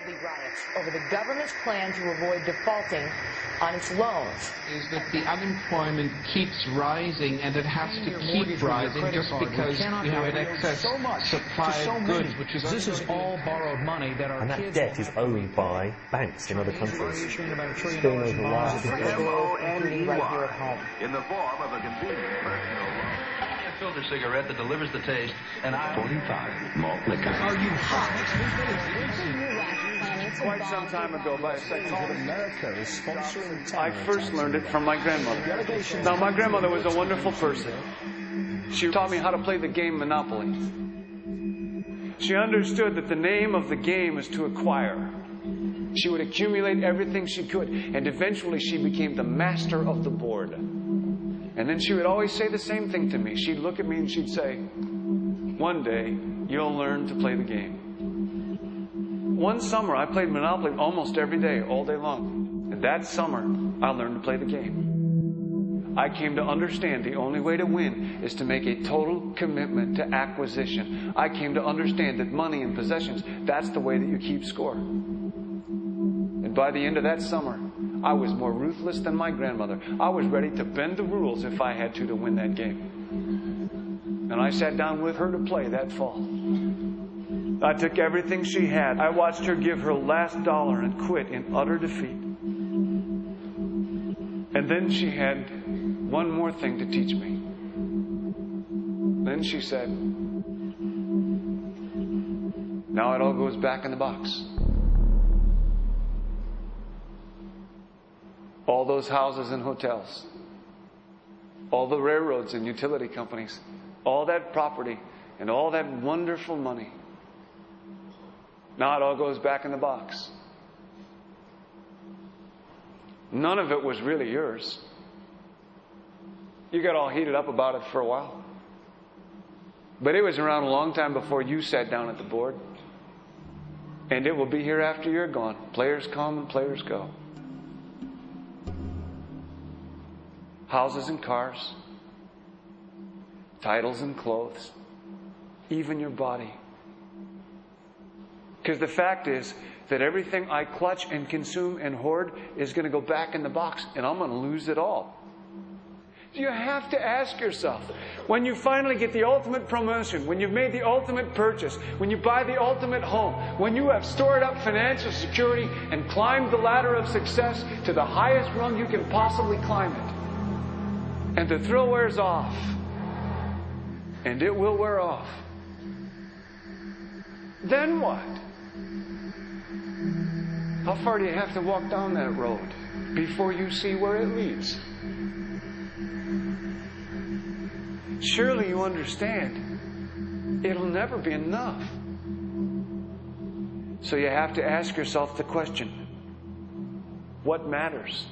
deadly riots over the government's plan to avoid defaulting on its loans. Is that the unemployment keeps rising, and it has to keep rising just because you have an excess supply of goods, which is this is all borrowed money that our and that debt is owned by banks in other countries. M-O-N-E-Y, in the form of a convenient personal loan. A filter cigarette that delivers the taste, and 45 malt liquor. Are you hot? Quite some time ago, by a psychologist, I first learned it from my grandmother. Now, my grandmother was a wonderful person. She taught me how to play the game Monopoly. She understood that the name of the game is to acquire. She would accumulate everything she could, and eventually she became the master of the board. And then she would always say the same thing to me. She'd look at me and she'd say, "One day, you'll learn to play the game." One summer, I played Monopoly almost every day, all day long. And that summer, I learned to play the game. I came to understand the only way to win is to make a total commitment to acquisition. I came to understand that money and possessions, that's the way that you keep score. And by the end of that summer, I was more ruthless than my grandmother. I was ready to bend the rules if I had to win that game. And I sat down with her to play that fall. I took everything she had. I watched her give her last dollar and quit in utter defeat. And then she had one more thing to teach me. Then she said, "Now it all goes back in the box." All those houses and hotels, all the railroads and utility companies, all that property and all that wonderful money. Now it all goes back in the box. None of it was really yours. You got all heated up about it for a while. But it was around a long time before you sat down at the board. And it will be here after you're gone. Players come and players go. Houses and cars, titles and clothes, even your body. Because the fact is that everything I clutch and consume and hoard is going to go back in the box, and I'm going to lose it all. You have to ask yourself, when you finally get the ultimate promotion, when you've made the ultimate purchase, when you buy the ultimate home, when you have stored up financial security and climbed the ladder of success to the highest rung you can possibly climb it, and the thrill wears off, and it will wear off, then what? How far do you have to walk down that road before you see where it leads? Surely you understand, it'll never be enough. So you have to ask yourself the question, what matters?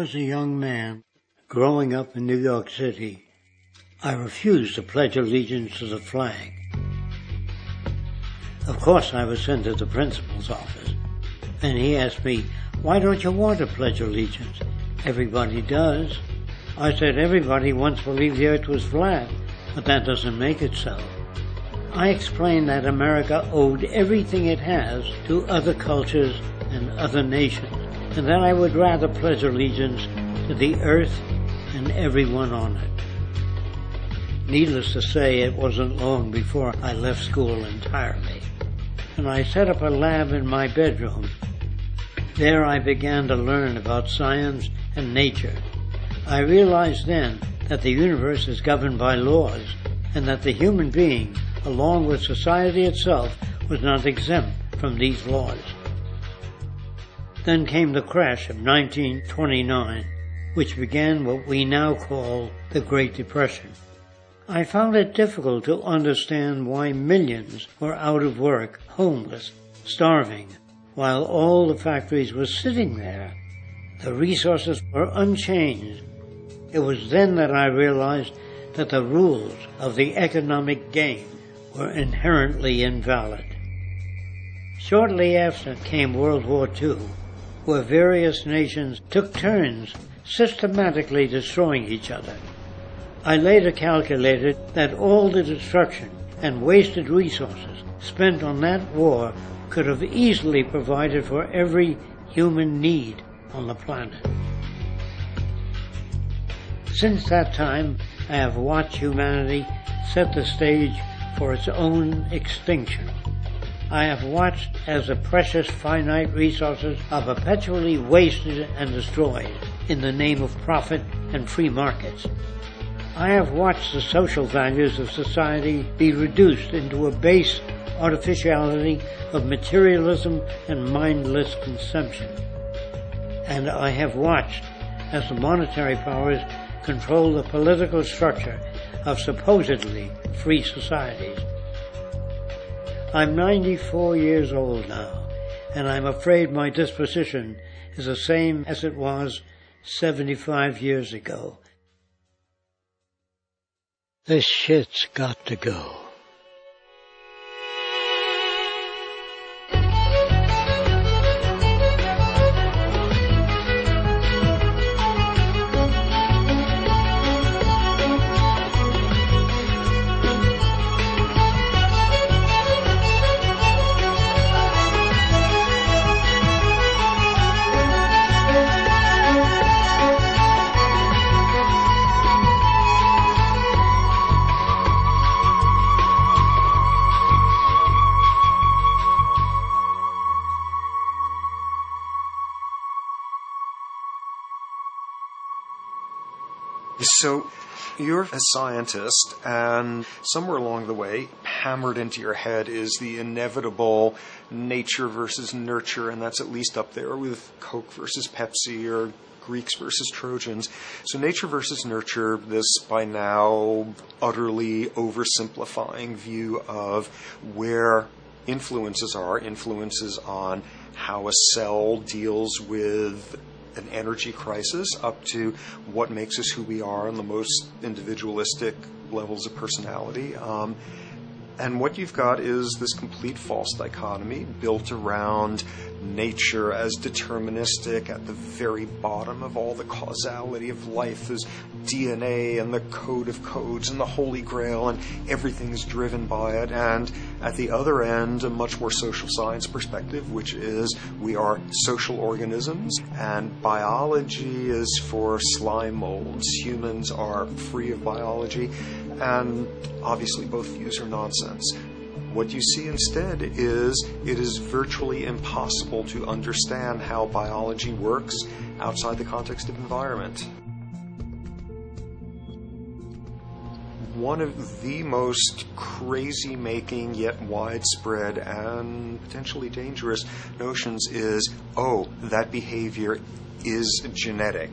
was a young man growing up in New York City, I refused to pledge allegiance to the flag. Of course, I was sent to the principal's office, and he asked me, "Why don't you want to pledge allegiance? Everybody does." I said, "Everybody once believed the earth was flat, but that doesn't make it so." I explained that America owed everything it has to other cultures and other nations, and that I would rather pledge allegiance to the earth and everyone on it. Needless to say, it wasn't long before I left school entirely, and I set up a lab in my bedroom. There I began to learn about science and nature. I realized then that the universe is governed by laws, and that the human being, along with society itself, was not exempt from these laws. Then came the crash of 1929, which began what we now call the Great Depression. I found it difficult to understand why millions were out of work, homeless, starving, while all the factories were sitting there. The resources were unchanged. It was then that I realized that the rules of the economic game were inherently invalid. Shortly after came World War II, where various nations took turns systematically destroying each other. I later calculated that all the destruction and wasted resources spent on that war could have easily provided for every human need on the planet. Since that time, I have watched humanity set the stage for its own extinction. I have watched as the precious finite resources are perpetually wasted and destroyed in the name of profit and free markets. I have watched the social values of society be reduced into a base artificiality of materialism and mindless consumption. And I have watched as the monetary powers control the political structure of supposedly free societies. I'm 94 years old now, and I'm afraid my disposition is the same as it was 75 years ago. This shit's got to go. So you're a scientist, and somewhere along the way, hammered into your head is the inevitable nature versus nurture, and that's at least up there with Coke versus Pepsi or Greeks versus Trojans. So nature versus nurture, this by now utterly oversimplifying view of where influences on how a cell deals with an energy crisis, up to what makes us who we are on the most individualistic levels of personality. And what you've got is this complete false dichotomy built around nature as deterministic. At the very bottom of all the causality of life is DNA and the code of codes and the Holy Grail, and everything is driven by it. And at the other end, a much more social science perspective, which is we are social organisms, and biology is for slime molds. Humans are free of biology, and obviously both views are nonsense. What you see instead is it is virtually impossible to understand how biology works outside the context of environment. One of the most crazy-making yet widespread and potentially dangerous notions is, oh, that behavior is genetic.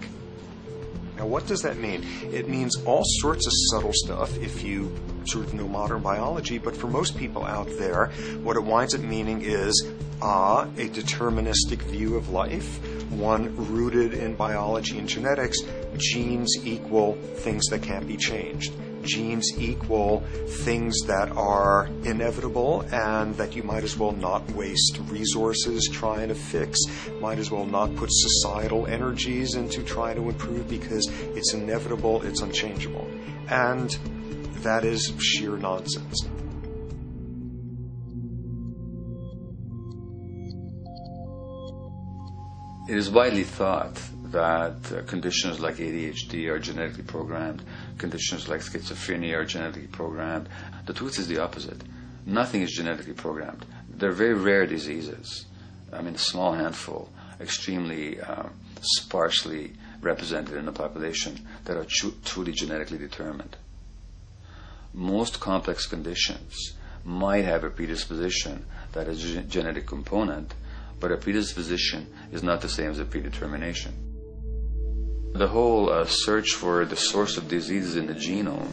Now, what does that mean? It means all sorts of subtle stuff if you sort of know modern biology, but for most people out there, what it winds up meaning is, a deterministic view of life, one rooted in biology and genetics, genes equal things that can't be changed. Genes equal things that are inevitable and that you might as well not waste resources trying to fix, might as well not put societal energies into trying to improve because it's inevitable, it's unchangeable. And that is sheer nonsense. It is widely thought that conditions like ADHD are genetically programmed, conditions like schizophrenia are genetically programmed. The truth is the opposite. Nothing is genetically programmed. They're very rare diseases. I mean, a small handful, extremely sparsely represented in the population that are truly genetically determined. Most complex conditions might have a predisposition that is a genetic component, but a predisposition is not the same as a predetermination. The whole search for the source of diseases in the genome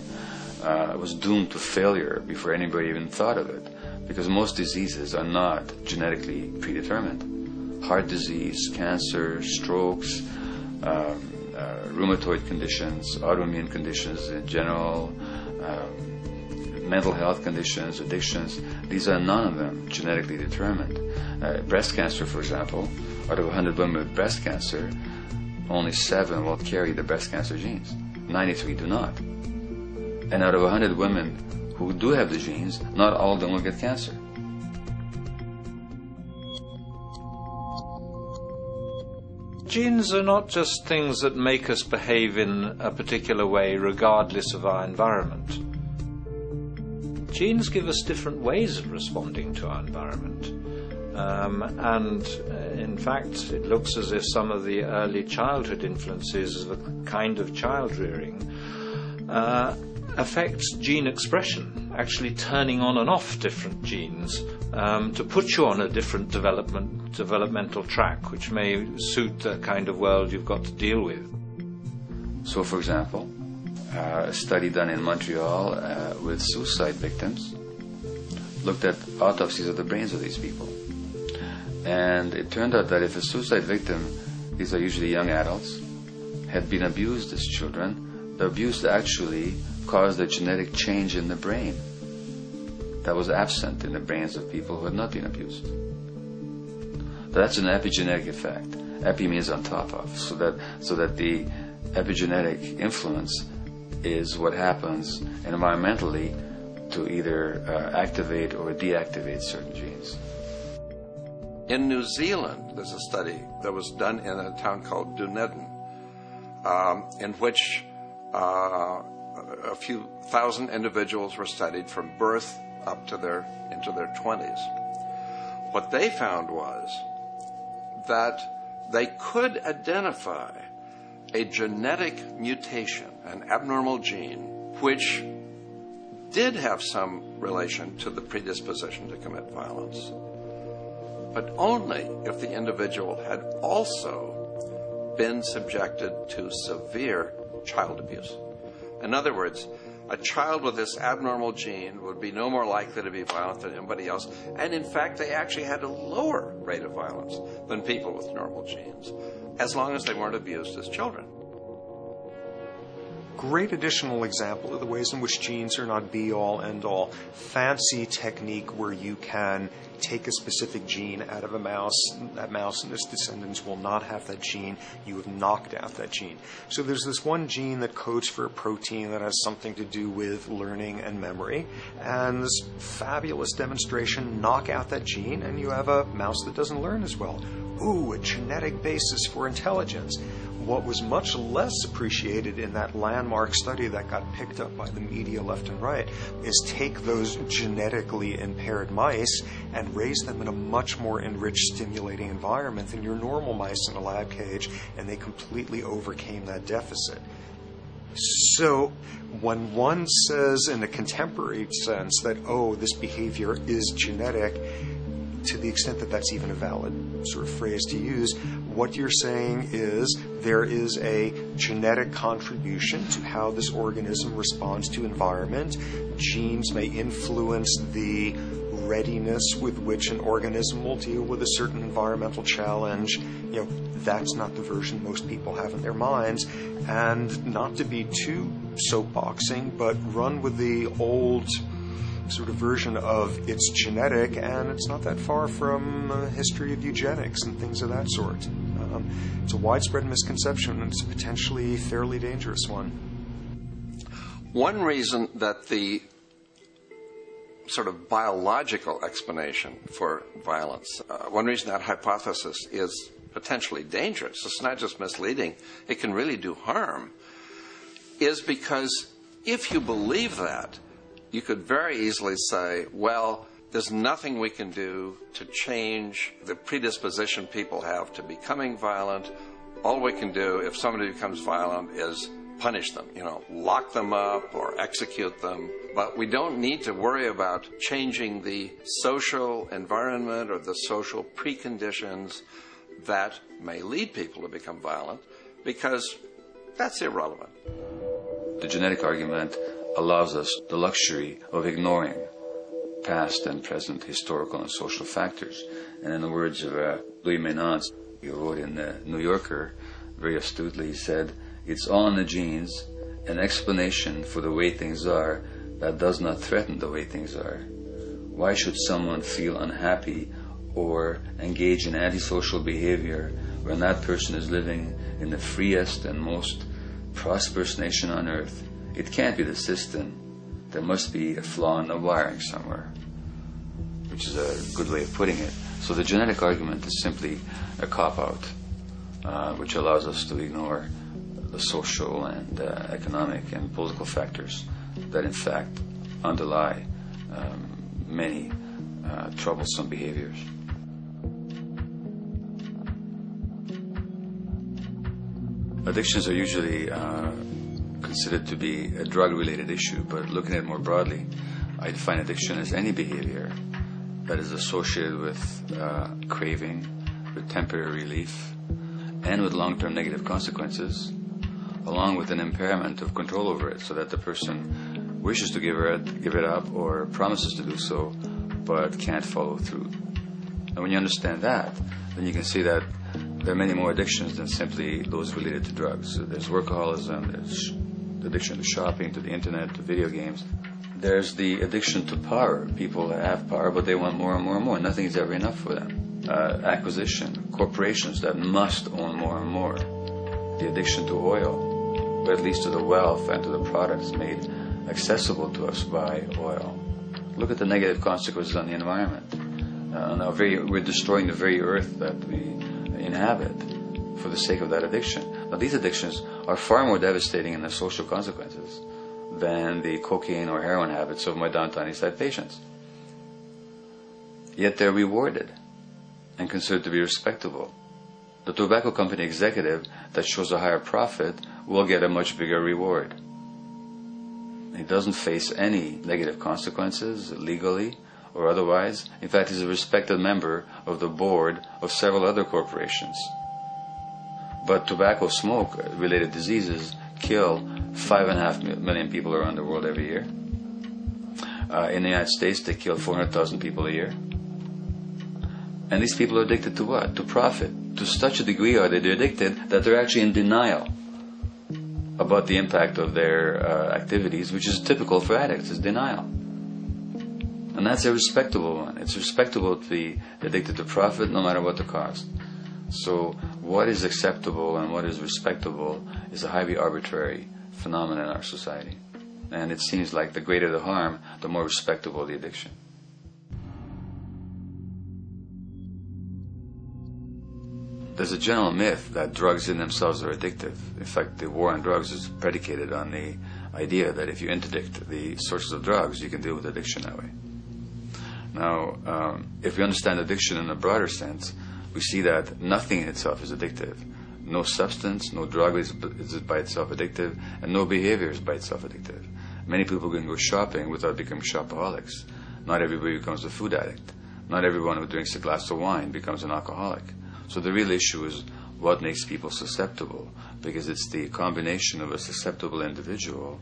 was doomed to failure before anybody even thought of it, because most diseases are not genetically predetermined. Heart disease, cancer, strokes, rheumatoid conditions, autoimmune conditions in general, mental health conditions, addictions, these are none of them genetically determined. Breast cancer, for example, out of 100 women with breast cancer, only 7 will carry the breast cancer genes. 93 do not. And out of 100 women who do have the genes, not all of them will get cancer. Genes are not just things that make us behave in a particular way regardless of our environment. Genes give us different ways of responding to our environment. And in fact, it looks as if some of the early childhood influences of a kind of child rearing affects gene expression, actually turning on and off different genes to put you on a different developmental track, which may suit the kind of world you've got to deal with. So, for example, a study done in Montreal with suicide victims looked at autopsies of the brains of these people. And it turned out that if a suicide victim, these are usually young adults, had been abused as children, the abuse actually caused a genetic change in the brain that was absent in the brains of people who had not been abused. That's an epigenetic effect. Epi means on top of, so that the epigenetic influence is what happens environmentally to either activate or deactivate certain genes. In New Zealand, there's a study that was done in a town called Dunedin, in which a few thousand individuals were studied from birth up to into their 20s. What they found was that they could identify a genetic mutation, an abnormal gene, which did have some relation to the predisposition to commit violence, but only if the individual had also been subjected to severe child abuse. In other words, a child with this abnormal gene would be no more likely to be violent than anybody else, and in fact they actually had a lower rate of violence than people with normal genes, as long as they weren't abused as children. Great additional example of the ways in which genes are not be-all, end-all. Fancy technique where you can take a specific gene out of a mouse. That mouse and its descendants will not have that gene. You have knocked out that gene. So there's this one gene that codes for a protein that has something to do with learning and memory. And this fabulous demonstration, knock out that gene, and you have a mouse that doesn't learn as well. Ooh, a genetic basis for intelligence. What was much less appreciated in that landmark study that got picked up by the media left and right is take those genetically impaired mice and raise them in a much more enriched, stimulating environment than your normal mice in a lab cage, and they completely overcame that deficit. So when one says in a contemporary sense that, oh, this behavior is genetic, to the extent that that's even a valid sort of phrase to use, what you're saying is there is a genetic contribution to how this organism responds to environment. Genes may influence the readiness with which an organism will deal with a certain environmental challenge. That's not the version most people have in their minds. And not to be too soapboxing, but run with the old sort of version of it's genetic, and it's not that far from a history of eugenics and things of that sort. It's a widespread misconception, and it's a potentially fairly dangerous one. One reason that the sort of biological explanation for violence, one reason that hypothesis is potentially dangerous, it's not just misleading, it can really do harm, is because if you believe that, you could very easily say, well, there's nothing we can do to change the predisposition people have to becoming violent. All we can do if somebody becomes violent is punish them, lock them up or execute them. But we don't need to worry about changing the social environment or the social preconditions that may lead people to become violent, because that's irrelevant. The genetic argument allows us the luxury of ignoring past and present historical and social factors. And in the words of Louis Menand, he wrote in the New Yorker, very astutely, he said, "It's all in the genes, an explanation for the way things are that does not threaten the way things are. Why should someone feel unhappy or engage in antisocial behavior when that person is living in the freest and most prosperous nation on earth? It can't be the system. There must be a flaw in the wiring somewhere," which is a good way of putting it. So the genetic argument is simply a cop-out, which allows us to ignore the social and economic and political factors that in fact underlie many troublesome behaviors. Addictions are usually considered to be a drug-related issue, but looking at it more broadly, I define addiction as any behavior that is associated with craving, with temporary relief, and with long-term negative consequences, along with an impairment of control over it, so that the person wishes to give it up or promises to do so, but can't follow through. And when you understand that, then you can see that there are many more addictions than simply those related to drugs. So there's workaholism, there's the addiction to shopping, to the internet, to video games. There's the addiction to power. People have power, but they want more and more and more. Nothing is ever enough for them. Acquisition, corporations that must own more and more. The addiction to oil, but at least to the wealth and to the products made accessible to us by oil. Look at the negative consequences on the environment. We're destroying the very earth that we inhabit for the sake of that addiction. Now, these addictions are far more devastating in their social consequences than the cocaine or heroin habits of my downtown East Side patients. Yet they're rewarded and considered to be respectable. The tobacco company executive that shows a higher profit will get a much bigger reward. He doesn't face any negative consequences legally or otherwise. In fact, he's a respected member of the board of several other corporations. But tobacco smoke-related diseases kill 5.5 million people around the world every year. In the United States, they kill 400,000 people a year. And these people are addicted to what? To profit. To such a degree are they addicted that they're actually in denial about the impact of their activities, which is typical for addicts, is denial. And that's a respectable one. It's respectable to be addicted to profit no matter what the cost. So what is acceptable and what is respectable is a highly arbitrary phenomenon in our society. And it seems like the greater the harm, the more respectable the addiction. There's a general myth that drugs in themselves are addictive. In fact, the war on drugs is predicated on the idea that if you interdict the sources of drugs, you can deal with addiction that way. Now, if we understand addiction in a broader sense, we see that nothing in itself is addictive. No substance, no drug is by itself addictive, and no behavior is by itself addictive. Many people can go shopping without becoming shopaholics. Not everybody becomes a food addict. Not everyone who drinks a glass of wine becomes an alcoholic. So the real issue is what makes people susceptible, because it's the combination of a susceptible individual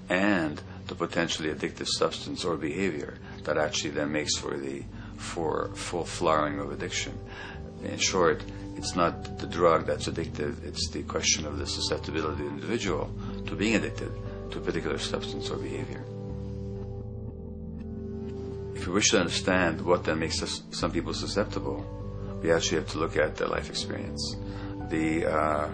and the potentially addictive substance or behavior that actually then makes for full flowering of addiction. In short, it's not the drug that's addictive, it's the question of the susceptibility of the individual to being addicted to a particular substance or behavior. If we wish to understand what then makes some people susceptible, we actually have to look at their life experience. The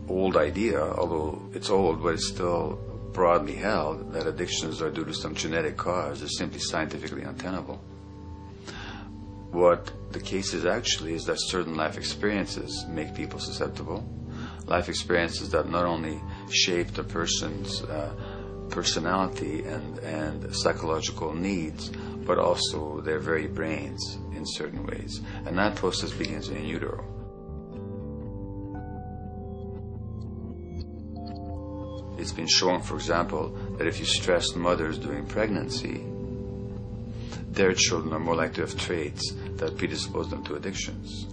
old idea, although it's old, but it's still broadly held, that addictions are due to some genetic cause is simply scientifically untenable. What the case is actually is that certain life experiences make people susceptible. Life experiences that not only shape the person's personality and psychological needs, but also their very brains in certain ways. And that process begins in utero. It's been shown, for example, that if you stress mothers during pregnancy, their children are more likely to have traits that predispose them to addictions.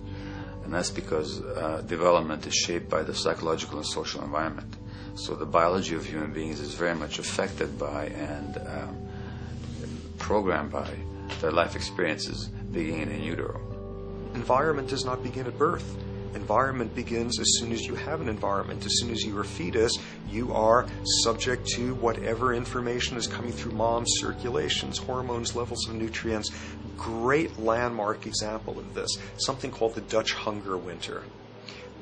And that's because development is shaped by the psychological and social environment. So the biology of human beings is very much affected by and programmed by their life experiences beginning in utero. Environment does not begin at birth. Environment begins as soon as you have an environment. As soon as you are a fetus, you are subject to whatever information is coming through mom's circulations, hormones, levels of nutrients. Great landmark example of this, something called the Dutch hunger winter.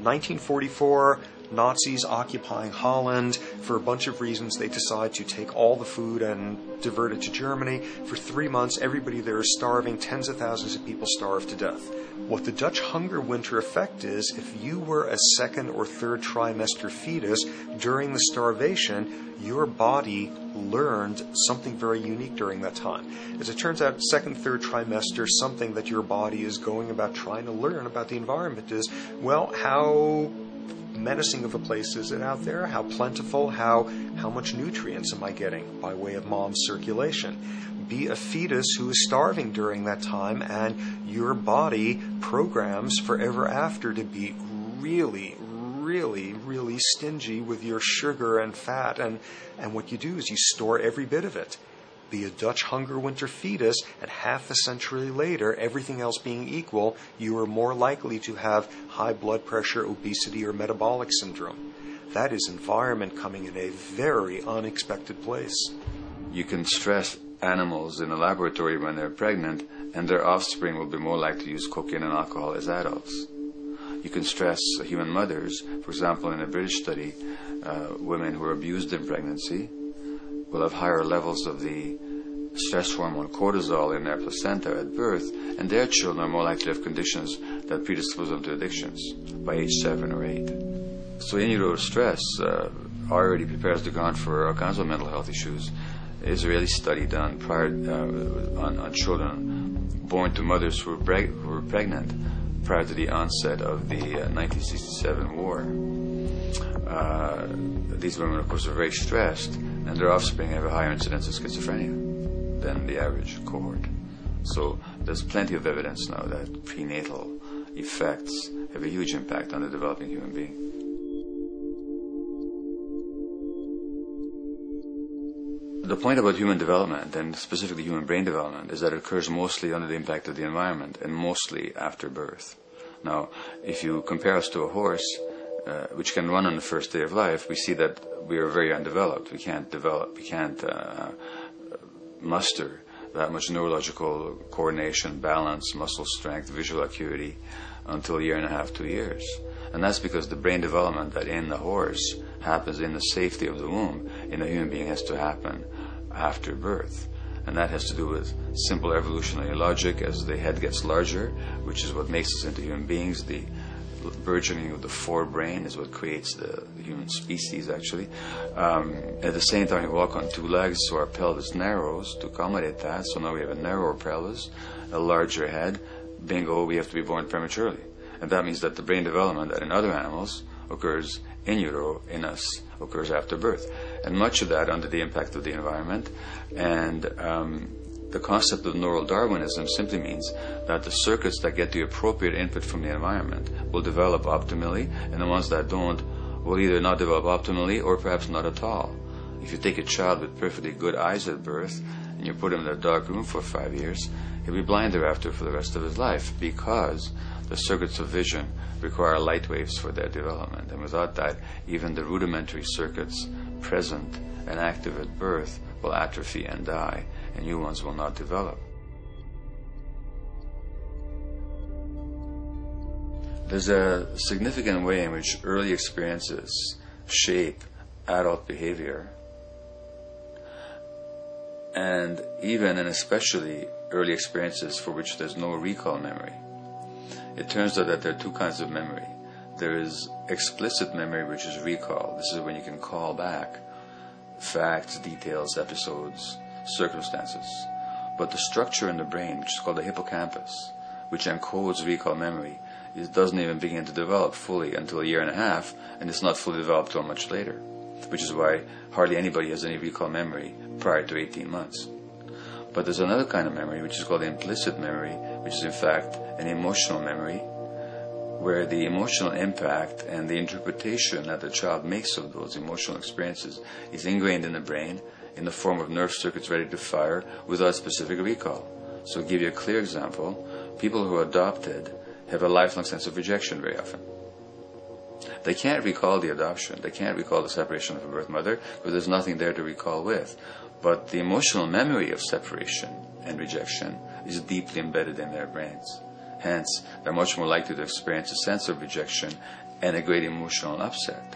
1944, Nazis occupying Holland. For a bunch of reasons, they decide to take all the food and divert it to Germany. For 3 months, everybody there is starving. Tens of thousands of people starve to death. What the Dutch hunger winter effect is, if you were a second or third trimester fetus during the starvation, your body learned something very unique during that time. As it turns out, second, third trimester, something that your body is going about trying to learn about the environment is, well, how menacing of a place is it out there? How plentiful? How much nutrients am I getting by way of mom's circulation? Be a fetus who is starving during that time, and your body programs forever after to be really, really, really stingy with your sugar and fat, and what you do is you store every bit of it. Be a Dutch hunger winter fetus, and half a century later, everything else being equal, you are more likely to have high blood pressure, obesity, or metabolic syndrome. That is environment coming in a very unexpected place. You can stress animals in a laboratory when they're pregnant, and their offspring will be more likely to use cocaine and alcohol as adults. You can stress human mothers. For example, in a British study, women who are abused in pregnancy will have higher levels of the stress hormone cortisol in their placenta at birth, and their children are more likely to have conditions that predispose them to addictions by age 7 or 8. So in utero stress already prepares the ground for all kinds of mental health issues. Israeli study done prior on children born to mothers who were pregnant prior to the onset of the 1967 war. These women, of course, are very stressed, and their offspring have a higher incidence of schizophrenia than the average cohort. So there's plenty of evidence now that prenatal effects have a huge impact on the developing human being. The point about human development, and specifically human brain development, is that it occurs mostly under the impact of the environment and mostly after birth. Now, if you compare us to a horse, which can run on the first day of life, we see that we are very undeveloped. We can't muster that much neurological coordination, balance, muscle strength, visual acuity until a year and a half, 2 years. And that's because the brain development that in the horse happens in the safety of the womb, in a human being has to happen after birth. And that has to do with simple evolutionary logic. As the head gets larger, which is what makes us into human beings, the burgeoning of the forebrain is what creates the human species, actually. At the same time, we walk on 2 legs, so our pelvis narrows to accommodate that. So now we have a narrower pelvis, a larger head. Bingo, we have to be born prematurely. And that means that the brain development that in other animals occurs in utero, in us, occurs after birth. And much of that under the impact of the environment. And The concept of neural Darwinism simply means that the circuits that get the appropriate input from the environment will develop optimally, and the ones that don't will either not develop optimally or perhaps not at all. If you take a child with perfectly good eyes at birth and you put him in a dark room for 5 years, he'll be blind thereafter for the rest of his life, because the circuits of vision require light waves for their development. And without that, even the rudimentary circuits present and active at birth will atrophy and die, and new ones will not develop. There's a significant way in which early experiences shape adult behavior, and even and especially early experiences for which there's no recall memory. It turns out that there are two kinds of memory. There is explicit memory, which is recall. This is when you can call back facts, details, episodes, circumstances. But the structure in the brain, which is called the hippocampus, which encodes recall memory, it doesn't even begin to develop fully until 1.5 years, and it's not fully developed until much later, which is why hardly anybody has any recall memory prior to 18 months. But there's another kind of memory, which is called implicit memory, which is in fact an emotional memory, where the emotional impact and the interpretation that the child makes of those emotional experiences is ingrained in the brain in the form of nerve circuits ready to fire without specific recall. So to give you a clear example, people who are adopted have a lifelong sense of rejection very often. They can't recall the adoption, they can't recall the separation of a birth mother, because there's nothing there to recall with. But the emotional memory of separation and rejection is deeply embedded in their brains. Hence, they're much more likely to experience a sense of rejection and a great emotional upset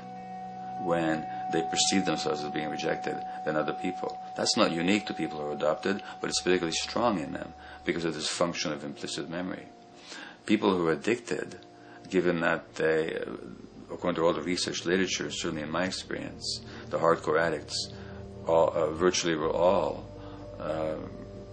when they perceive themselves as being rejected than other people. That's not unique to people who are adopted, but it's particularly strong in them because of this function of implicit memory. People who are addicted, given that they, according to all the research literature, certainly in my experience, the hardcore addicts virtually were all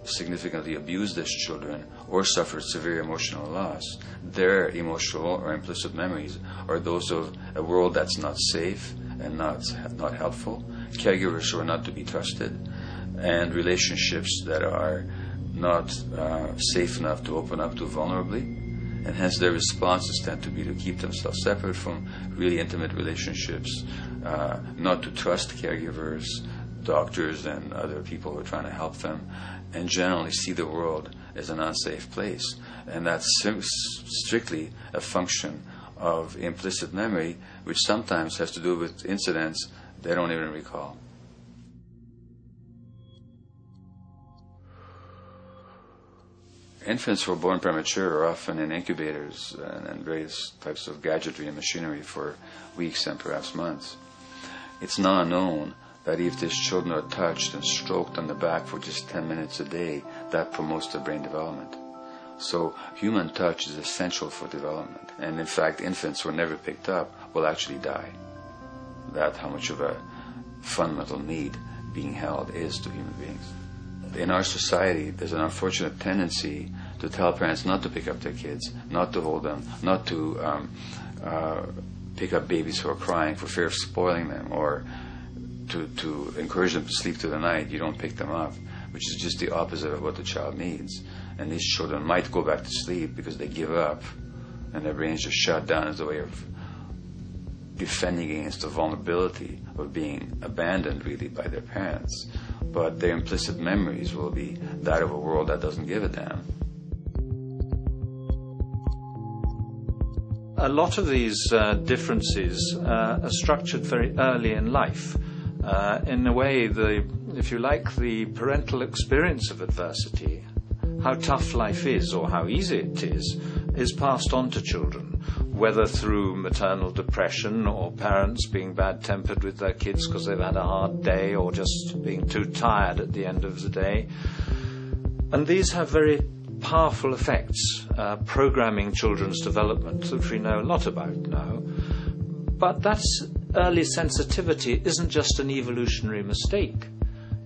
significantly abused as children or suffered severe emotional loss. Their emotional or implicit memories are those of a world that's not safe and not helpful, caregivers who are not to be trusted, and relationships that are not safe enough to open up to vulnerably. And hence their responses tend to be to keep themselves separate from really intimate relationships, not to trust caregivers, doctors, and other people who are trying to help them, and generally see the world as an unsafe place. And that's strictly a function of implicit memory, which sometimes has to do with incidents they don't even recall. Infants who are born premature are often in incubators and various types of gadgetry and machinery for weeks and perhaps months. It's now known that if these children are touched and stroked on the back for just 10 minutes a day, that promotes their brain development. So human touch is essential for development. And in fact, infants who are never picked up will actually die. That's how much of a fundamental need being held is to human beings. In our society, there's an unfortunate tendency to tell parents not to pick up their kids, not to hold them, not to pick up babies who are crying for fear of spoiling them, or to encourage them to sleep through the night. You don't pick them up, which is just the opposite of what the child needs. And these children might go back to sleep because they give up and their brains just shut down as a way of defending against the vulnerability of being abandoned really by their parents. But their implicit memories will be that of a world that doesn't give a damn. A lot of these differences are structured very early in life. In a way, if you like, the parental experience of adversity, how tough life is or how easy it is passed on to children, whether through maternal depression or parents being bad-tempered with their kids because they've had a hard day or just being too tired at the end of the day. And these have very powerful effects, programming children's development, which we know a lot about now. But that early sensitivity isn't just an evolutionary mistake.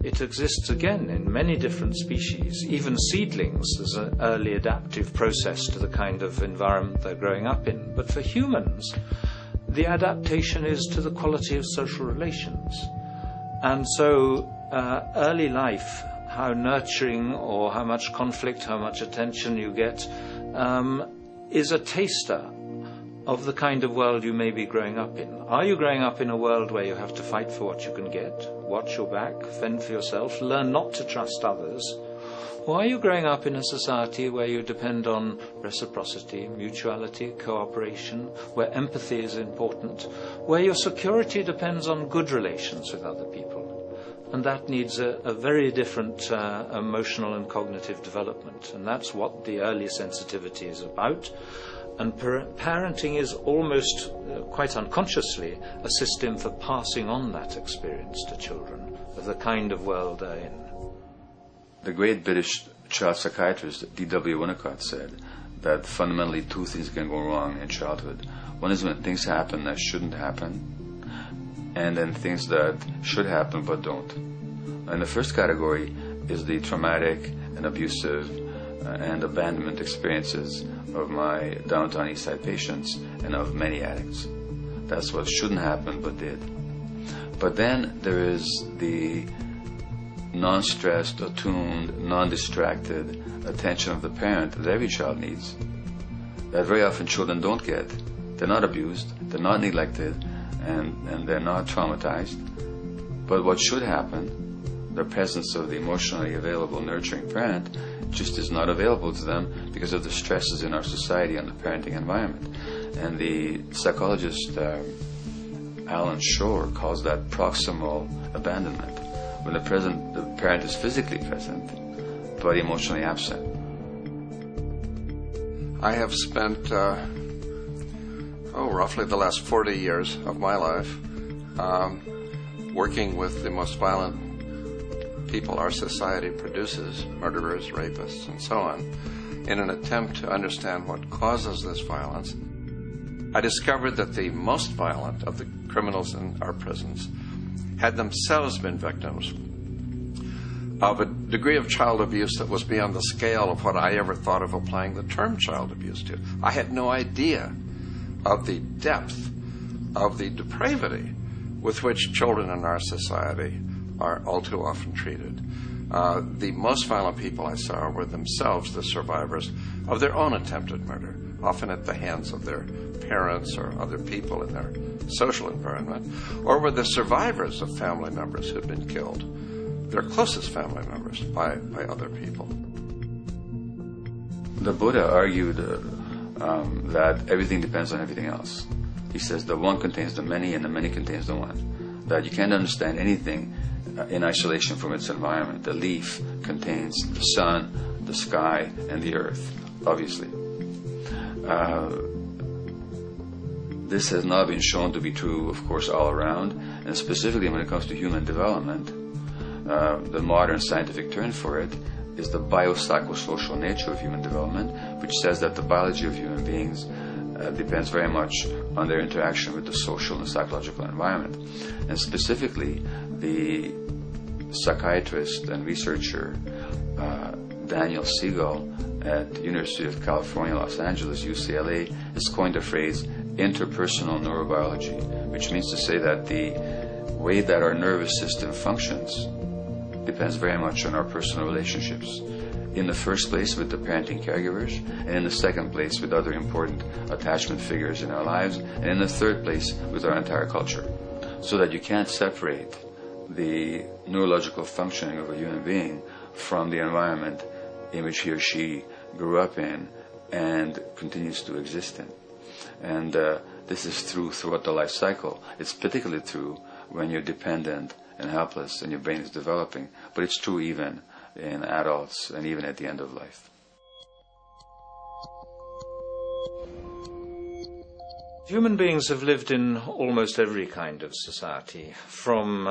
It exists again in many different species. Even seedlings, there's an early adaptive process to the kind of environment they're growing up in. But for humans, the adaptation is to the quality of social relations. And so early life how nurturing or how much conflict, how much attention you get, is a taster of the kind of world you may be growing up in. Are you growing up in a world where you have to fight for what you can get, watch your back, fend for yourself, learn not to trust others? Or are you growing up in a society where you depend on reciprocity, mutuality, cooperation, where empathy is important, where your security depends on good relations with other people? And that needs a very different emotional and cognitive development. And that's what the early sensitivity is about. And parenting is almost, quite unconsciously, a system for passing on that experience to children of the kind of world they're in. The great British child psychiatrist D.W. Winnicott said that fundamentally two things can go wrong in childhood. One is when things happen that shouldn't happen, and then things that should happen but don't. And the first category is the traumatic and abusive and abandonment experiences of my downtown East Side patients and of many addicts. That's what shouldn't happen but did. But then there is the non-stressed, attuned, non-distracted attention of the parent that every child needs, that very often children don't get. They're not abused, they're not neglected, and they're not traumatized. But what should happen, the presence of the emotionally available, nurturing parent, just is not available to them because of the stresses in our society and the parenting environment. And the psychologist Alan Shore calls that proximal abandonment, when the parent is physically present but emotionally absent. I have spent roughly the last 40 years of my life working with the most violent people our society produces, murderers, rapists, and so on, in an attempt to understand what causes this violence. I discovered that the most violent of the criminals in our prisons had themselves been victims of a degree of child abuse that was beyond the scale of what I ever thought of applying the term child abuse to. I had no idea of the depth of the depravity with which children in our society are all too often treated. The most violent people I saw were themselves the survivors of their own attempted murder, often at the hands of their parents or other people in their social environment, or were the survivors of family members who'd been killed, their closest family members, by other people. The Buddha argued that everything depends on everything else. He says the one contains the many and the many contains the one. That you can't understand anything in isolation from its environment. The leaf contains the sun, the sky, and the earth, obviously. This has not been shown to be true, of course, all around, and specifically when it comes to human development, the modern scientific term for it is the biopsychosocial nature of human development, which says that the biology of human beings depends very much on their interaction with the social and psychological environment. And specifically, the psychiatrist and researcher Daniel Siegel at the University of California, Los Angeles, UCLA, has coined the phrase interpersonal neurobiology, which means to say that the way that our nervous system functions depends very much on our personal relationships. In the first place with the parenting caregivers, and in the second place with other important attachment figures in our lives, and in the third place with our entire culture. So that you can't separate the neurological functioning of a human being from the environment in which he or she grew up in and continues to exist in. And this is true throughout the life cycle. It's particularly true when you're dependent and helpless and your brain is developing, but it's true even in adults and even at the end of life. Human beings have lived in almost every kind of society, from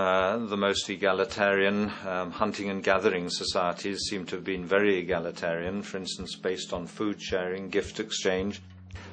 the most egalitarian, hunting and gathering societies seem to have been very egalitarian, for instance, based on food sharing, gift exchange.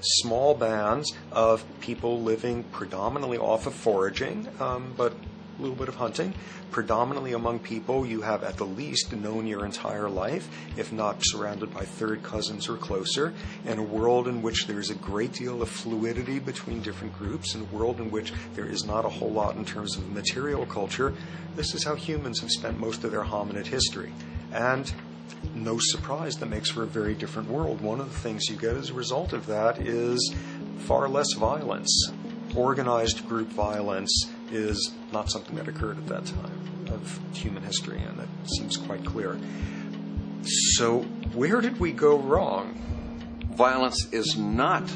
Small bands of people living predominantly off of foraging, but a little bit of hunting. Predominantly among people you have at the least known your entire life, if not surrounded by third cousins or closer, in a world in which there is a great deal of fluidity between different groups, in a world in which there is not a whole lot in terms of material culture. This is how humans have spent most of their hominid history. And no surprise, that makes for a very different world. One of the things you get as a result of that is far less violence. Organized group violence is not something that occurred at that time of human history, and that seems quite clear. So where did we go wrong? Violence is not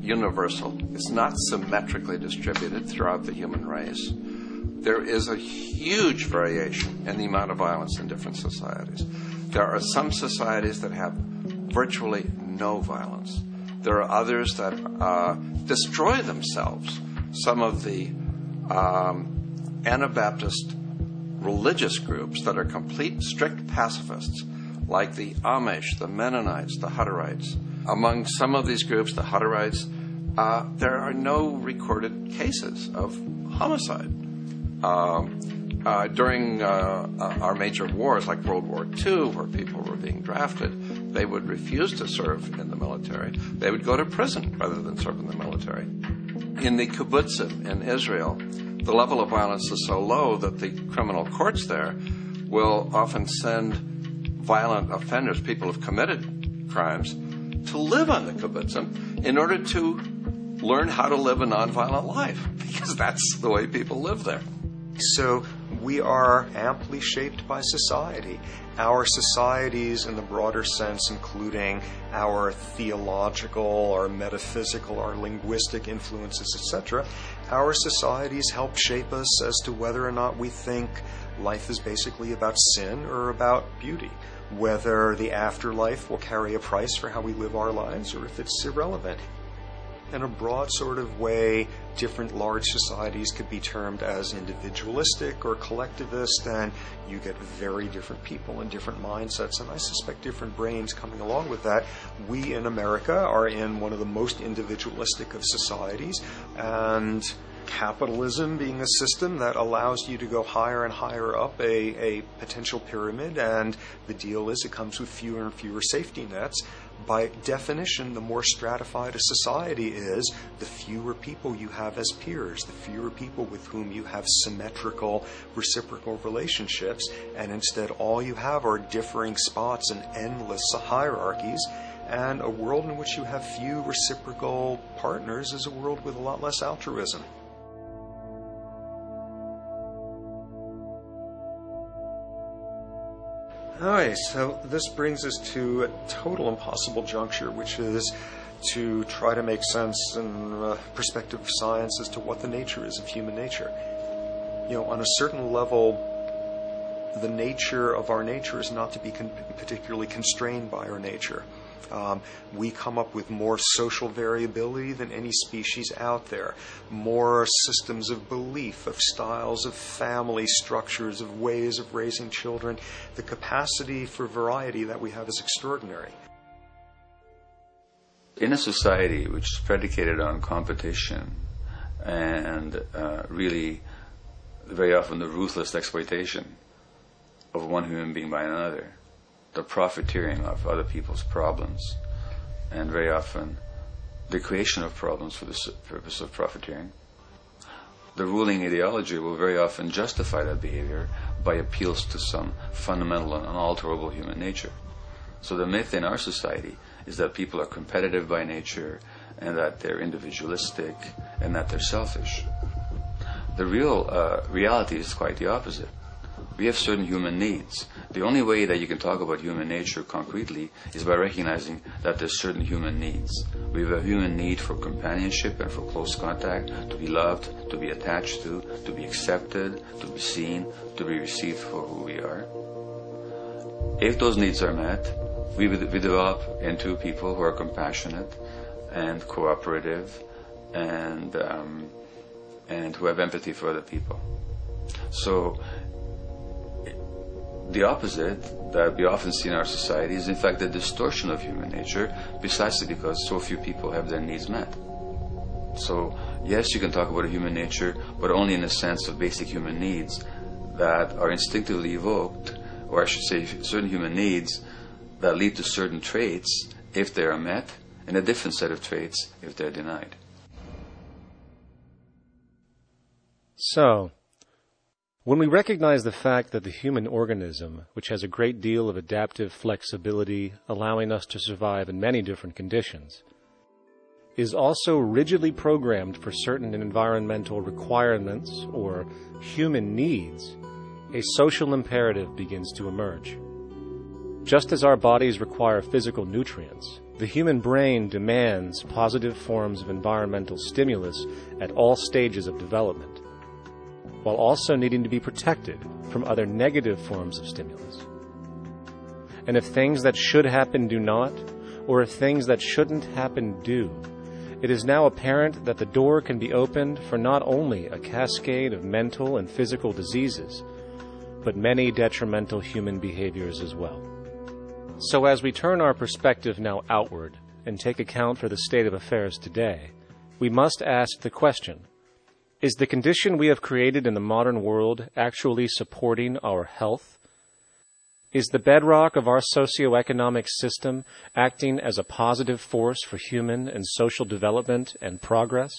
universal. It's not symmetrically distributed throughout the human race. There is a huge variation in the amount of violence in different societies. There are some societies that have virtually no violence. There are others that destroy themselves. Some of the Anabaptist religious groups that are complete, strict pacifists, like the Amish, the Mennonites, the Hutterites. Among some of these groups, the Hutterites, there are no recorded cases of homicide. During our major wars, like World War II, where people were being drafted, they would refuse to serve in the military. They would go to prison rather than serve in the military. In the kibbutzim in Israel, the level of violence is so low that the criminal courts there will often send violent offenders, people who have committed crimes, to live on the kibbutzim in order to learn how to live a nonviolent life, because that's the way people live there. So we are amply shaped by society. Our societies, in the broader sense, including our theological, our metaphysical, our linguistic influences, etc., our societies help shape us as to whether or not we think life is basically about sin or about beauty, whether the afterlife will carry a price for how we live our lives or if it's irrelevant. In a broad sort of way, different large societies could be termed as individualistic or collectivist, and you get very different people and different mindsets, and I suspect different brains coming along with that. We in America are in one of the most individualistic of societies, and capitalism being a system that allows you to go higher and higher up a potential pyramid, and the deal is it comes with fewer and fewer safety nets. By definition, the more stratified a society is, the fewer people you have as peers, the fewer people with whom you have symmetrical, reciprocal relationships, and instead all you have are differing spots and endless hierarchies. And a world in which you have few reciprocal partners is a world with a lot less altruism. Alright, so this brings us to a total impossible juncture, which is to try to make sense in perspective of science as to what the nature is of human nature. You know, on a certain level, the nature of our nature is not to be particularly constrained by our nature. We come up with more social variability than any species out there, more systems of belief, of styles of family structures, of ways of raising children. The capacity for variety that we have is extraordinary. In a society which is predicated on competition and really very often the ruthless exploitation of one human being by another, the profiteering of other people's problems, and very often the creation of problems for the purpose of profiteering, the ruling ideology will very often justify that behavior by appeals to some fundamental and unalterable human nature. So the myth in our society is that people are competitive by nature and that they're individualistic and that they're selfish. The real reality is quite the opposite. We have certain human needs. The only way that you can talk about human nature concretely is by recognizing that there's certain human needs. We have a human need for companionship and for close contact, to be loved, to be attached to be accepted, to be seen, to be received for who we are. If those needs are met, we develop into people who are compassionate and cooperative and who have empathy for other people. So the opposite that we often see in our society is in fact the distortion of human nature, precisely because so few people have their needs met. So yes, you can talk about a human nature, but only in the sense of basic human needs that are instinctively evoked, or I should say certain human needs that lead to certain traits if they are met, and a different set of traits if they're denied. So, When we recognize the fact that the human organism, which has a great deal of adaptive flexibility, allowing us to survive in many different conditions, is also rigidly programmed for certain environmental requirements or human needs, a social imperative begins to emerge. Just as our bodies require physical nutrients, the human brain demands positive forms of environmental stimulus at all stages of development, while also needing to be protected from other negative forms of stimulus. And if things that should happen do not, or if things that shouldn't happen do, it is now apparent that the door can be opened for not only a cascade of mental and physical diseases, but many detrimental human behaviors as well. So as we turn our perspective now outward and take account for the state of affairs today, we must ask the question, is the condition we have created in the modern world actually supporting our health? Is the bedrock of our socio-economic system acting as a positive force for human and social development and progress?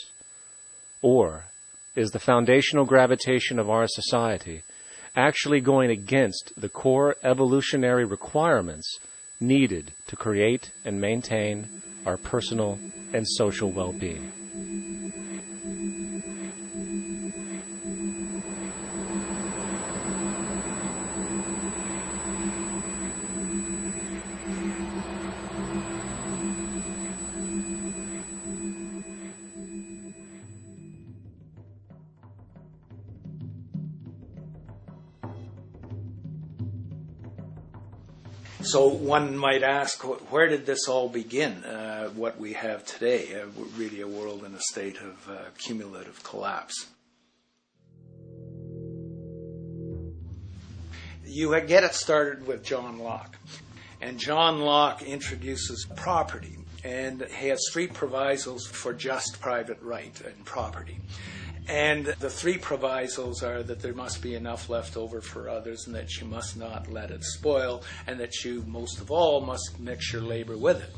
Or is the foundational gravitation of our society actually going against the core evolutionary requirements needed to create and maintain our personal and social well-being? So one might ask, where did this all begin? What we have today, really a world in a state of cumulative collapse. You get it started with John Locke. And John Locke introduces property, and he has three provisos for just private right and property. And the three provisos are that there must be enough left over for others, and that you must not let it spoil, and that you, most of all, must mix your labor with it.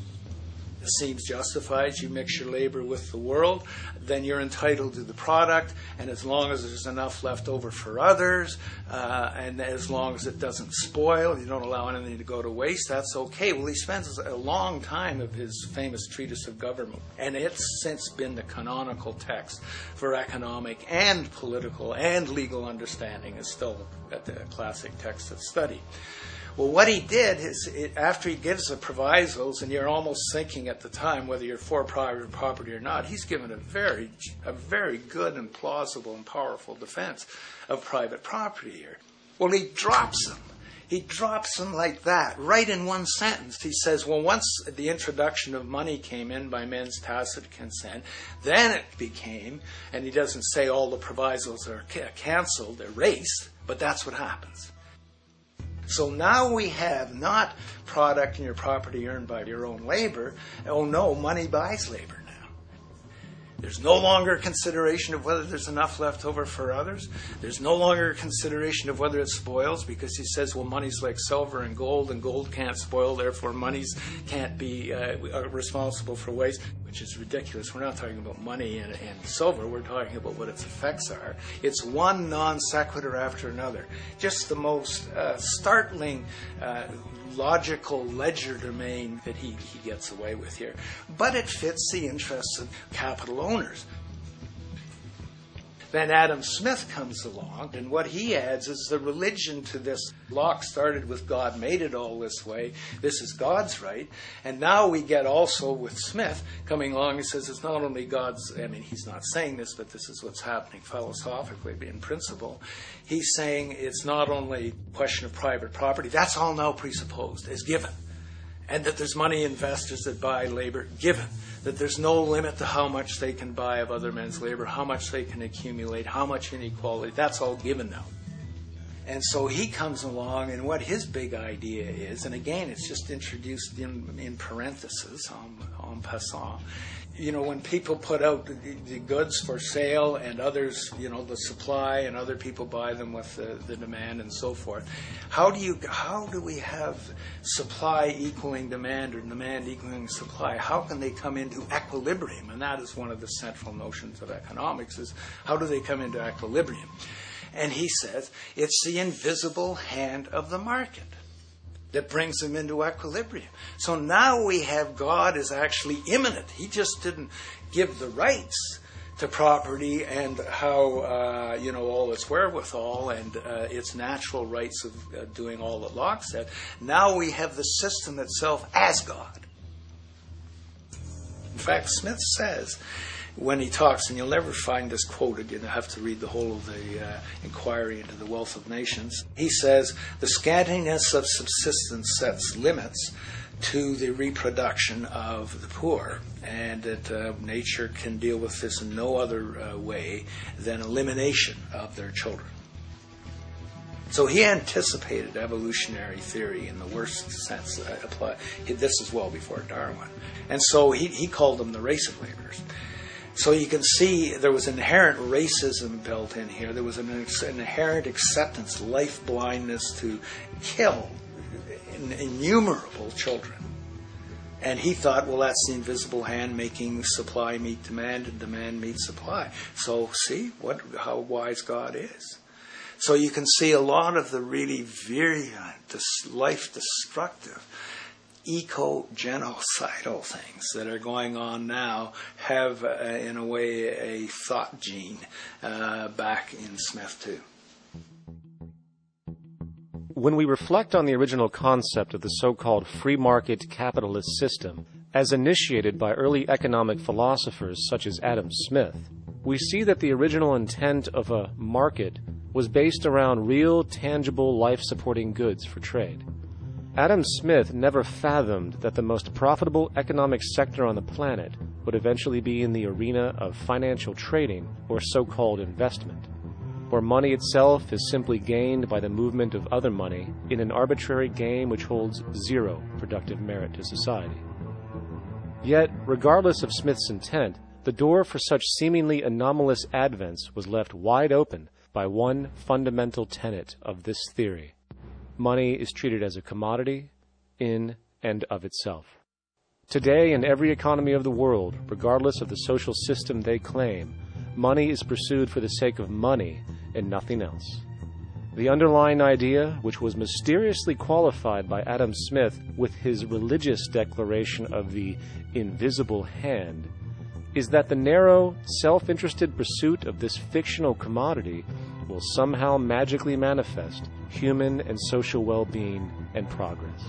It seems justified. You mix your labor with the world, then you're entitled to the product, and as long as there's enough left over for others, and as long as it doesn't spoil, you don't allow anything to go to waste, that's okay. Well, he spends a long time of his famous treatise of government, and it's since been the canonical text for economic and political and legal understanding. It's still at the classic text of study. Well, what he did is, after he gives the provisos, and you're almost thinking at the time whether you're for private property or not, he's given a very good and plausible and powerful defense of private property here. Well, he drops them. He drops them like that, right in one sentence. He says, well, once the introduction of money came in by men's tacit consent, then it became, and he doesn't say all the provisos are canceled, erased, but that's what happens. So now we have not product and your property earned by your own labor. Oh no, money buys labor now. There's no longer consideration of whether there's enough left over for others. There's no longer consideration of whether it spoils, because he says, well, money's like silver and gold can't spoil, therefore monies can't be responsible for waste, which is ridiculous. We're not talking about money and silver. We're talking about what its effects are. It's one non sequitur after another. Just the most startling logical legerdemain that he gets away with here. But it fits the interests of capital owners. Then Adam Smith comes along, and what he adds is the religion to this. Locke started with God made it all this way. This is God's right. And now we get also with Smith coming along and says it's not only God's, I mean, he's not saying this, but this is what's happening philosophically in principle. He's saying it's not only a question of private property. That's all now presupposed as given. And that there's money investors that buy labor, given. That there's no limit to how much they can buy of other men's labor, how much they can accumulate, how much inequality. That's all given now. And so he comes along, and what his big idea is, and again, it's just introduced in parentheses, en passant. You know, when people put out the goods for sale and others, you know, the supply and other people buy them with the demand and so forth, how do we have supply equaling demand or demand equaling supply? How can they come into equilibrium? And that is one of the central notions of economics, is how do they come into equilibrium? And he says it's the invisible hand of the market that brings them into equilibrium. So now we have God is actually immanent. He just didn't give the rights to property and how, all its wherewithal and its natural rights of doing all that Locke said. Now we have the system itself as God. In fact, Smith says, when he talks, and you'll never find this quoted, you have to read the whole of the Inquiry into the Wealth of Nations. He says, the scantiness of subsistence sets limits to the reproduction of the poor, and that nature can deal with this in no other way than elimination of their children. So he anticipated evolutionary theory in the worst sense. This is well before Darwin. And so he called them the race of laborers. So you can see there was inherent racism built in here. There was an inherent acceptance, life blindness to kill innumerable children. And he thought, well, that's the invisible hand making supply meet demand and demand meet supply. So see how wise God is. So you can see a lot of the really virulent, life-destructive, eco-genocidal things that are going on now have, in a way, a thought gene back in Smith too. When we reflect on the original concept of the so-called free market capitalist system, as initiated by early economic philosophers such as Adam Smith, we see that the original intent of a market was based around real, tangible, life-supporting goods for trade. Adam Smith never fathomed that the most profitable economic sector on the planet would eventually be in the arena of financial trading or so-called investment, where money itself is simply gained by the movement of other money in an arbitrary game which holds zero productive merit to society. Yet, regardless of Smith's intent, the door for such seemingly anomalous advents was left wide open by one fundamental tenet of this theory. Money is treated as a commodity in and of itself. Today, in every economy of the world, regardless of the social system they claim, money is pursued for the sake of money and nothing else. The underlying idea, which was mysteriously qualified by Adam Smith with his religious declaration of the invisible hand, is that the narrow, self-interested pursuit of this fictional commodity will somehow magically manifest human and social well-being and progress.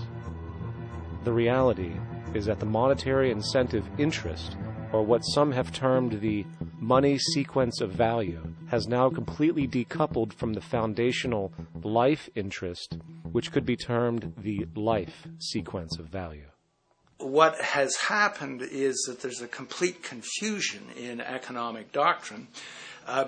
The reality is that the monetary incentive interest, or what some have termed the money sequence of value, has now completely decoupled from the foundational life interest, which could be termed the life sequence of value. What has happened is that there's a complete confusion in economic doctrine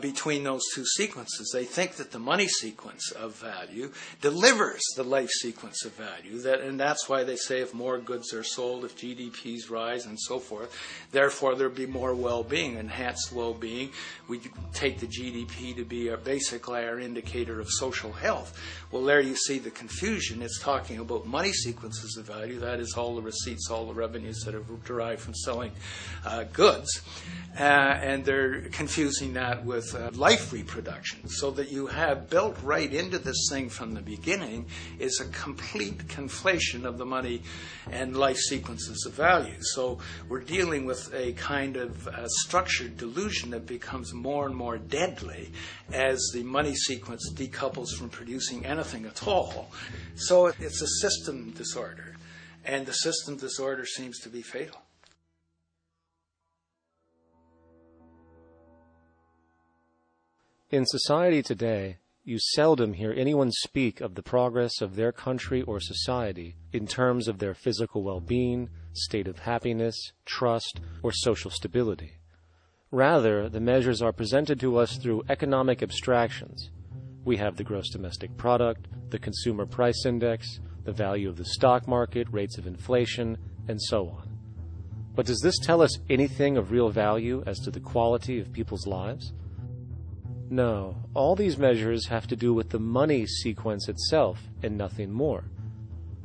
between those two sequences. They think that the money sequence of value delivers the life sequence of value, and that's why they say if more goods are sold, if GDPs rise and so forth, therefore there'll be more well-being, enhanced well-being. We take the GDP to be basically our indicator of social health. Well, there you see the confusion. It's talking about money sequences of value, that is all the receipts, all the revenues that are derived from selling goods, and they're confusing that with life reproduction, so that you have built right into this thing from the beginning is a complete conflation of the money and life sequences of value. So we're dealing with a kind of structured delusion that becomes more and more deadly as the money sequence decouples from producing anything at all. So it's a system disorder, and the system disorder seems to be fatal. In society today, you seldom hear anyone speak of the progress of their country or society in terms of their physical well-being, state of happiness, trust, or social stability. Rather, the measures are presented to us through economic abstractions. We have the gross domestic product, the consumer price index, the value of the stock market, rates of inflation, and so on. But does this tell us anything of real value as to the quality of people's lives? No, all these measures have to do with the money sequence itself and nothing more.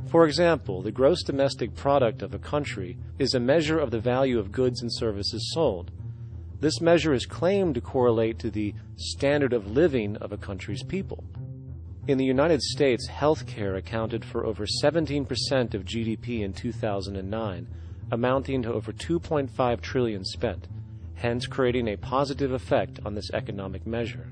For example, the gross domestic product of a country is a measure of the value of goods and services sold. This measure is claimed to correlate to the standard of living of a country's people. In the United States, healthcare accounted for over 17% of GDP in 2009, amounting to over $2.5 trillion spent, hence creating a positive effect on this economic measure.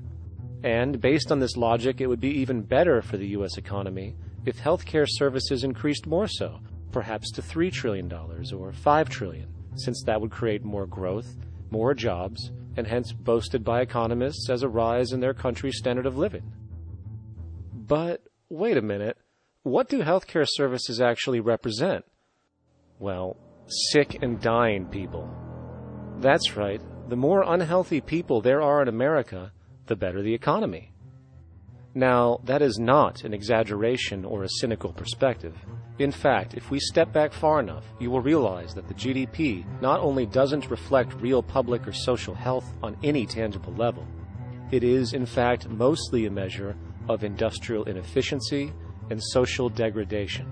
And based on this logic, it would be even better for the U.S. economy if healthcare services increased more so, perhaps to $3 trillion or $5 trillion, since that would create more growth, more jobs, and hence boasted by economists as a rise in their country's standard of living. But wait a minute, what do healthcare services actually represent? Well, sick and dying people. That's right, the more unhealthy people there are in America, the better the economy. Now, that is not an exaggeration or a cynical perspective. In fact, if we step back far enough, you will realize that the GDP not only doesn't reflect real public or social health on any tangible level, it is, in fact, mostly a measure of industrial inefficiency and social degradation.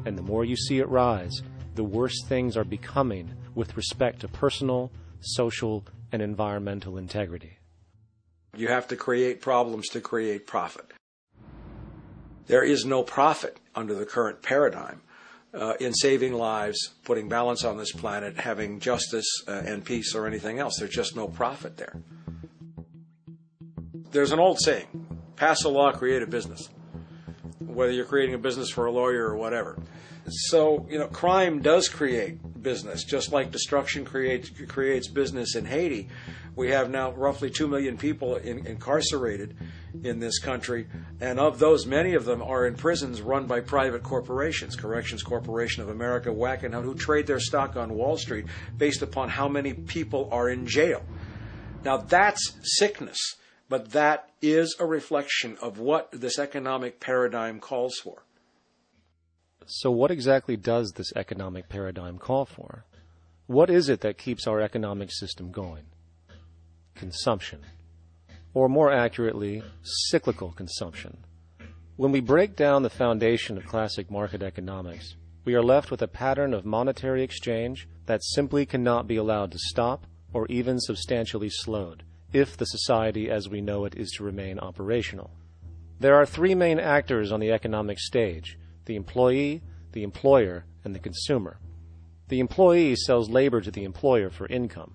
And the more you see it rise, the worse things are becoming with respect to personal, social, and environmental integrity. You have to create problems to create profit. There is no profit under the current paradigm in saving lives, putting balance on this planet, having justice and peace or anything else. There's just no profit there. There's an old saying, pass a law, create a business, whether you're creating a business for a lawyer or whatever. So, crime does create business, just like destruction creates business in Haiti. We have now roughly 2 million people incarcerated in this country, and of those, many of them are in prisons run by private corporations, Corrections Corporation of America, Wackenhut, who trade their stock on Wall Street based upon how many people are in jail. Now, that's sickness, but that is a reflection of what this economic paradigm calls for. So what exactly does this economic paradigm call for? What is it that keeps our economic system going? Consumption. Or more accurately, cyclical consumption. When we break down the foundation of classic market economics, we are left with a pattern of monetary exchange that simply cannot be allowed to stop or even substantially slowed, if the society as we know it is to remain operational. There are three main actors on the economic stage: the employee, the employer, and the consumer. The employee sells labor to the employer for income.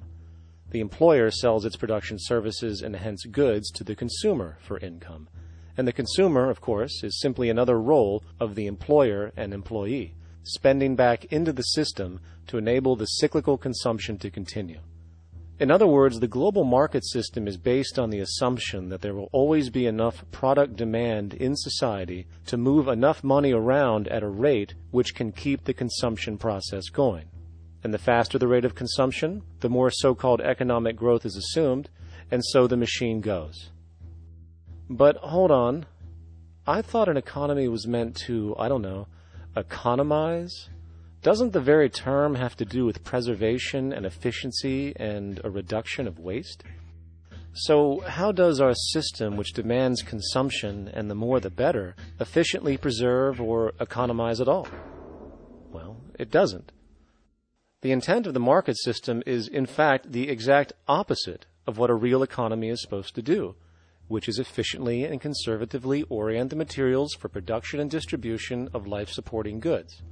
The employer sells its production services and hence goods to the consumer for income. And the consumer, of course, is simply another role of the employer and employee, spending back into the system to enable the cyclical consumption to continue. In other words, the global market system is based on the assumption that there will always be enough product demand in society to move enough money around at a rate which can keep the consumption process going. And the faster the rate of consumption, the more so-called economic growth is assumed, and so the machine goes. But hold on, I thought an economy was meant to, economize? Doesn't the very term have to do with preservation and efficiency and a reduction of waste? So how does our system, which demands consumption and the more the better, efficiently preserve or economize at all? Well, it doesn't. The intent of the market system is, in fact, the exact opposite of what a real economy is supposed to do, which is efficiently and conservatively orient the materials for production and distribution of life-supporting goods.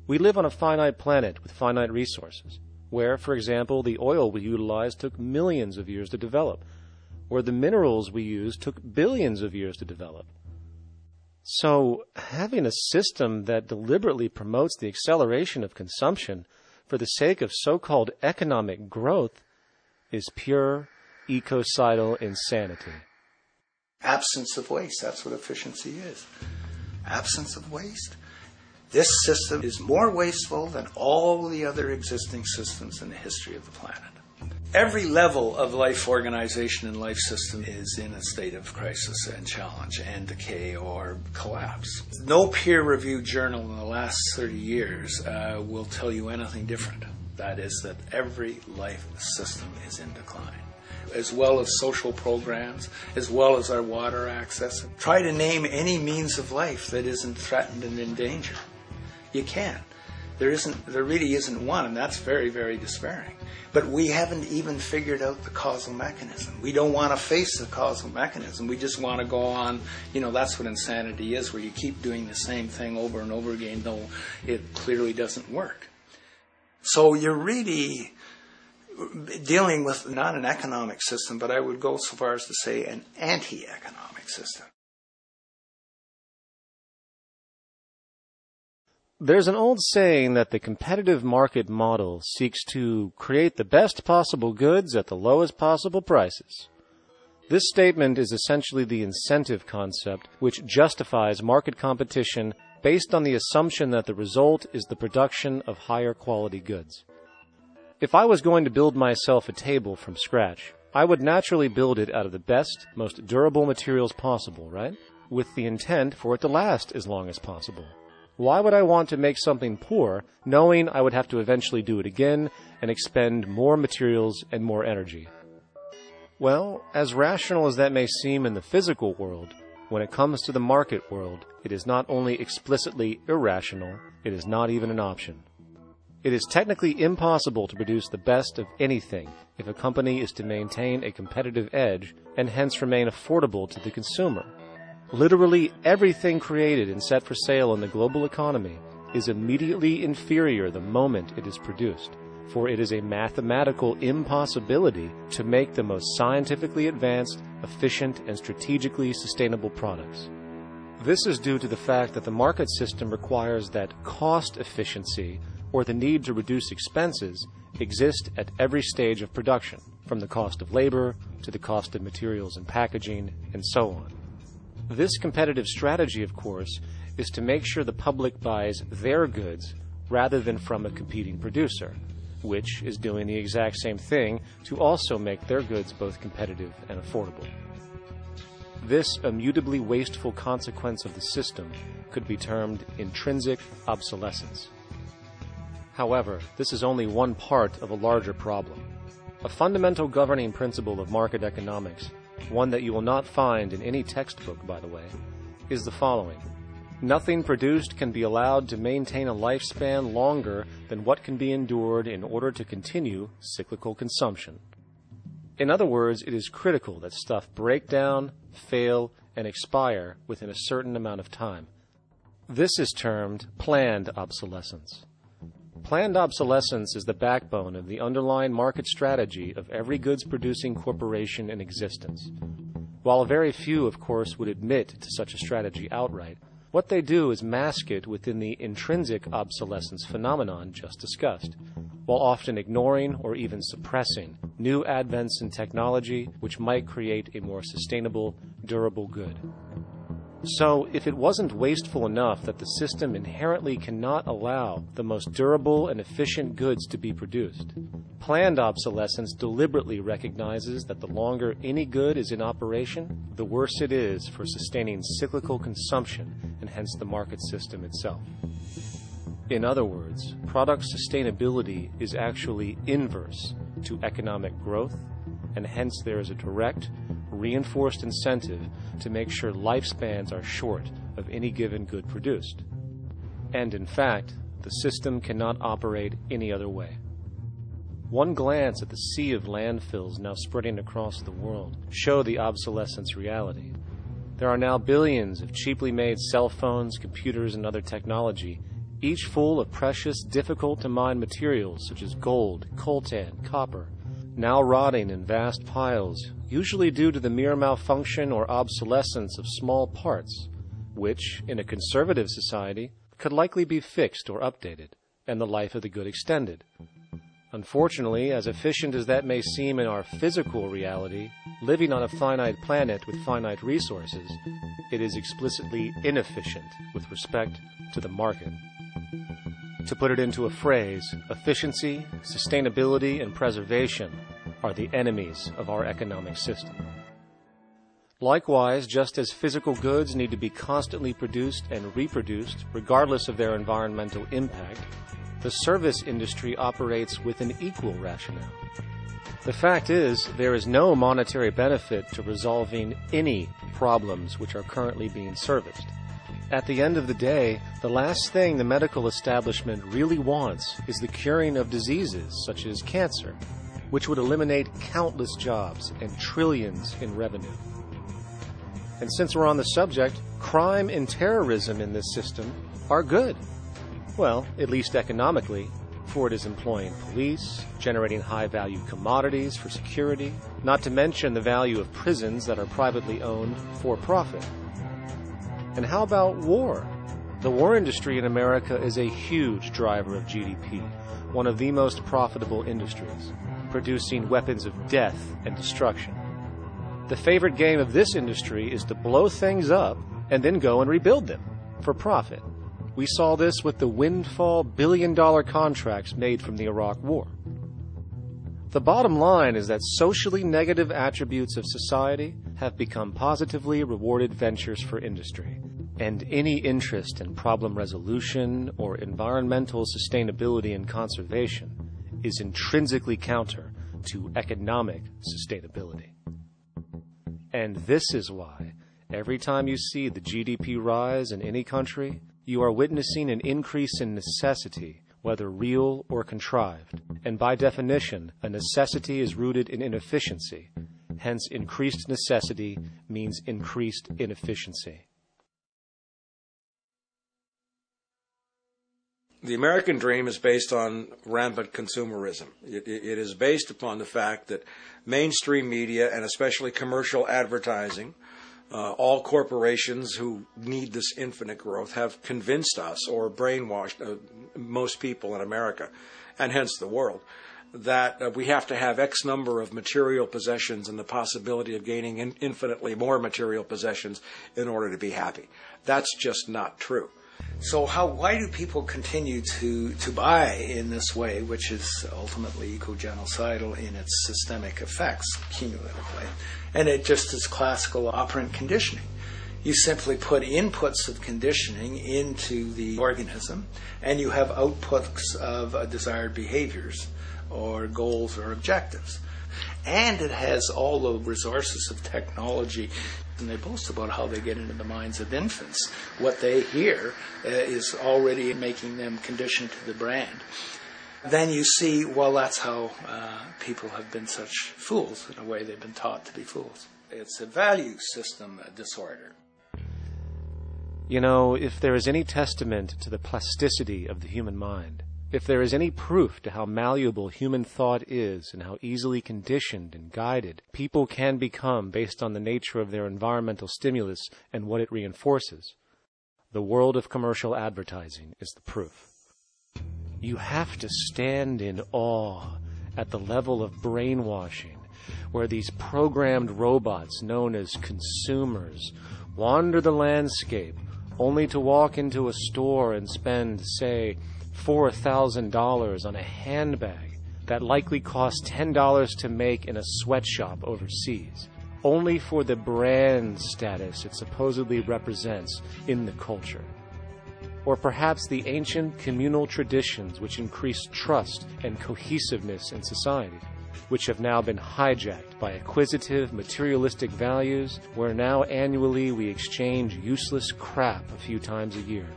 We live on a finite planet with finite resources, where, for example, the oil we utilize took millions of years to develop, where the minerals we use took billions of years to develop. So, having a system that deliberately promotes the acceleration of consumption for the sake of so-called economic growth is pure ecocidal insanity. Absence of waste, that's what efficiency is. Absence of waste. This system is more wasteful than all the other existing systems in the history of the planet. Every level of life organization and life system is in a state of crisis and challenge and decay or collapse. No peer-reviewed journal in the last 30 years will tell you anything different. That is that every life system is in decline, as well as social programs, as well as our water access. Try to name any means of life that isn't threatened and in danger. You can't. There really isn't one, and that's very, very despairing. But we haven't even figured out the causal mechanism. We don't want to face the causal mechanism. We just want to go on, that's what insanity is, where you keep doing the same thing over and over again, though it clearly doesn't work. So you're really dealing with not an economic system, but I would go so far as to say an anti-economic system. There's an old saying that the competitive market model seeks to create the best possible goods at the lowest possible prices. This statement is essentially the incentive concept which justifies market competition based on the assumption that the result is the production of higher quality goods. If I was going to build myself a table from scratch, I would naturally build it out of the best, most durable materials possible, right? With the intent for it to last as long as possible. Why would I want to make something poor, knowing I would have to eventually do it again and expend more materials and more energy? Well, as rational as that may seem in the physical world, when it comes to the market world, it is not only explicitly irrational, it is not even an option. It is technically impossible to produce the best of anything if a company is to maintain a competitive edge and hence remain affordable to the consumer. Literally everything created and set for sale in the global economy is immediately inferior the moment it is produced, for it is a mathematical impossibility to make the most scientifically advanced, efficient, and strategically sustainable products. This is due to the fact that the market system requires that cost efficiency, or the need to reduce expenses, exist at every stage of production, from the cost of labor to the cost of materials and packaging, and so on. This competitive strategy, of course, is to make sure the public buys their goods rather than from a competing producer, which is doing the exact same thing to also make their goods both competitive and affordable. This immutably wasteful consequence of the system could be termed intrinsic obsolescence. However, this is only one part of a larger problem. A fundamental governing principle of market economics, one that you will not find in any textbook, by the way, is the following. Nothing produced can be allowed to maintain a lifespan longer than what can be endured in order to continue cyclical consumption. In other words, it is critical that stuff break down, fail, and expire within a certain amount of time. This is termed planned obsolescence. Planned obsolescence is the backbone of the underlying market strategy of every goods-producing corporation in existence. While very few, of course, would admit to such a strategy outright, what they do is mask it within the intrinsic obsolescence phenomenon just discussed, while often ignoring or even suppressing new advents in technology which might create a more sustainable, durable good. So, if it wasn't wasteful enough that the system inherently cannot allow the most durable and efficient goods to be produced, planned obsolescence deliberately recognizes that the longer any good is in operation, the worse it is for sustaining cyclical consumption and hence the market system itself. In other words, product sustainability is actually inverse to economic growth, and hence there is a direct, reinforced incentive to make sure lifespans are short of any given good produced. And in fact, the system cannot operate any other way. One glance at the sea of landfills now spreading across the world show the obsolescence reality. There are now billions of cheaply made cell phones, computers, and other technology, each full of precious, difficult-to-mine materials such as gold, coltan, copper, now rotting in vast piles, usually due to the mere malfunction or obsolescence of small parts, which, in a conservative society, could likely be fixed or updated, and the life of the good extended. Unfortunately, as efficient as that may seem in our physical reality, living on a finite planet with finite resources, it is explicitly inefficient with respect to the market. To put it into a phrase, efficiency, sustainability, and preservation are the enemies of our economic system. Likewise, just as physical goods need to be constantly produced and reproduced, regardless of their environmental impact, the service industry operates with an equal rationale. The fact is, there is no monetary benefit to resolving any problems which are currently being serviced. At the end of the day, the last thing the medical establishment really wants is the curing of diseases such as cancer, which would eliminate countless jobs and trillions in revenue. And since we're on the subject, crime and terrorism in this system are good. Well, at least economically, for it is employing police, generating high-value commodities for security, not to mention the value of prisons that are privately owned for profit. And how about war? The war industry in America is a huge driver of GDP, one of the most profitable industries, producing weapons of death and destruction. The favorite game of this industry is to blow things up and then go and rebuild them for profit. We saw this with the windfall billion-dollar contracts made from the Iraq War. The bottom line is that socially negative attributes of society have become positively rewarded ventures for industry, and any interest in problem resolution or environmental sustainability and conservation is intrinsically counter to economic sustainability. And this is why, every time you see the GDP rise in any country, you are witnessing an increase in necessity, whether real or contrived. And by definition, a necessity is rooted in inefficiency. Hence, increased necessity means increased inefficiency. The American dream is based on rampant consumerism. It is based upon the fact that mainstream media, and especially commercial advertising, all corporations who need this infinite growth, have convinced us or brainwashed most people in America, and hence the world, that we have to have X number of material possessions and the possibility of gaining infinitely more material possessions in order to be happy. That's just not true. So why do people continue to buy in this way, which is ultimately eco-genocidal in its systemic effects cumulatively? And it just is classical operant conditioning. You simply put inputs of conditioning into the organism, and you have outputs of desired behaviors or goals or objectives. And it has all the resources of technology. And they boast about how they get into the minds of infants. What they hear is already making them conditioned to the brand. Then you see, well, that's how people have been such fools. In a way, they've been taught to be fools. It's a value system disorder. You know, if there is any testament to the plasticity of the human mind, if there is any proof to how malleable human thought is and how easily conditioned and guided people can become based on the nature of their environmental stimulus and what it reinforces, the world of commercial advertising is the proof. You have to stand in awe at the level of brainwashing where these programmed robots known as consumers wander the landscape only to walk into a store and spend, say, $4,000 on a handbag that likely costs $10 to make in a sweatshop overseas, only for the brand status it supposedly represents in the culture. Or perhaps the ancient communal traditions which increased trust and cohesiveness in society, which have now been hijacked by acquisitive, materialistic values, where now annually we exchange useless crap a few times a year.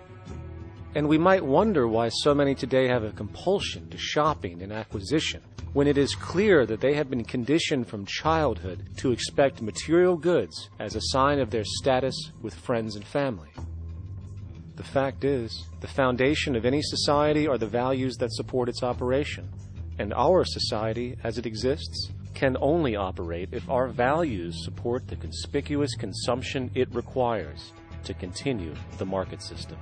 And we might wonder why so many today have a compulsion to shopping and acquisition, when it is clear that they have been conditioned from childhood to expect material goods as a sign of their status with friends and family. The fact is, the foundation of any society are the values that support its operation, and our society, as it exists, can only operate if our values support the conspicuous consumption it requires to continue the market system.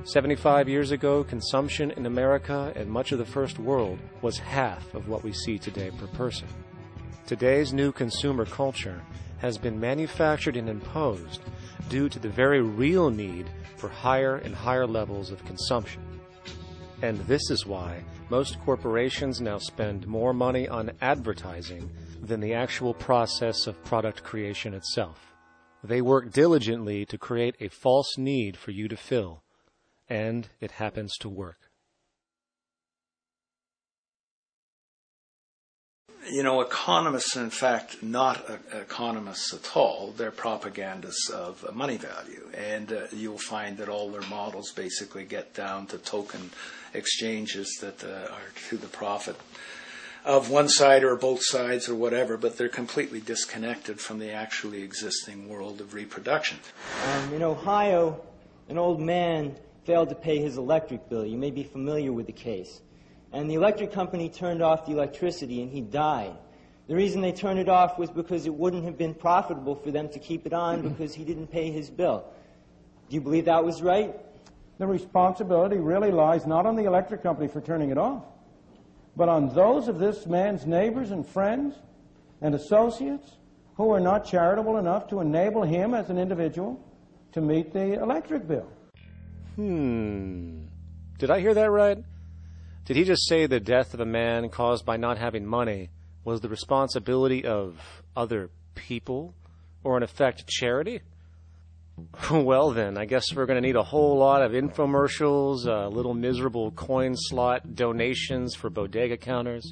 75 years ago, consumption in America and much of the first world was half of what we see today per person. Today's new consumer culture has been manufactured and imposed due to the very real need for higher and higher levels of consumption. And this is why most corporations now spend more money on advertising than the actual process of product creation itself. They work diligently to create a false need for you to fill, and it happens to work. Economists are in fact not economists at all. They're propagandists of money value. And you'll find that all their models basically get down to token exchanges that are to the profit of one side or both sides or whatever, but they're completely disconnected from the actually existing world of reproduction. In Ohio, an old man failed to pay his electric bill. You may be familiar with the case. And the electric company turned off the electricity and he died. The reason they turned it off was because it wouldn't have been profitable for them to keep it on because he didn't pay his bill. Do you believe that was right? The responsibility really lies not on the electric company for turning it off, but on those of this man's neighbors and friends and associates who are not charitable enough to enable him as an individual to meet the electric bill. Did I hear that right? Did he just say the death of a man caused by not having money was the responsibility of other people, or in effect, charity? Well then, I guess we're going to need a whole lot of infomercials, little miserable coin slot donations for bodega counters,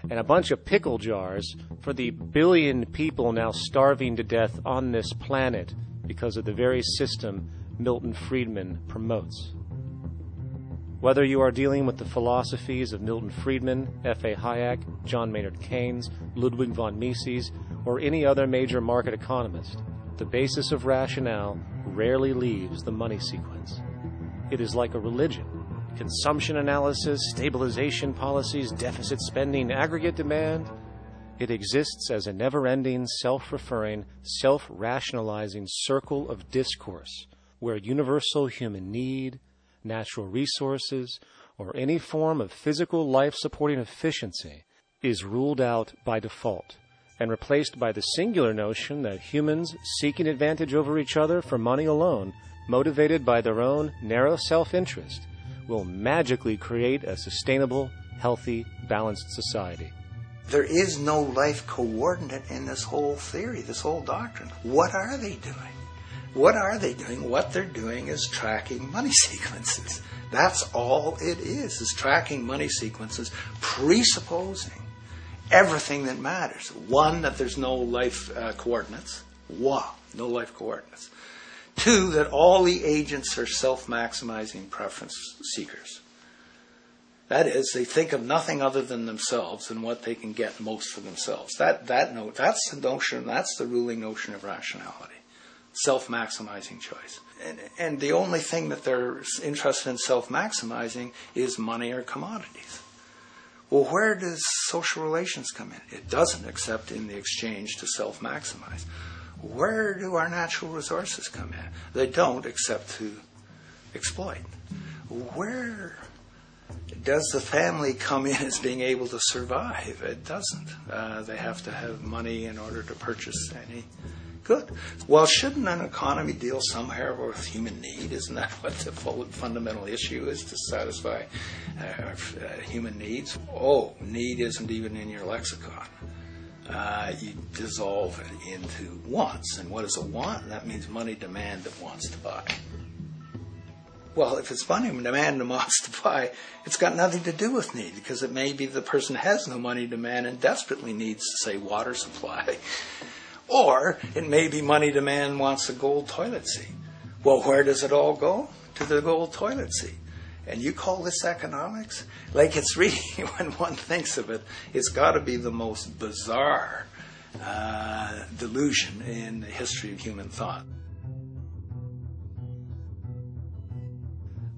and a bunch of pickle jars for the billion people now starving to death on this planet because of the very system Milton Friedman promotes. Whether you are dealing with the philosophies of Milton Friedman, F.A. Hayek, John Maynard Keynes, Ludwig von Mises, or any other major market economist, the basis of rationale rarely leaves the money sequence. It is like a religion. Consumption analysis, stabilization policies, deficit spending, aggregate demand. It exists as a never-ending, self-referring, self-rationalizing circle of discourse where universal human need, natural resources, or any form of physical life-supporting efficiency is ruled out by default and replaced by the singular notion that humans seeking advantage over each other for money alone, motivated by their own narrow self-interest, will magically create a sustainable, healthy, balanced society. There is no life coordinate in this whole theory, this whole doctrine. What are they doing? What are they doing? What they're doing is tracking money sequences. That's all it is tracking money sequences, presupposing everything that matters. One, that there's no life coordinates. Wow, no life coordinates. Two, that all the agents are self-maximizing preference seekers. That is, they think of nothing other than themselves and what they can get most for themselves. That's the notion, that's the ruling notion of rationality. Self-maximizing choice. And the only thing that they're interested in self-maximizing is money or commodities. Well, where does social relations come in? It doesn't, except in the exchange to self-maximize. Where do our natural resources come in? They don't, except to exploit. Where does the family come in as being able to survive? It doesn't. They have to have money in order to purchase any good. Well, shouldn't an economy deal somewhere with human need? Isn't that what the fundamental issue is, to satisfy human needs? Oh, need isn't even in your lexicon. You dissolve it into wants. And what is a want? That means money demand that wants to buy. Well, if it's money demand that wants to buy, it's got nothing to do with need, because it may be the person has no money demand and desperately needs, say, water supply. Or it may be money demand wants a gold toilet seat. Well, where does it all go? To the gold toilet seat. And you call this economics? Like, it's really, when one thinks of it, it's got to be the most bizarre delusion in the history of human thought.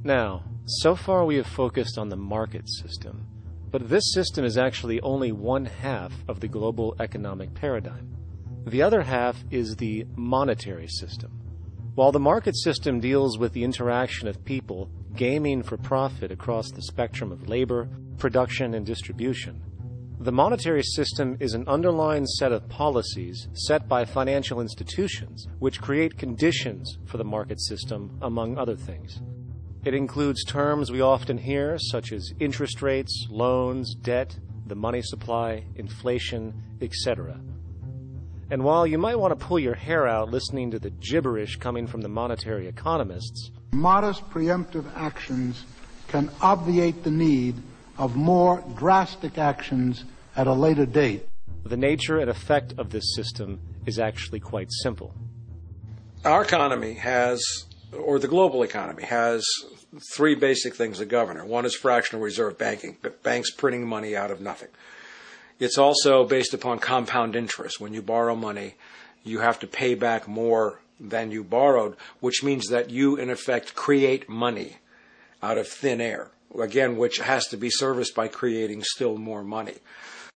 Now, so far we have focused on the market system, but this system is actually only one half of the global economic paradigm. The other half is the monetary system. While the market system deals with the interaction of people gaming for profit across the spectrum of labor, production, and distribution, the monetary system is an underlying set of policies set by financial institutions which create conditions for the market system, among other things. It includes terms we often hear, such as interest rates, loans, debt, the money supply, inflation, etc. And while you might want to pull your hair out listening to the gibberish coming from the monetary economists, modest preemptive actions can obviate the need of more drastic actions at a later date. The nature and effect of this system is actually quite simple. Our economy has, or the global economy has, three basic things that govern it. One is fractional reserve banking, banks printing money out of nothing. It's also based upon compound interest. When you borrow money, you have to pay back more than you borrowed, which means that you, in effect, create money out of thin air, again, which has to be serviced by creating still more money.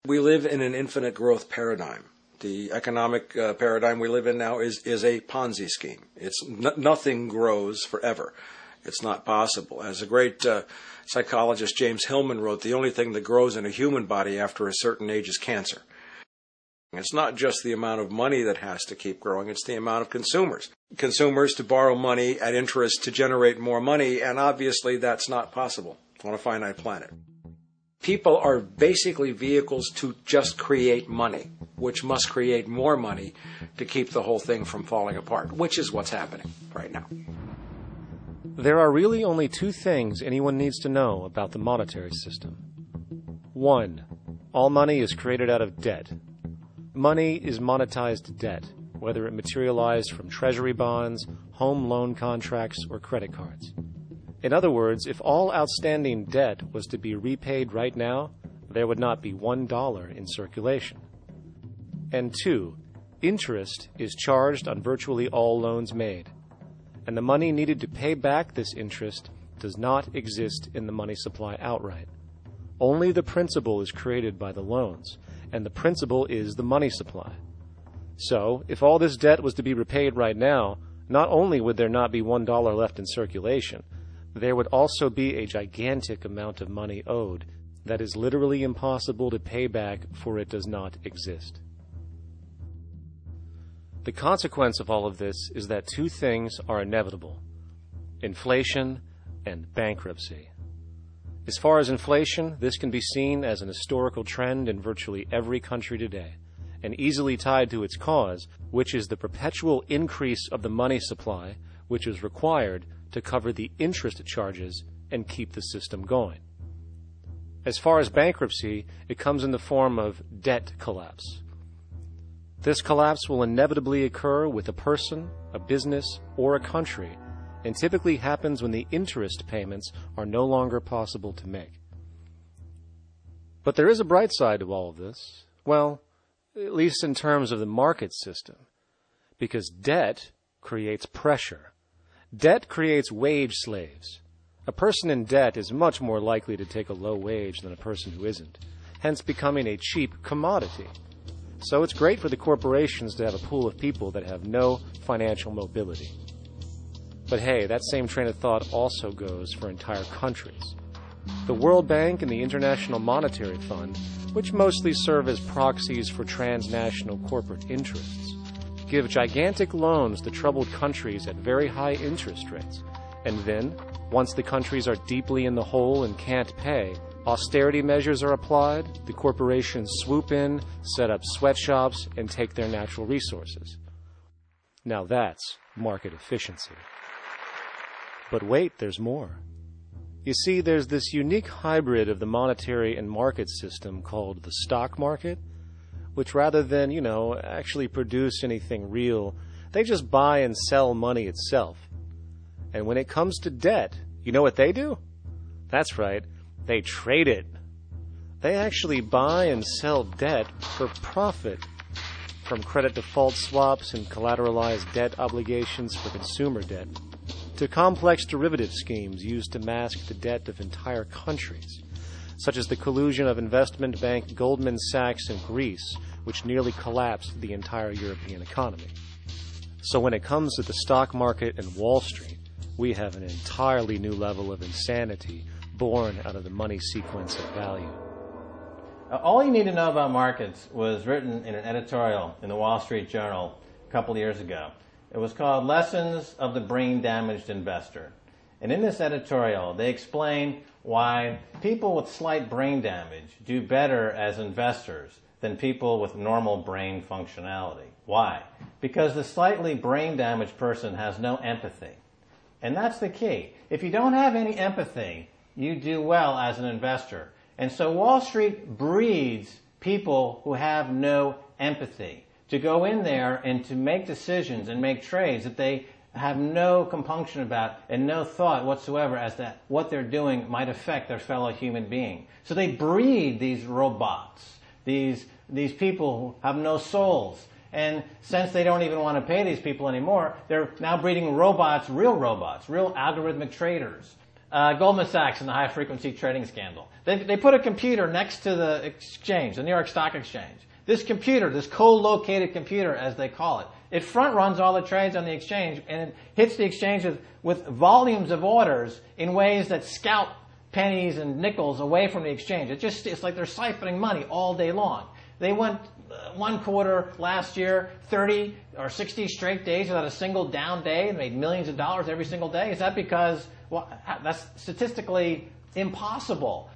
We live in an infinite growth paradigm. The economic paradigm we live in now is a Ponzi scheme. It's nothing grows forever. It's not possible. As a great psychologist James Hillman wrote, the only thing that grows in a human body after a certain age is cancer. It's not just the amount of money that has to keep growing, it's the amount of consumers. Consumers to borrow money at interest to generate more money, and obviously that's not possible on a finite planet. People are basically vehicles to just create money, which must create more money to keep the whole thing from falling apart, which is what's happening right now. There are really only two things anyone needs to know about the monetary system. One, all money is created out of debt. Money is monetized debt, whether it materialized from treasury bonds, home loan contracts, or credit cards. In other words, if all outstanding debt was to be repaid right now, there would not be $1 in circulation. And two, interest is charged on virtually all loans made, and the money needed to pay back this interest does not exist in the money supply outright. Only the principal is created by the loans, and the principal is the money supply. So, if all this debt was to be repaid right now, not only would there not be $1 left in circulation, there would also be a gigantic amount of money owed that is literally impossible to pay back, for it does not exist. The consequence of all of this is that two things are inevitable: inflation and bankruptcy. As far as inflation, this can be seen as an historical trend in virtually every country today, and easily tied to its cause, which is the perpetual increase of the money supply, which is required to cover the interest charges and keep the system going. As far as bankruptcy, it comes in the form of debt collapse. This collapse will inevitably occur with a person, a business, or a country, and typically happens when the interest payments are no longer possible to make. But there is a bright side to all of this. Well, at least in terms of the market system, because debt creates pressure. Debt creates wage slaves. A person in debt is much more likely to take a low wage than a person who isn't, hence becoming a cheap commodity. So it's great for the corporations to have a pool of people that have no financial mobility. But hey, that same train of thought also goes for entire countries. The World Bank and the International Monetary Fund, which mostly serve as proxies for transnational corporate interests, give gigantic loans to troubled countries at very high interest rates. And then, once the countries are deeply in the hole and can't pay, austerity measures are applied, the corporations swoop in, set up sweatshops, and take their natural resources. Now that's market efficiency. But wait, there's more. You see, there's this unique hybrid of the monetary and market system called the stock market, which rather than, actually produce anything real, they just buy and sell money itself. And when it comes to debt, you know what they do? That's right, they trade it. They actually buy and sell debt for profit, from credit default swaps and collateralized debt obligations for consumer debt, to complex derivative schemes used to mask the debt of entire countries, such as the collusion of investment bank Goldman Sachs in Greece, which nearly collapsed the entire European economy. So when it comes to the stock market and Wall Street, we have an entirely new level of insanity born out of the money sequence of value. All you need to know about markets was written in an editorial in the Wall Street Journal a couple of years ago. It was called Lessons of the Brain-Damaged Investor. And in this editorial, they explain why people with slight brain damage do better as investors than people with normal brain functionality. Why? Because the slightly brain-damaged person has no empathy. And that's the key. If you don't have any empathy, you do well as an investor. And so Wall Street breeds people who have no empathy, to go in there and to make decisions and make trades that they have no compunction about and no thought whatsoever as to what they're doing might affect their fellow human being. So they breed these robots, these people who have no souls. And since they don't even want to pay these people anymore, they're now breeding robots, real algorithmic traders. Goldman Sachs in the high-frequency trading scandal. They put a computer next to the exchange, the New York Stock Exchange. This computer, this co-located computer, as they call it, it front-runs all the trades on the exchange, and it hits the exchange with volumes of orders in ways that scout pennies and nickels away from the exchange. It's like they're siphoning money all day long. They went one quarter last year, 30 or 60 straight days without a single down day and made millions of dollars every single day. Is that because, well, that's statistically impossible.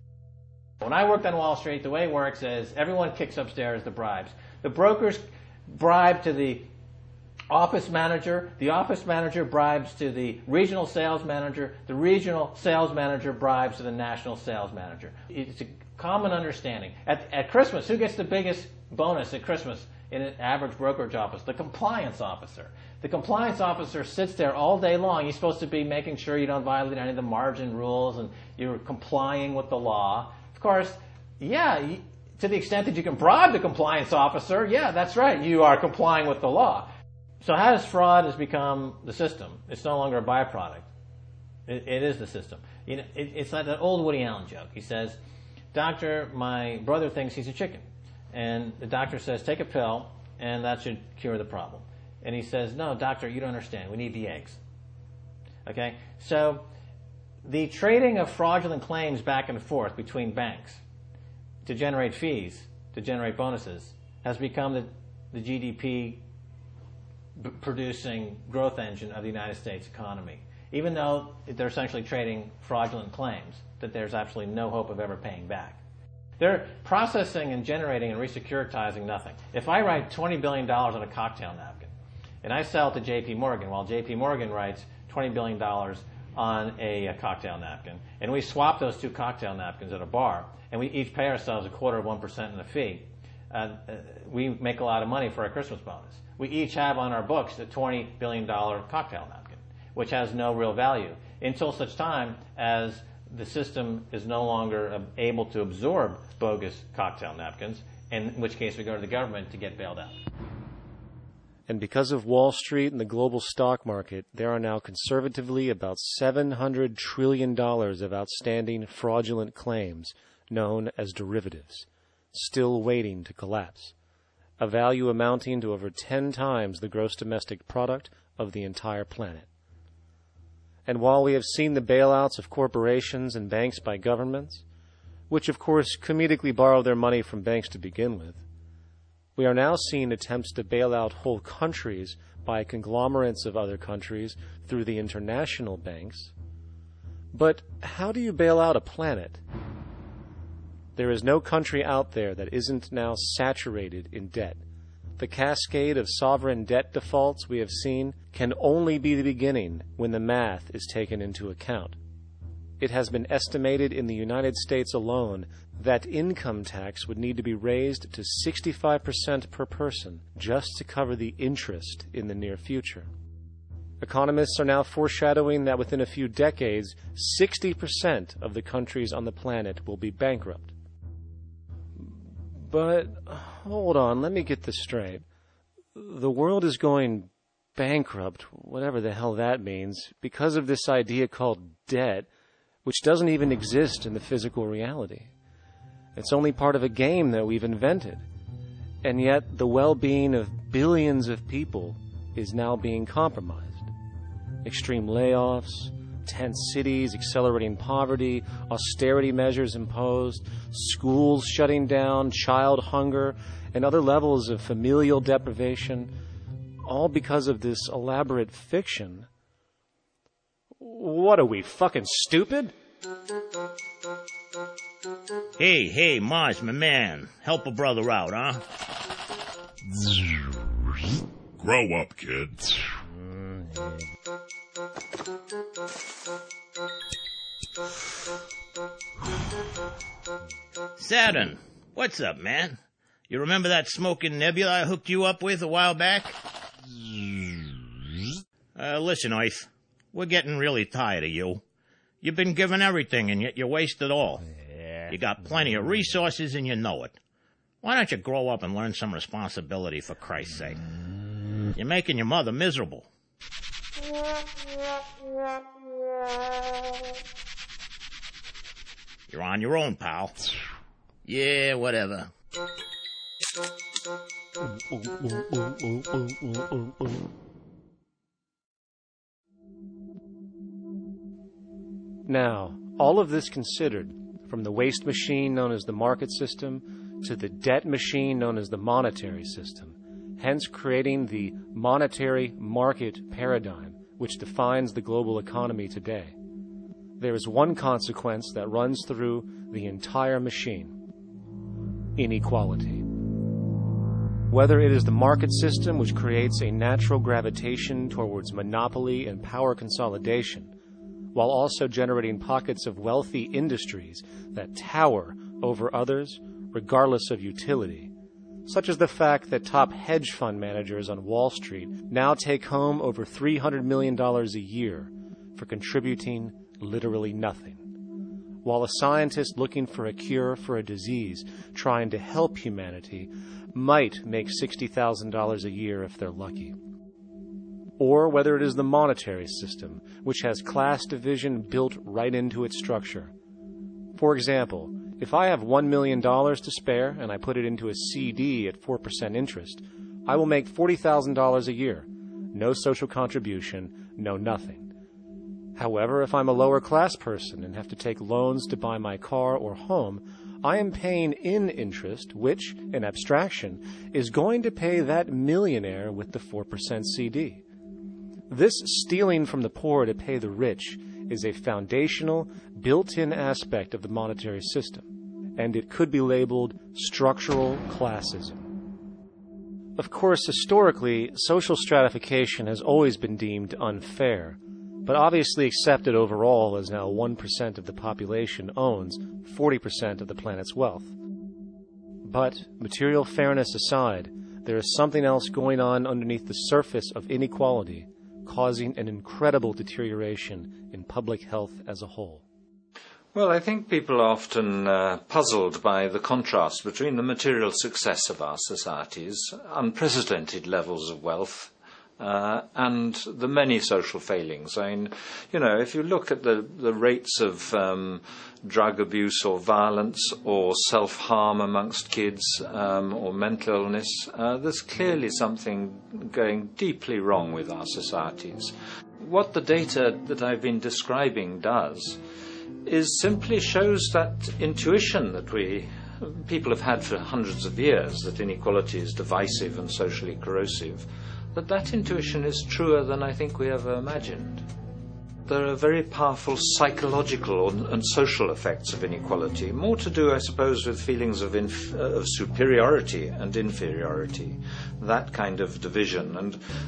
When I worked on Wall Street, the way it works is everyone kicks upstairs the bribes. The brokers bribe to the office manager bribes to the regional sales manager, the regional sales manager bribes to the national sales manager. It's a common understanding. At Christmas, who gets the biggest bonus at Christmas in an average brokerage office? The compliance officer. The compliance officer sits there all day long. He's supposed to be making sure you don't violate any of the margin rules and you're complying with the law. Of course, to the extent that you can bribe the compliance officer, that's right, you are complying with the law. So how does fraud has become the system? It's no longer a byproduct. It is the system. You know, it's like that old Woody Allen joke. He says, "Doctor, my brother thinks he's a chicken." And the doctor says, "Take a pill, and that should cure the problem." And he says, "No, doctor, you don't understand. We need the eggs." Okay? So the trading of fraudulent claims back and forth between banks to generate fees, to generate bonuses, has become the GDP producing growth engine of the United States economy. Even though they're essentially trading fraudulent claims that there's absolutely no hope of ever paying back. They're processing and generating and resecuritizing nothing. If I write $20 billion on a cocktail napkin and I sell it to JP Morgan, while JP Morgan writes $20 billion on a cocktail napkin, and we swap those two cocktail napkins at a bar, and we each pay ourselves 1/4% in a fee, we make a lot of money for our Christmas bonus. We each have on our books a $20 billion cocktail napkin, which has no real value until such time as the system is no longer able to absorb bogus cocktail napkins, in which case we go to the government to get bailed out. And because of Wall Street and the global stock market, there are now conservatively about $700 trillion of outstanding fraudulent claims known as derivatives, still waiting to collapse, a value amounting to over 10 times the gross domestic product of the entire planet. And while we have seen the bailouts of corporations and banks by governments, which of course comedically borrow their money from banks to begin with, we are now seeing attempts to bail out whole countries by conglomerates of other countries through the international banks. But how do you bail out a planet? There is no country out there that isn't now saturated in debt. The cascade of sovereign debt defaults we have seen can only be the beginning when the math is taken into account. It has been estimated in the United States alone that income tax would need to be raised to 65% per person just to cover the interest in the near future. Economists are now foreshadowing that within a few decades, 60% of the countries on the planet will be bankrupt. But, hold on, let me get this straight. The world is going bankrupt, whatever the hell that means, because of this idea called debt, which doesn't even exist in the physical reality. It's only part of a game that we've invented. And yet, the well-being of billions of people is now being compromised. Extreme layoffs, tent cities, accelerating poverty, austerity measures imposed, schools shutting down, child hunger, and other levels of familial deprivation, all because of this elaborate fiction. What are we, fucking stupid? Hey, Mars, my man. Help a brother out, huh? Grow up, kid. Saturn, what's up, man? You remember that smoking nebula I hooked you up with a while back? Listen, Earth, we're getting really tired of you. You've been given everything, and yet you waste it all. Yeah. You got plenty of resources, and you know it. Why don't you grow up and learn some responsibility, for Christ's sake? You're making your mother miserable. You're on your own, pal. Yeah, whatever. Now, all of this considered, from the waste machine known as the market system to the debt machine known as the monetary system, hence creating the monetary market paradigm which defines the global economy today, there is one consequence that runs through the entire machine: inequality. Whether it is the market system which creates a natural gravitation towards monopoly and power consolidation, while also generating pockets of wealthy industries that tower over others regardless of utility, such as the fact that top hedge fund managers on Wall Street now take home over $300 million a year for contributing literally nothing, while a scientist looking for a cure for a disease trying to help humanity might make $60,000 a year if they're lucky. Or whether it is the monetary system, which has class division built right into its structure. For example, if I have $1 million to spare and I put it into a CD at 4% interest, I will make $40,000 a year. No social contribution, no nothing. However, if I'm a lower class person and have to take loans to buy my car or home, I am paying in interest, which, in abstraction, is going to pay that millionaire with the 4% CD. This stealing from the poor to pay the rich is a foundational, built-in aspect of the monetary system, and it could be labeled structural classism. Of course, historically, social stratification has always been deemed unfair, but obviously accepted overall as now 1% of the population owns 40% of the planet's wealth. But, material fairness aside, there is something else going on underneath the surface of inequality, causing an incredible deterioration in public health as a whole. Well, I think people are often puzzled by the contrast between the material success of our societies, unprecedented levels of wealth, and the many social failings. I mean, you know, if you look at the rates of drug abuse or violence or self-harm amongst kids or mental illness, there's clearly something going deeply wrong with our societies. What the data that I've been describing does is simply shows that intuition that people have had for hundreds of years, that inequality is divisive and socially corrosive, that intuition is truer than I think we ever imagined. There are very powerful psychological and social effects of inequality, more to do, I suppose, with feelings of superiority and inferiority, that kind of division,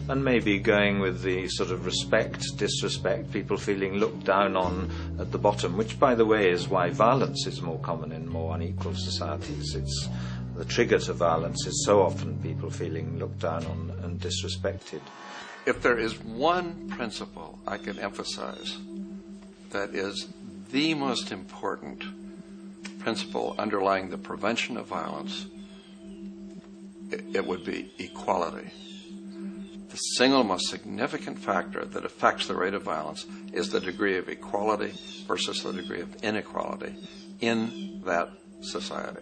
and maybe going with the sort of respect, disrespect, people feeling looked down on at the bottom, which, by the way, is why violence is more common in more unequal societies. It's the trigger to violence is so often people feeling looked down on and disrespected. If there is one principle I can emphasize that is the most important principle underlying the prevention of violence, it would be equality. The single most significant factor that affects the rate of violence is the degree of equality versus the degree of inequality in that society.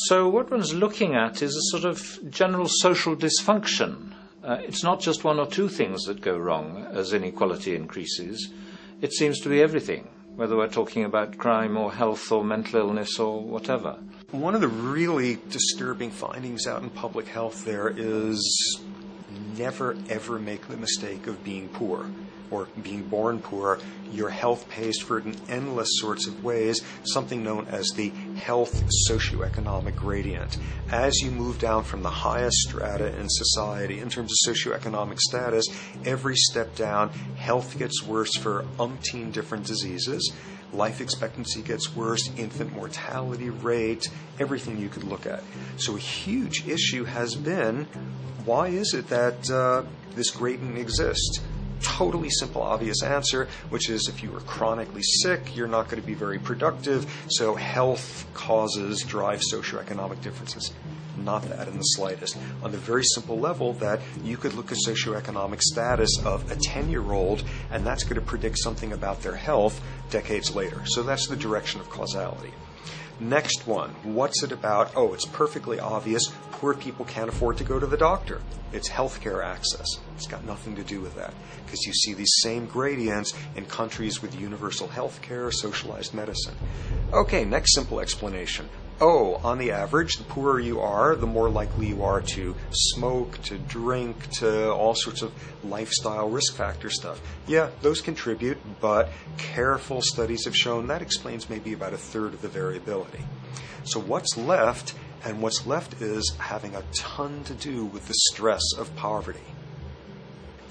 So what one's looking at is a sort of general social dysfunction. It's not just one or two things that go wrong as inequality increases. It seems to be everything, whether we're talking about crime or health or mental illness or whatever. One of the really disturbing findings out in public health there is never ever make the mistake of being poor or being born poor. Your health pays for it in endless sorts of ways, something known as the health socioeconomic gradient. As you move down from the highest strata in society in terms of socioeconomic status, every step down, health gets worse for umpteen different diseases. Life expectancy gets worse, infant mortality rate, everything you could look at. So a huge issue has been, why is it that this gradient exists? Totally simple, obvious answer, which is if you are chronically sick, you're not going to be very productive, so health causes drive socioeconomic differences. Not that in the slightest. On the very simple level that you could look at socioeconomic status of a 10-year-old, and that's going to predict something about their health decades later. So that's the direction of causality. Next one, what's it about? Oh, it's perfectly obvious. Poor people can't afford to go to the doctor. It's healthcare access. It's got nothing to do with that, because you see these same gradients in countries with universal healthcare, socialized medicine. Okay, next simple explanation. Oh, on the average, the poorer you are, the more likely you are to smoke, to drink, to all sorts of lifestyle risk factor stuff. Yeah, those contribute, but careful studies have shown that explains maybe about a third of the variability. So what's left? And what's left is having a ton to do with the stress of poverty.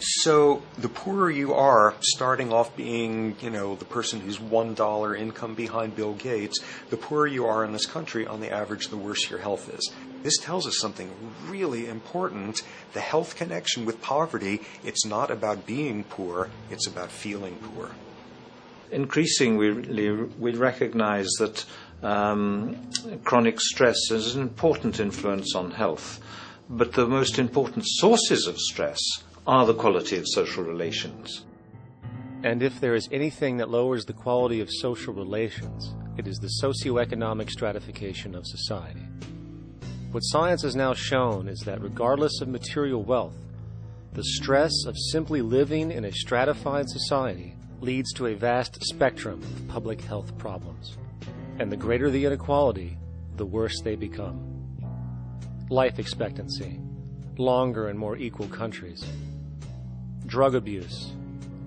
So the poorer you are, starting off being, the person who's $1 income behind Bill Gates, the poorer you are in this country, on the average, the worse your health is. This tells us something really important. The health connection with poverty, it's not about being poor, it's about feeling poor. Increasingly, we recognize that chronic stress is an important influence on health, but the most important sources of stress are the quality of social relations. And if there is anything that lowers the quality of social relations, it is the socioeconomic stratification of society. What science has now shown is that regardless of material wealth, the stress of simply living in a stratified society leads to a vast spectrum of public health problems. And the greater the inequality, the worse they become. Life expectancy, longer in more equal countries. Drug abuse,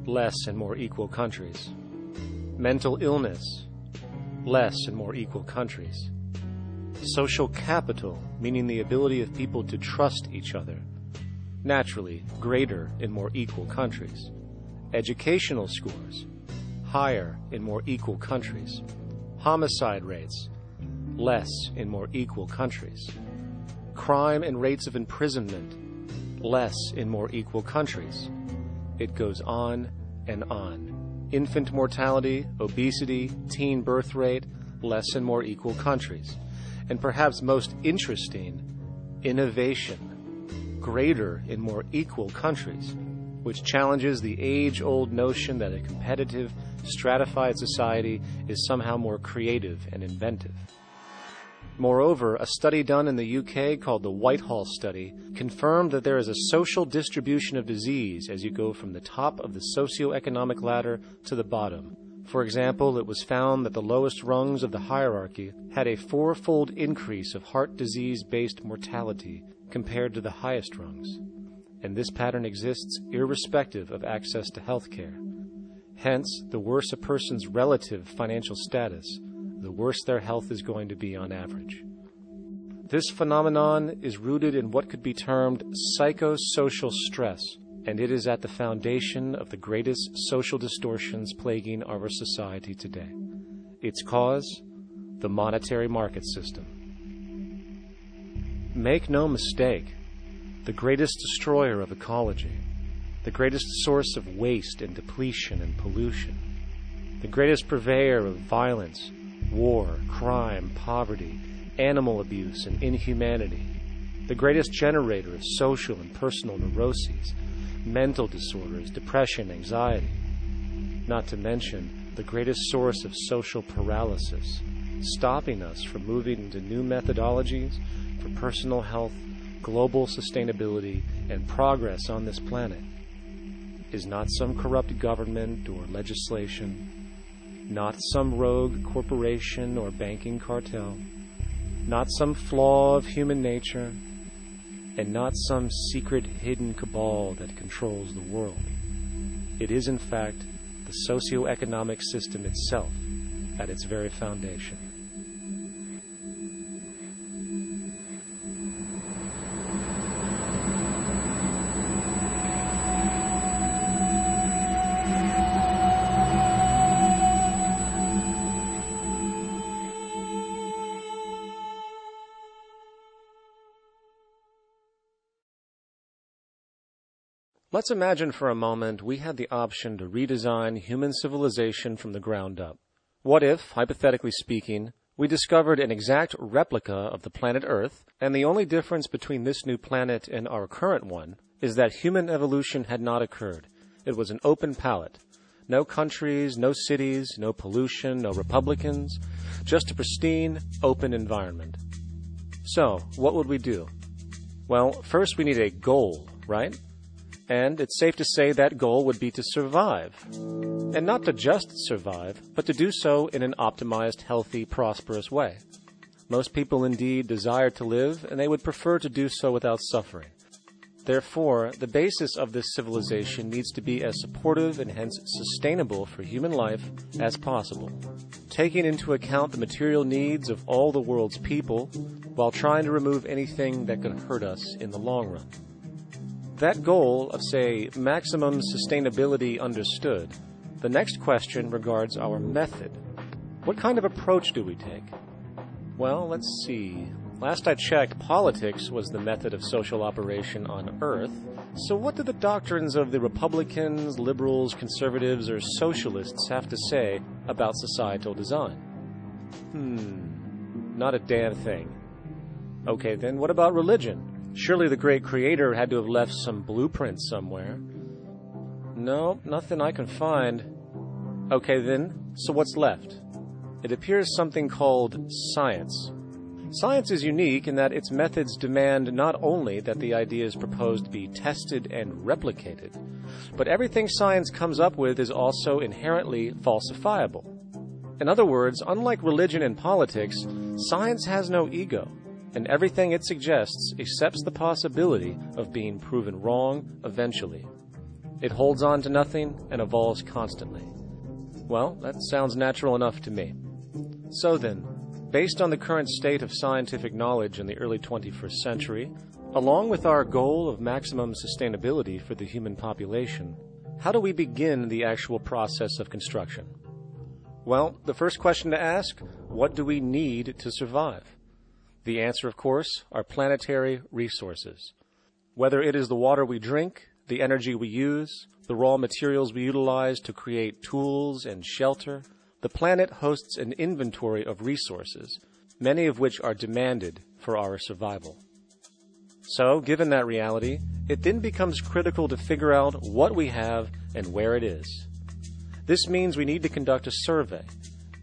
less in more equal countries. Mental illness, less in more equal countries. Social capital, meaning the ability of people to trust each other, naturally greater in more equal countries. Educational scores, higher in more equal countries. Homicide rates, less in more equal countries. Crime and rates of imprisonment, less in more equal countries. It goes on and on. Infant mortality, obesity, teen birth rate, less in more equal countries. And perhaps most interesting, innovation, greater in more equal countries, which challenges the age-old notion that a competitive, stratified society is somehow more creative and inventive. Moreover, a study done in the UK called the Whitehall Study confirmed that there is a social distribution of disease as you go from the top of the socioeconomic ladder to the bottom. For example, it was found that the lowest rungs of the hierarchy had a 4-fold increase of heart disease-based mortality compared to the highest rungs. And this pattern exists irrespective of access to health care. Hence, the worse a person's relative financial status, the worse their health is going to be on average. This phenomenon is rooted in what could be termed psychosocial stress, and it is at the foundation of the greatest social distortions plaguing our society today. Its cause, the monetary market system. Make no mistake, the greatest destroyer of ecology, the greatest source of waste and depletion and pollution, the greatest purveyor of violence, war, crime, poverty, animal abuse, and inhumanity, the greatest generator of social and personal neuroses, mental disorders, depression, anxiety, not to mention the greatest source of social paralysis, stopping us from moving into new methodologies for personal health, global sustainability, and progress on this planet, is not some corrupt government or legislation, not some rogue corporation or banking cartel, not some flaw of human nature, and not some secret hidden cabal that controls the world. It is, in fact, the socio-economic system itself at its very foundation. Let's imagine for a moment we had the option to redesign human civilization from the ground up. What if, hypothetically speaking, we discovered an exact replica of the planet Earth, and the only difference between this new planet and our current one is that human evolution had not occurred. It was an open palette. No countries, no cities, no pollution, no Republicans, just a pristine, open environment. So, what would we do? Well, first we need a goal, right? And it's safe to say that goal would be to survive. And not to just survive, but to do so in an optimized, healthy, prosperous way. Most people indeed desire to live, and they would prefer to do so without suffering. Therefore, the basis of this civilization needs to be as supportive and hence sustainable for human life as possible, taking into account the material needs of all the world's people while trying to remove anything that could hurt us in the long run. That goal of, say, maximum sustainability understood, the next question regards our method. What kind of approach do we take? Well, let's see. Last I checked, politics was the method of social operation on Earth. So what do the doctrines of the Republicans, liberals, conservatives, or socialists have to say about societal design? Not a damn thing. Okay, then what about religion? Surely the great creator had to have left some blueprint somewhere. No, nothing I can find. Okay then, so what's left? It appears something called science. Science is unique in that its methods demand not only that the ideas proposed be tested and replicated, but everything science comes up with is also inherently falsifiable. In other words, unlike religion and politics, science has no ego, and everything it suggests accepts the possibility of being proven wrong eventually. It holds on to nothing and evolves constantly. Well, that sounds natural enough to me. So then, based on the current state of scientific knowledge in the early 21st century, along with our goal of maximum sustainability for the human population, how do we begin the actual process of construction? Well, the first question to ask, what do we need to survive? The answer, of course, are planetary resources. Whether it is the water we drink, the energy we use, the raw materials we utilize to create tools and shelter, the planet hosts an inventory of resources, many of which are demanded for our survival. So, given that reality, it then becomes critical to figure out what we have and where it is. This means we need to conduct a survey.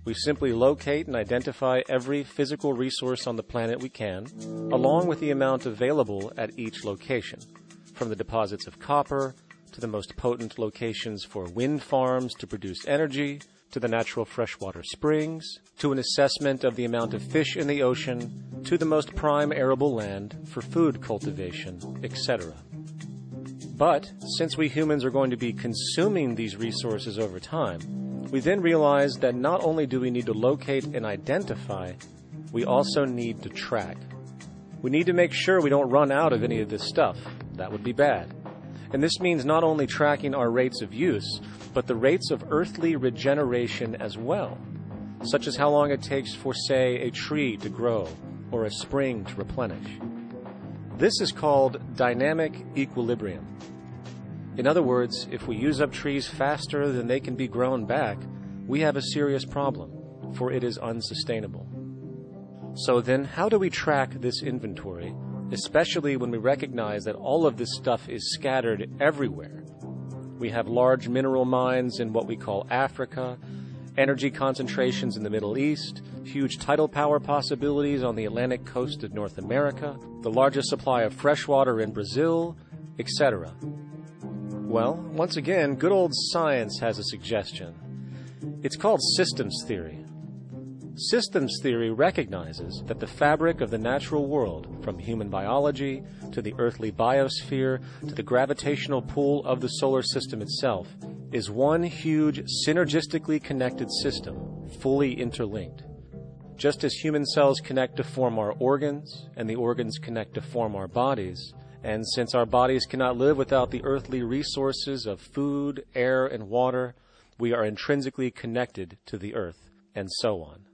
We simply locate and identify every physical resource on the planet we can, along with the amount available at each location, from the deposits of copper to the most potent locations for wind farms to produce energy, to the natural freshwater springs, to an assessment of the amount of fish in the ocean, to the most prime arable land for food cultivation, etc. But since we humans are going to be consuming these resources over time, we then realize that not only do we need to locate and identify, we also need to track. We need to make sure we don't run out of any of this stuff. That would be bad. And this means not only tracking our rates of use, but the rates of earthly regeneration as well, such as how long it takes for, say, a tree to grow or a spring to replenish. This is called dynamic equilibrium. In other words, if we use up trees faster than they can be grown back, we have a serious problem, for it is unsustainable. So then, how do we track this inventory, especially when we recognize that all of this stuff is scattered everywhere? We have large mineral mines in what we call Africa, energy concentrations in the Middle East, huge tidal power possibilities on the Atlantic coast of North America, the largest supply of freshwater in Brazil, etc. Well, once again, good old science has a suggestion. It's called systems theory. Systems theory recognizes that the fabric of the natural world, from human biology to the earthly biosphere to the gravitational pull of the solar system itself, is one huge synergistically connected system, fully interlinked. Just as human cells connect to form our organs, and the organs connect to form our bodies, and since our bodies cannot live without the earthly resources of food, air, and water, we are intrinsically connected to the earth, and so on.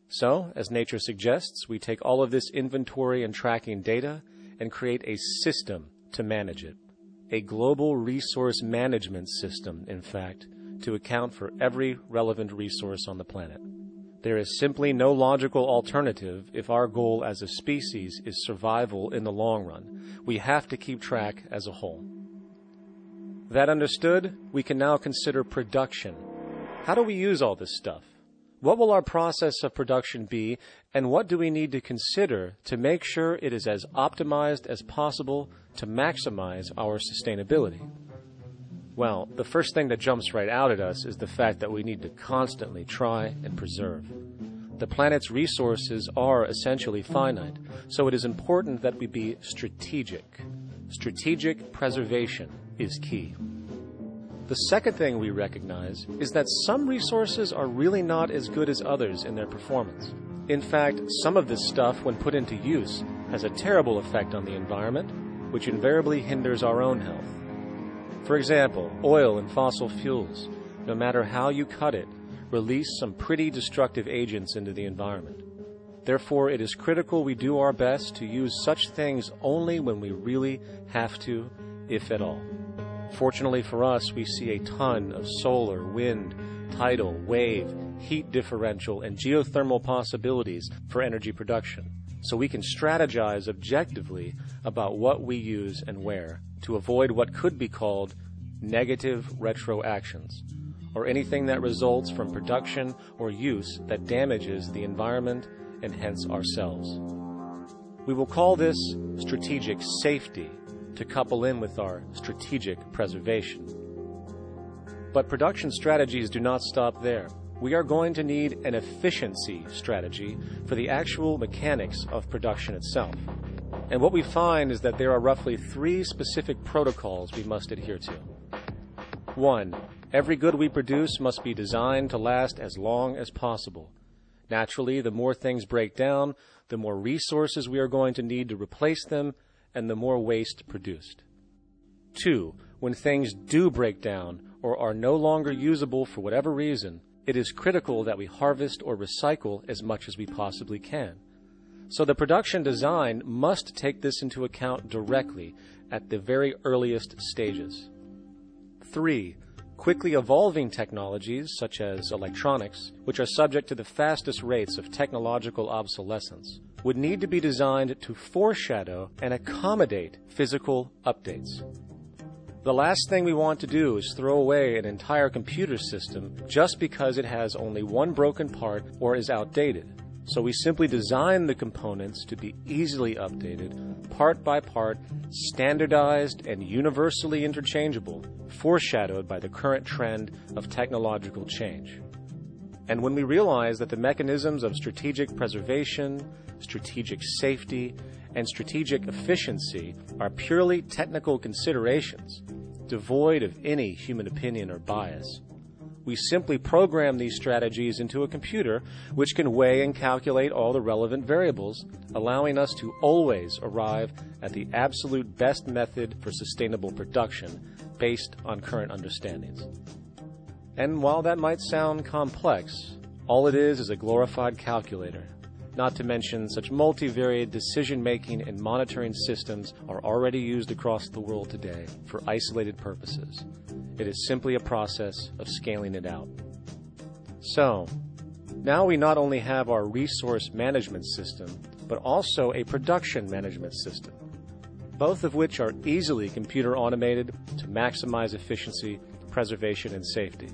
So, as nature suggests, we take all of this inventory and tracking data and create a system to manage it. a global resource management system, in fact, to account for every relevant resource on the planet. There is simply no logical alternative if our goal as a species is survival in the long run. We have to keep track as a whole. That understood, we can now consider production. How do we use all this stuff? What will our process of production be, and what do we need to consider to make sure it is as optimized as possible to maximize our sustainability? Well, the first thing that jumps right out at us is the fact that we need to constantly try and preserve. The planet's resources are essentially finite, so it is important that we be strategic. Strategic preservation is key. The second thing we recognize is that some resources are really not as good as others in their performance. In fact, some of this stuff, when put into use, has a terrible effect on the environment, which invariably hinders our own health. For example, oil and fossil fuels, no matter how you cut it, release some pretty destructive agents into the environment. Therefore, it is critical we do our best to use such things only when we really have to, if at all. Fortunately for us, we see a ton of solar, wind, tidal, wave, heat differential, and geothermal possibilities for energy production, so we can strategize objectively about what we use and where to avoid what could be called negative retroactions, or anything that results from production or use that damages the environment and hence ourselves. We will call this strategic safety to couple in with our strategic preservation. But production strategies do not stop there. We are going to need an efficiency strategy for the actual mechanics of production itself. And what we find is that there are roughly 3 specific protocols we must adhere to. 1. Every good we produce must be designed to last as long as possible. Naturally, the more things break down, the more resources we are going to need to replace them, and the more waste produced. 2. When things do break down or are no longer usable for whatever reason, it is critical that we harvest or recycle as much as we possibly can. So the production design must take this into account directly at the very earliest stages. 3. Quickly evolving technologies, such as electronics, which are subject to the fastest rates of technological obsolescence, would need to be designed to foreshadow and accommodate physical updates. The last thing we want to do is throw away an entire computer system just because it has only one broken part or is outdated. So we simply design the components to be easily updated, part by part, standardized and universally interchangeable, foreshadowed by the current trend of technological change. And when we realize that the mechanisms of strategic preservation, strategic safety, and strategic efficiency are purely technical considerations, devoid of any human opinion or bias, we simply program these strategies into a computer which can weigh and calculate all the relevant variables, allowing us to always arrive at the absolute best method for sustainable production based on current understandings. And while that might sound complex, all it is a glorified calculator. Not to mention such multivariate decision-making and monitoring systems are already used across the world today for isolated purposes. It is simply a process of scaling it out. So, now we not only have our resource management system, but also a production management system, both of which are easily computer automated to maximize efficiency, preservation, and safety.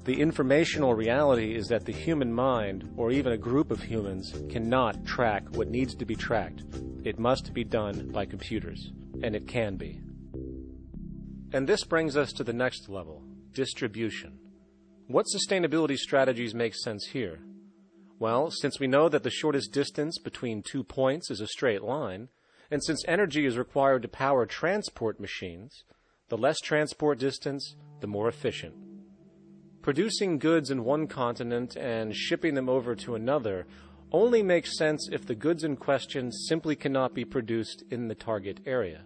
The informational reality is that the human mind, or even a group of humans, cannot track what needs to be tracked. It must be done by computers, and it can be. And this brings us to the next level, distribution. What sustainability strategies make sense here? Well, since we know that the shortest distance between 2 points is a straight line, and since energy is required to power transport machines, the less transport distance, the more efficient. Producing goods in one continent and shipping them over to another only makes sense if the goods in question simply cannot be produced in the target area.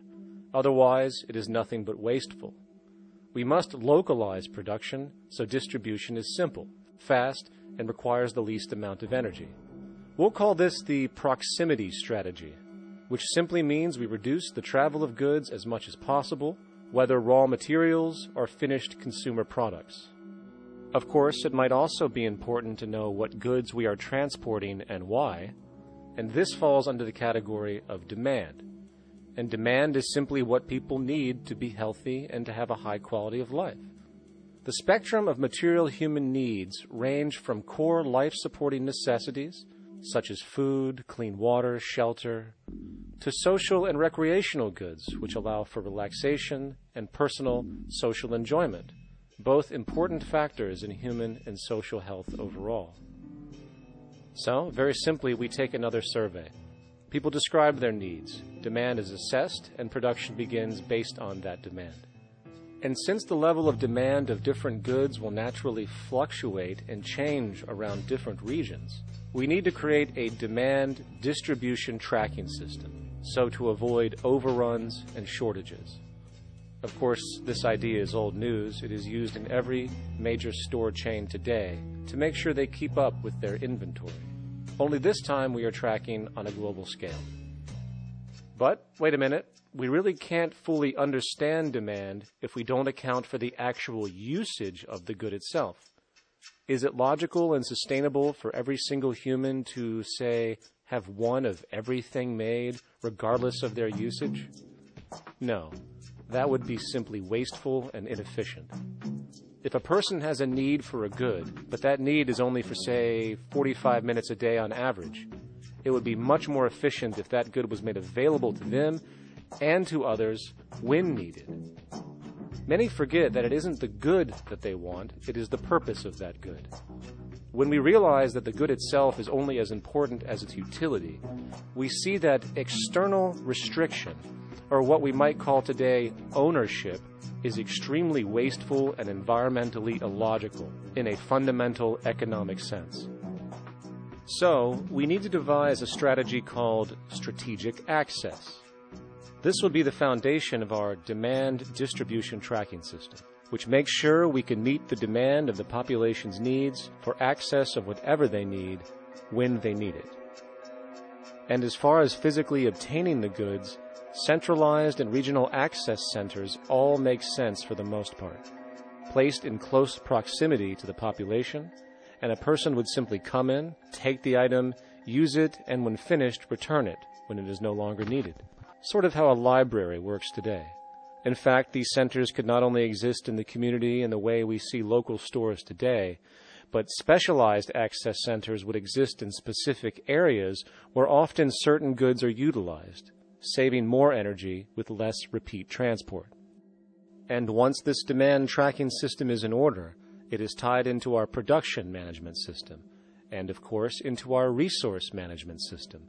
Otherwise, it is nothing but wasteful. We must localize production so distribution is simple, fast, and requires the least amount of energy. We'll call this the proximity strategy. which simply means we reduce the travel of goods as much as possible, whether raw materials or finished consumer products. Of course, it might also be important to know what goods we are transporting and why, and this falls under the category of demand. And demand is simply what people need to be healthy and to have a high quality of life. The spectrum of material human needs range from core life-supporting necessities, such as food, clean water, shelter, to social and recreational goods, which allow for relaxation and personal social enjoyment, both important factors in human and social health overall. So, very simply, we take another survey. People describe their needs. Demand is assessed, and production begins based on that demand. And since the level of demand of different goods will naturally fluctuate and change around different regions, we need to create a demand distribution tracking system, so to avoid overruns and shortages. Of course, this idea is old news. It is used in every major store chain today to make sure they keep up with their inventory. Only this time we are tracking on a global scale. But, wait a minute, we really can't fully understand demand if we don't account for the actual usage of the good itself. Is it logical and sustainable for every single human to, say, have one of everything made, regardless of their usage? No, that would be simply wasteful and inefficient. If a person has a need for a good, but that need is only for, say, 45 minutes a day on average, it would be much more efficient if that good was made available to them and to others when needed. Many forget that it isn't the good that they want, it is the purpose of that good. When we realize that the good itself is only as important as its utility, we see that external restriction, or what we might call today ownership, is extremely wasteful and environmentally illogical in a fundamental economic sense. So, we need to devise a strategy called strategic access. This would be the foundation of our demand distribution tracking system, which makes sure we can meet the demand of the population's needs for access of whatever they need when they need it. And as far as physically obtaining the goods, centralized and regional access centers all make sense for the most part, placed in close proximity to the population, and a person would simply come in, take the item, use it, and when finished, return it when it is no longer needed. Sort of how a library works today. In fact, these centers could not only exist in the community in the way we see local stores today, but specialized access centers would exist in specific areas where often certain goods are utilized, saving more energy with less repeat transport. And once this demand tracking system is in order, it is tied into our production management system, and of course into our resource management system,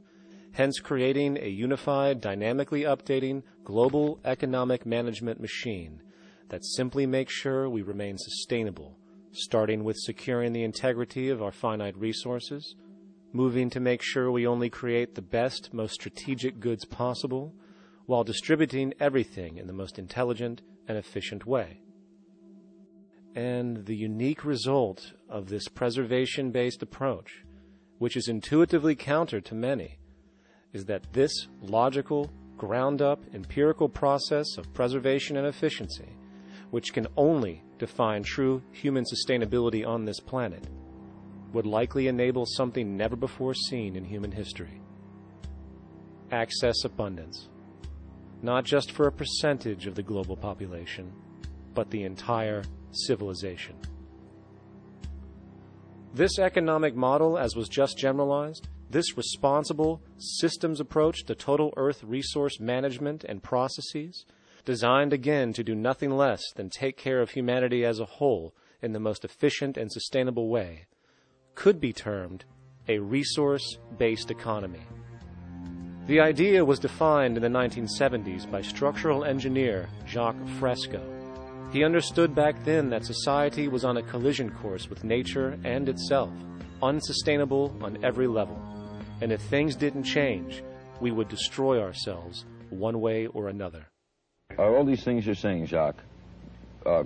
hence creating a unified, dynamically updating global economic management machine that simply makes sure we remain sustainable, starting with securing the integrity of our finite resources, moving to make sure we only create the best, most strategic goods possible, while distributing everything in the most intelligent and efficient way. And the unique result of this preservation-based approach, which is intuitively counter to many, is that this logical, ground-up, empirical process of preservation and efficiency, which can only define true human sustainability on this planet, would likely enable something never before seen in human history. Access abundance, not just for a percentage of the global population, but the entire civilization. This economic model, as was just generalized, this responsible systems approach to total Earth resource management and processes, designed again to do nothing less than take care of humanity as a whole in the most efficient and sustainable way, could be termed a resource-based economy. The idea was defined in the 1970s by structural engineer Jacques Fresco. He understood back then that society was on a collision course with nature and itself, unsustainable on every level. And if things didn't change, we would destroy ourselves one way or another. Are all these things you're saying, Jacques,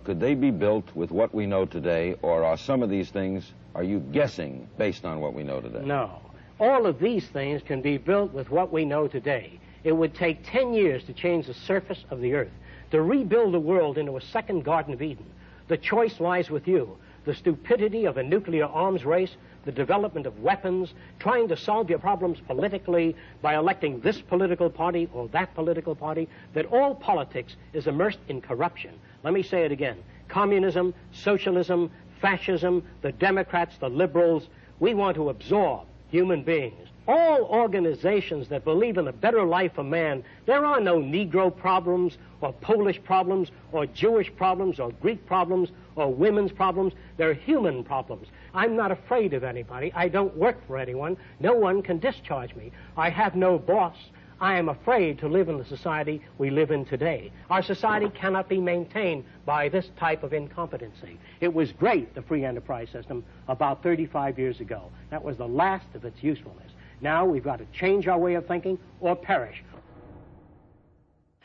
could they be built with what we know today, or are some of these things, are you guessing based on what we know today? No. All of these things can be built with what we know today. It would take 10 years to change the surface of the earth, to rebuild the world into a second Garden of Eden. The choice lies with you. The stupidity of a nuclear arms race, the development of weapons, trying to solve your problems politically by electing this political party or that political party, that all politics is immersed in corruption. Let me say it again. Communism, socialism, fascism, the Democrats, the liberals, we want to absorb human beings. All organizations that believe in a better life for man, there are no Negro problems or Polish problems or Jewish problems or Greek problems or women's problems. They're human problems. I'm not afraid of anybody. I don't work for anyone. No one can discharge me. I have no boss. I am afraid to live in the society we live in today. Our society cannot be maintained by this type of incompetency. It was great, the free enterprise system, about 35 years ago. That was the last of its usefulness. Now we've got to change our way of thinking or perish.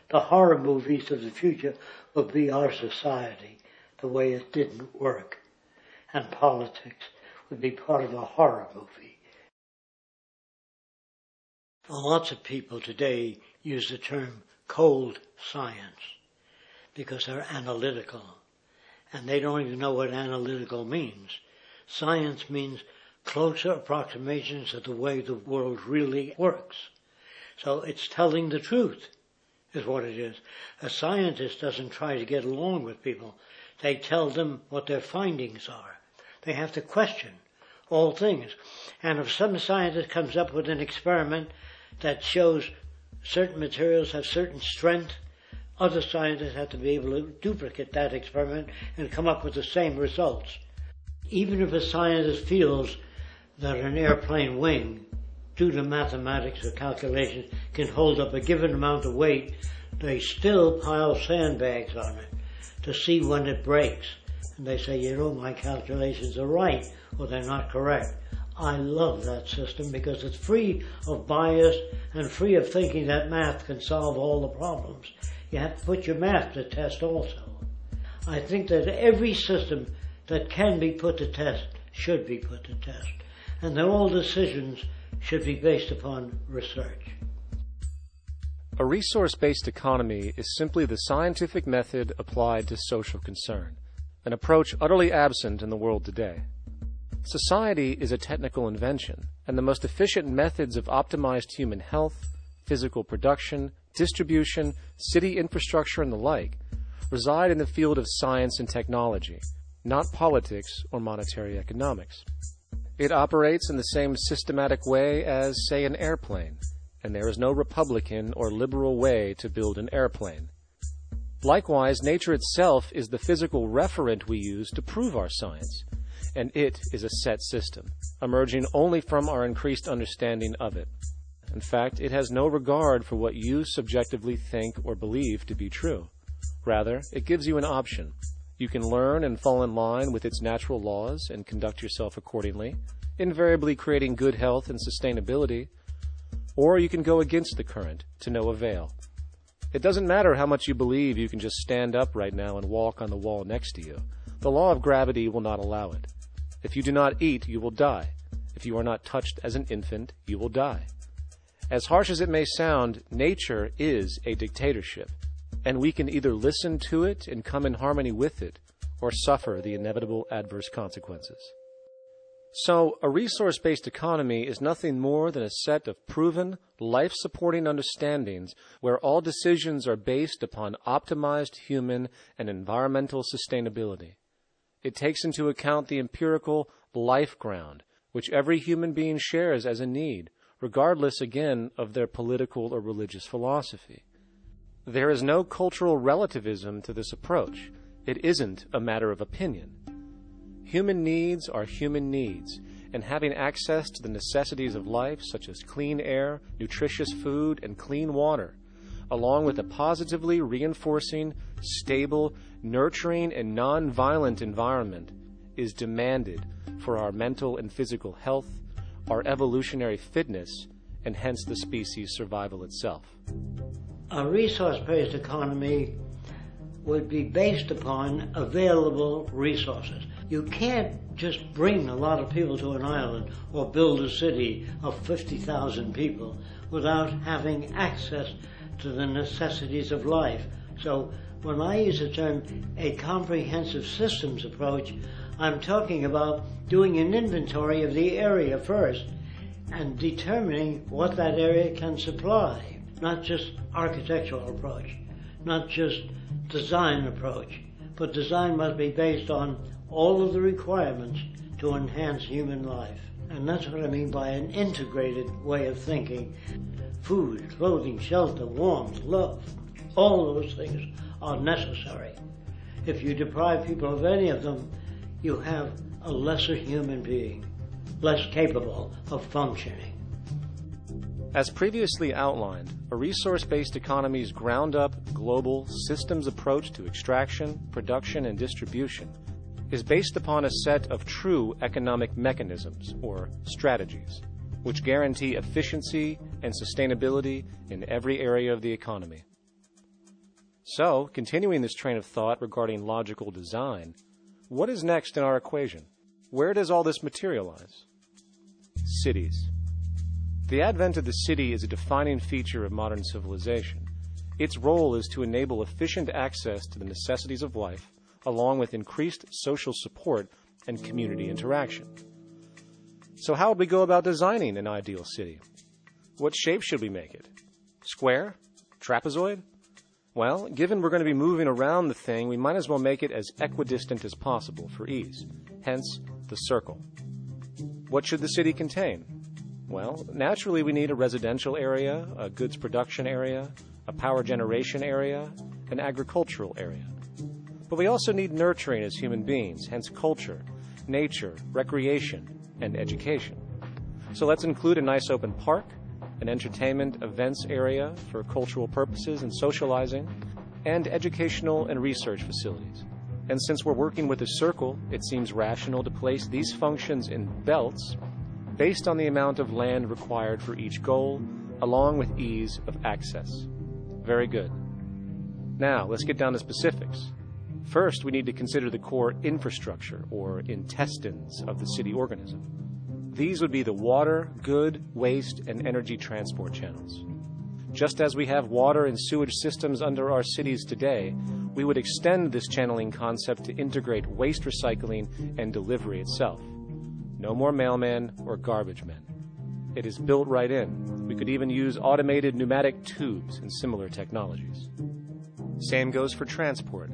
The horror movies of the future will be our society, the way it didn't work. And politics would be part of a horror movie. Lots of people today use the term cold science because they're analytical. And they don't even know what analytical means. Science means closer approximations of the way the world really works. So it's telling the truth, is what it is. A scientist doesn't try to get along with people. They tell them what their findings are. They have to question all things. And if some scientist comes up with an experiment that shows certain materials have certain strength, other scientists have to be able to duplicate that experiment and come up with the same results. Even if a scientist feels that an airplane wing, due to mathematics or calculations, can hold up a given amount of weight, they still pile sandbags on it to see when it breaks. And they say, you know, my calculations are right, or they're not correct. I love that system because it's free of bias and free of thinking that math can solve all the problems. You have to put your math to test also. I think that every system that can be put to test should be put to test. And that all decisions should be based upon research. A resource-based economy is simply the scientific method applied to social concern, an approach utterly absent in the world today. Society is a technical invention, and the most efficient methods of optimized human health, physical production, distribution, city infrastructure, and the like reside in the field of science and technology, not politics or monetary economics. It operates in the same systematic way as, say, an airplane, and there is no Republican or liberal way to build an airplane. Likewise, nature itself is the physical referent we use to prove our science, and it is a set system, emerging only from our increased understanding of it. In fact, it has no regard for what you subjectively think or believe to be true. Rather, it gives you an option. You can learn and fall in line with its natural laws and conduct yourself accordingly, invariably creating good health and sustainability, or you can go against the current to no avail. It doesn't matter how much you believe you can just stand up right now and walk on the wall next to you. The law of gravity will not allow it. If you do not eat, you will die. If you are not touched as an infant, you will die. As harsh as it may sound, nature is a dictatorship, and we can either listen to it and come in harmony with it, or suffer the inevitable adverse consequences. So, a resource-based economy is nothing more than a set of proven, life-supporting understandings where all decisions are based upon optimized human and environmental sustainability. It takes into account the empirical life ground, which every human being shares as a need, regardless, again, of their political or religious philosophy. There is no cultural relativism to this approach. It isn't a matter of opinion. Human needs are human needs, and having access to the necessities of life, such as clean air, nutritious food, and clean water, along with a positively reinforcing, stable, nurturing, and non-violent environment, is demanded for our mental and physical health, our evolutionary fitness, and hence the species' survival itself. A resource-based economy would be based upon available resources. You can't just bring a lot of people to an island or build a city of 50,000 people without having access to the necessities of life. So when I use the term a comprehensive systems approach, I'm talking about doing an inventory of the area first and determining what that area can supply, not just architectural approach, not just design approach, but design must be based on all of the requirements to enhance human life. And that's what I mean by an integrated way of thinking. Food, clothing, shelter, warmth, love, all those things are necessary. If you deprive people of any of them, you have a lesser human being, less capable of functioning. As previously outlined, a resource-based economy's ground-up, global, systems approach to extraction, production, and distribution is based upon a set of true economic mechanisms, or strategies, which guarantee efficiency and sustainability in every area of the economy. So, continuing this train of thought regarding logical design, what is next in our equation? Where does all this materialize? Cities. The advent of the city is a defining feature of modern civilization. Its role is to enable efficient access to the necessities of life, along with increased social support and community interaction. So how would we go about designing an ideal city? What shape should we make it? Square? Trapezoid? Well, given we're going to be moving around the thing, we might as well make it as equidistant as possible for ease, hence the circle. What should the city contain? Well, naturally we need a residential area, a goods production area, a power generation area, an agricultural area. But we also need nurturing as human beings, hence culture, nature, recreation, and education. So let's include a nice open park, an entertainment events area for cultural purposes and socializing, and educational and research facilities. And since we're working with a circle, it seems rational to place these functions in belts based on the amount of land required for each goal, along with ease of access. Very good. Now, let's get down to specifics. First, we need to consider the core infrastructure, or intestines, of the city organism. These would be the water, good, waste, and energy transport channels. Just as we have water and sewage systems under our cities today, we would extend this channeling concept to integrate waste recycling and delivery itself. No more mailmen or garbage men. It is built right in. We could even use automated pneumatic tubes and similar technologies. Same goes for transport.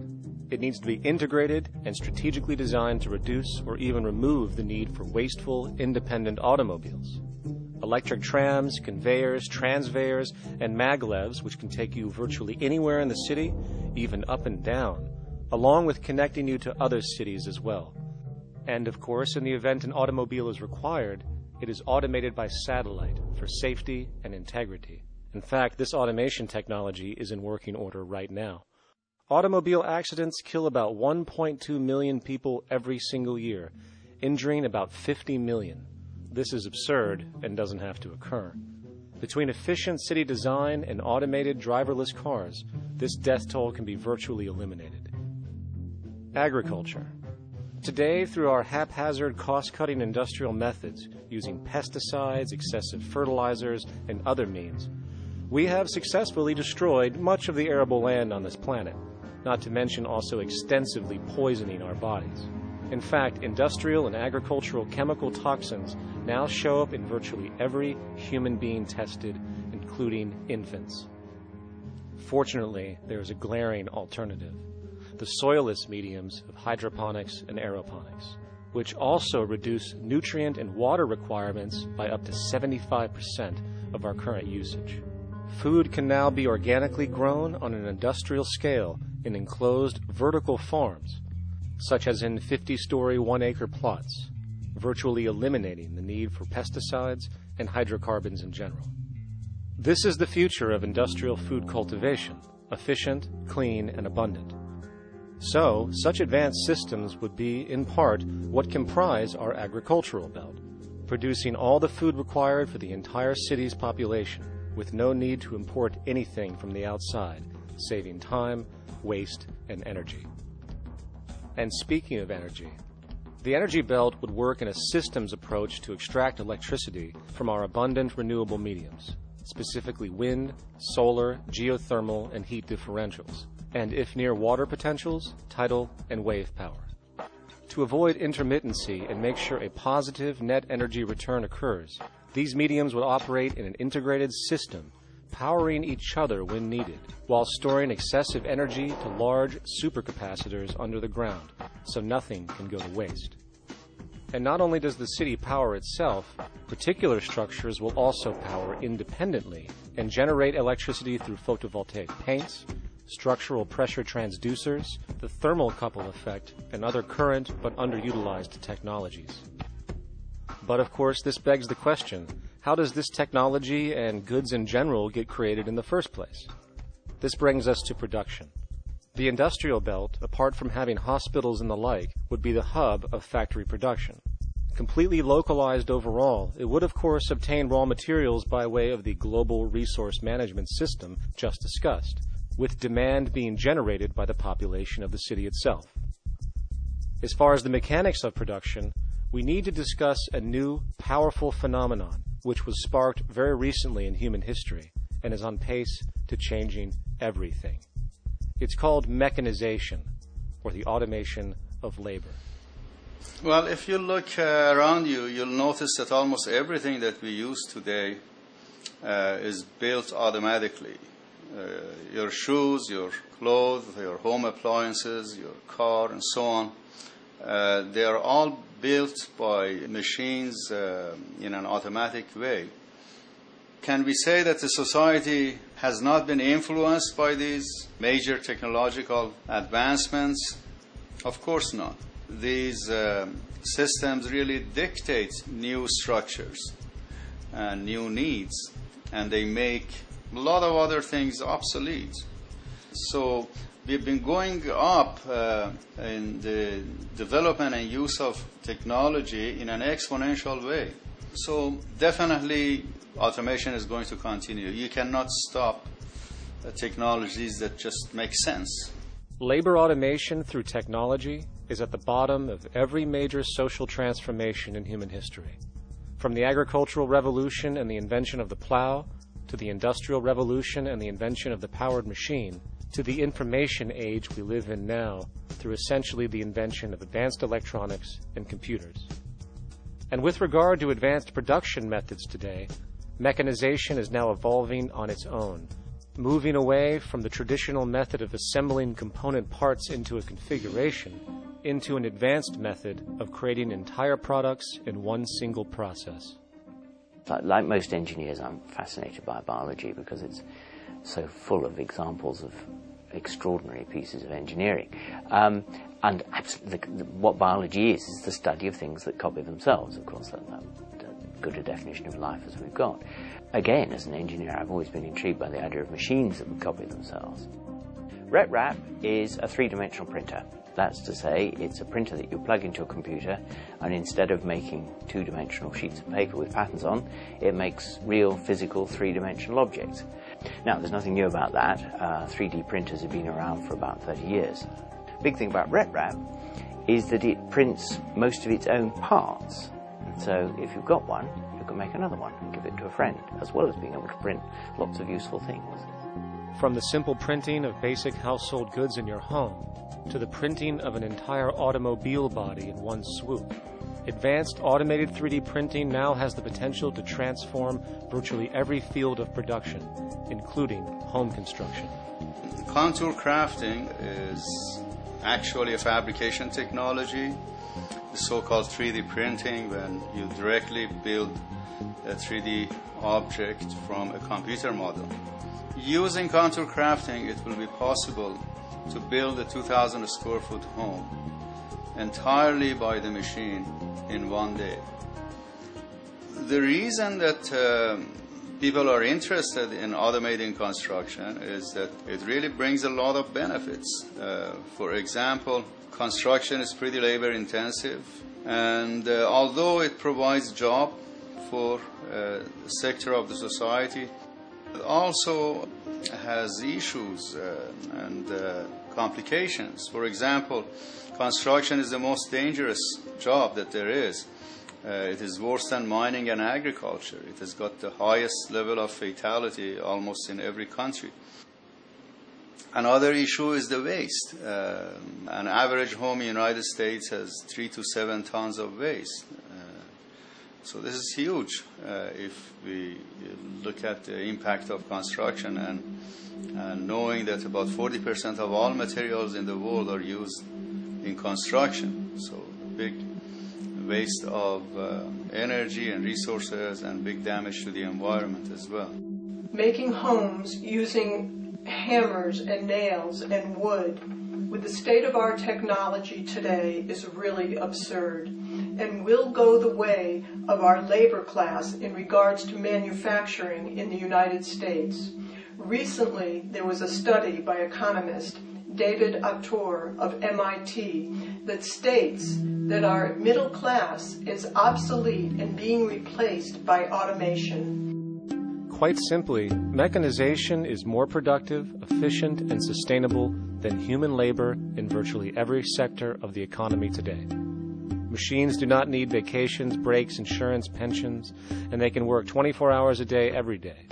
It needs to be integrated and strategically designed to reduce or even remove the need for wasteful, independent automobiles. Electric trams, conveyors, transveyors, and maglevs, which can take you virtually anywhere in the city, even up and down, along with connecting you to other cities as well. And of course, in the event an automobile is required, it is automated by satellite for safety and integrity. In fact, this automation technology is in working order right now. Automobile accidents kill about 1.2 million people every single year, injuring about 50 million. This is absurd and doesn't have to occur. Between efficient city design and automated driverless cars, this death toll can be virtually eliminated. Agriculture. Today, through our haphazard, cost-cutting industrial methods, using pesticides, excessive fertilizers, and other means, we have successfully destroyed much of the arable land on this planet, not to mention also extensively poisoning our bodies. In fact, industrial and agricultural chemical toxins now show up in virtually every human being tested, including infants. Fortunately, there is a glaring alternative: the soilless mediums of hydroponics and aeroponics, which also reduce nutrient and water requirements by up to 75% of our current usage. Food can now be organically grown on an industrial scale in enclosed vertical farms, such as in 50-story 1-acre plots, virtually eliminating the need for pesticides and hydrocarbons in general. This is the future of industrial food cultivation, efficient, clean, and abundant. So, such advanced systems would be, in part, what comprise our agricultural belt, producing all the food required for the entire city's population, with no need to import anything from the outside, saving time, waste, and energy. And speaking of energy, The energy belt would work in a systems approach to extract electricity from our abundant renewable mediums, specifically wind, solar, geothermal, and heat differentials, and if near water potentials, tidal and wave power. To avoid intermittency and make sure a positive net energy return occurs, these mediums would operate in an integrated system, powering each other when needed, while storing excessive energy to large supercapacitors under the ground, so nothing can go to waste. And not only does the city power itself, particular structures will also power independently and generate electricity through photovoltaic paints, structural pressure transducers, the thermocouple effect, and other current but underutilized technologies. But of course, this begs the question, how does this technology and goods in general get created in the first place? This brings us to production. The industrial belt, apart from having hospitals and the like, would be the hub of factory production. Completely localized overall, it would of course obtain raw materials by way of the global resource management system just discussed, with demand being generated by the population of the city itself. As far as the mechanics of production, we need to discuss a new, powerful phenomenon which was sparked very recently in human history and is on pace to changing everything. It's called mechanization, or the automation of labor. Well, if you look around you, you'll notice that almost everything that we use today is built automatically. Your shoes, your clothes, your home appliances, your car, and so on. They are all built by machines in an automatic way. Can we say that the society has not been influenced by these major technological advancements? Of course not. These systems really dictate new structures and new needs, and they make a lot of other things obsolete. So we've been going up in the development and use of technology in an exponential way. So definitely automation is going to continue. You cannot stop technologies that just make sense. Labor automation through technology is at the bottom of every major social transformation in human history. From the agricultural revolution and the invention of the plow, to the industrial revolution and the invention of the powered machine, to the information age we live in now through essentially the invention of advanced electronics and computers. And with regard to advanced production methods today, mechanization is now evolving on its own, moving away from the traditional method of assembling component parts into a configuration into an advanced method of creating entire products in one single process. Like most engineers, I'm fascinated by biology because it's so full of examples of extraordinary pieces of engineering. And what biology is the study of things that copy themselves. Of course, that's good a definition of life as we've got. Again, as an engineer, I've always been intrigued by the idea of machines that would copy themselves. RETRAP is a three-dimensional printer. That's to say, it's a printer that you plug into a computer, and instead of making two-dimensional sheets of paper with patterns on, it makes real, physical, three-dimensional objects. Now, there's nothing new about that. 3D printers have been around for about 30 years. Big thing about RETRAP is that it prints most of its own parts. And so if you've got one, you can make another one and give it to a friend, as well as being able to print lots of useful things. From the simple printing of basic household goods in your home to the printing of an entire automobile body in one swoop, advanced automated 3D printing now has the potential to transform virtually every field of production, including home construction. Contour crafting is actually a fabrication technology, the so-called 3D printing, when you directly build a 3D object from a computer model. Using contour crafting, it will be possible to build a 2,000 square foot home entirely by the machine in one day. The reason that people are interested in automating construction is that it really brings a lot of benefits. For example, construction is pretty labor intensive, and although it provides job for a sector of the society, it also has issues and complications. For example, construction is the most dangerous job that there is. It is worse than mining and agriculture. It has got the highest level of fatality almost in every country. Another issue is the waste. An average home in the United States has 3 to 7 tons of waste. So this is huge if we look at the impact of construction and knowing that about 40% of all materials in the world are used in construction. So big waste of energy and resources and big damage to the environment as well. Making homes using hammers and nails and wood with the state of our technology today is really absurd and will go the way of our labor class in regards to manufacturing in the United States. Recently, there was a study by economist David Autor of MIT that states that our middle class is obsolete and being replaced by automation. Quite simply, mechanization is more productive, efficient, and sustainable than human labor in virtually every sector of the economy today. Machines do not need vacations, breaks, insurance, pensions, and they can work 24 hours a day every day.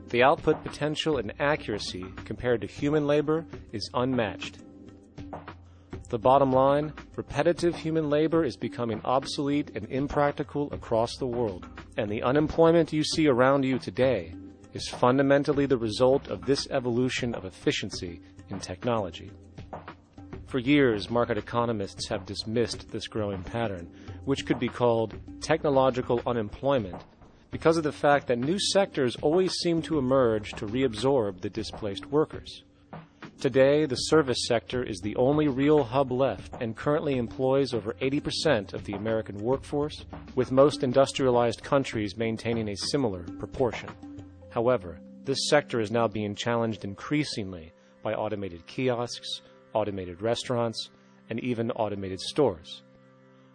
The output potential and accuracy compared to human labor is unmatched. The bottom line, repetitive human labor is becoming obsolete and impractical across the world, and the unemployment you see around you today is fundamentally the result of this evolution of efficiency in technology. For years, market economists have dismissed this growing pattern, which could be called technological unemployment, because of the fact that new sectors always seem to emerge to reabsorb the displaced workers. Today, the service sector is the only real hub left and currently employs over 80% of the American workforce, with most industrialized countries maintaining a similar proportion. However, this sector is now being challenged increasingly by automated kiosks, automated restaurants, and even automated stores.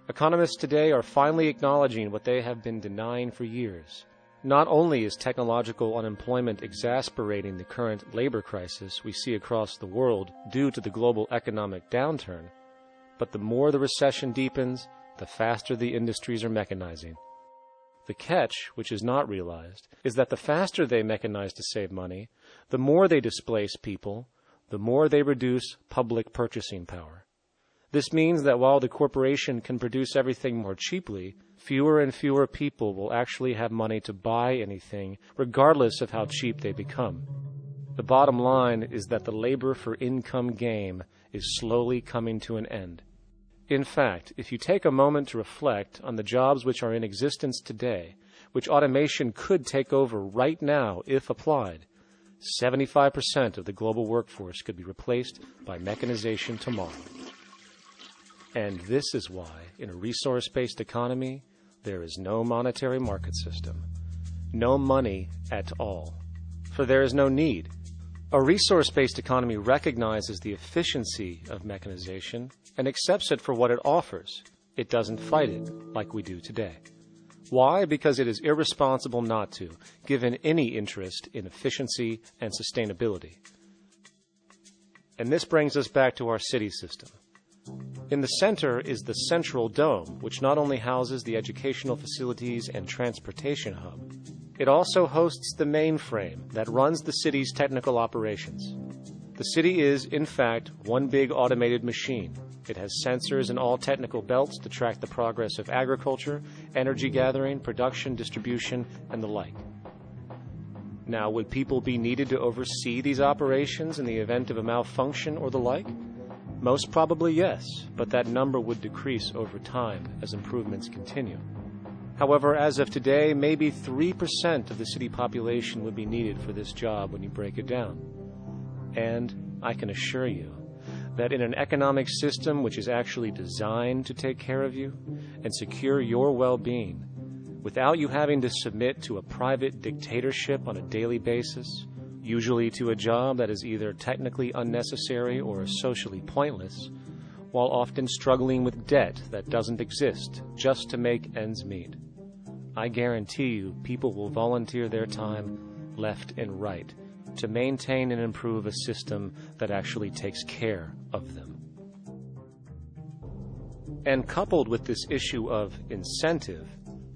Economists today are finally acknowledging what they have been denying for years. Not only is technological unemployment exacerbating the current labor crisis we see across the world due to the global economic downturn, but the more the recession deepens, the faster the industries are mechanizing. The catch, which is not realized, is that the faster they mechanize to save money, the more they displace people, the more they reduce public purchasing power. This means that while the corporation can produce everything more cheaply, fewer and fewer people will actually have money to buy anything, regardless of how cheap they become. The bottom line is that the labor for income game is slowly coming to an end. In fact, if you take a moment to reflect on the jobs which are in existence today, which automation could take over right now if applied, 75% of the global workforce could be replaced by mechanization tomorrow. And this is why, in a resource-based economy, there is no monetary market system, no money at all, for there is no need. A resource-based economy recognizes the efficiency of mechanization and accepts it for what it offers. It doesn't fight it like we do today. Why? Because it is irresponsible not to, given any interest in efficiency and sustainability. And this brings us back to our city system. In the center is the central dome, which not only houses the educational facilities and transportation hub, it also hosts the mainframe that runs the city's technical operations. The city is, in fact, one big automated machine. It has sensors in all technical belts to track the progress of agriculture, energy gathering, production, distribution, and the like. Now, would people be needed to oversee these operations in the event of a malfunction or the like? Most probably yes, but that number would decrease over time as improvements continue. However, as of today, maybe 3% of the city population would be needed for this job when you break it down. And I can assure you that in an economic system which is actually designed to take care of you and secure your well-being, without you having to submit to a private dictatorship on a daily basis, usually to a job that is either technically unnecessary or socially pointless, while often struggling with debt that doesn't exist just to make ends meet. I guarantee you people will volunteer their time left and right to maintain and improve a system that actually takes care of them. And coupled with this issue of incentive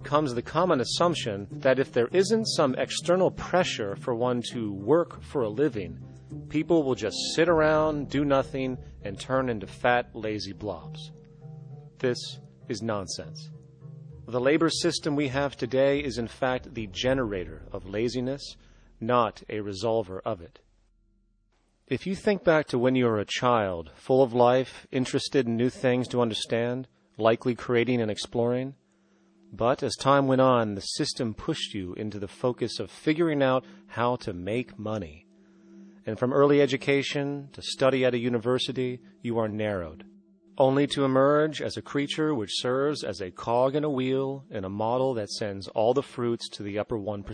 comes the common assumption that if there isn't some external pressure for one to work for a living, people will just sit around, do nothing, and turn into fat, lazy blobs. This is nonsense. The labor system we have today is in fact the generator of laziness, not a resolver of it. If you think back to when you were a child, full of life, interested in new things to understand, likely creating and exploring, but as time went on, the system pushed you into the focus of figuring out how to make money. And from early education to study at a university, you are narrowed, only to emerge as a creature which serves as a cog in a wheel in a model that sends all the fruits to the upper 1%.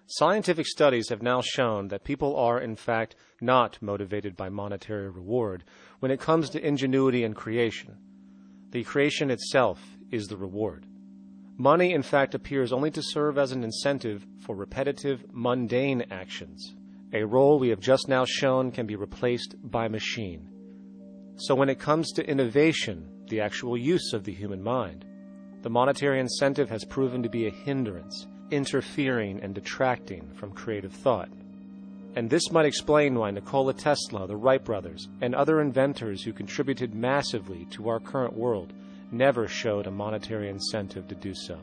Scientific studies have now shown that people are, in fact, not motivated by monetary reward when it comes to ingenuity and creation. The creation itself is the reward. Money, in fact, appears only to serve as an incentive for repetitive, mundane actions, a role we have just now shown can be replaced by machine. So when it comes to innovation, the actual use of the human mind, the monetary incentive has proven to be a hindrance, interfering and detracting from creative thought. And this might explain why Nikola Tesla, the Wright brothers, and other inventors who contributed massively to our current world never showed a monetary incentive to do so.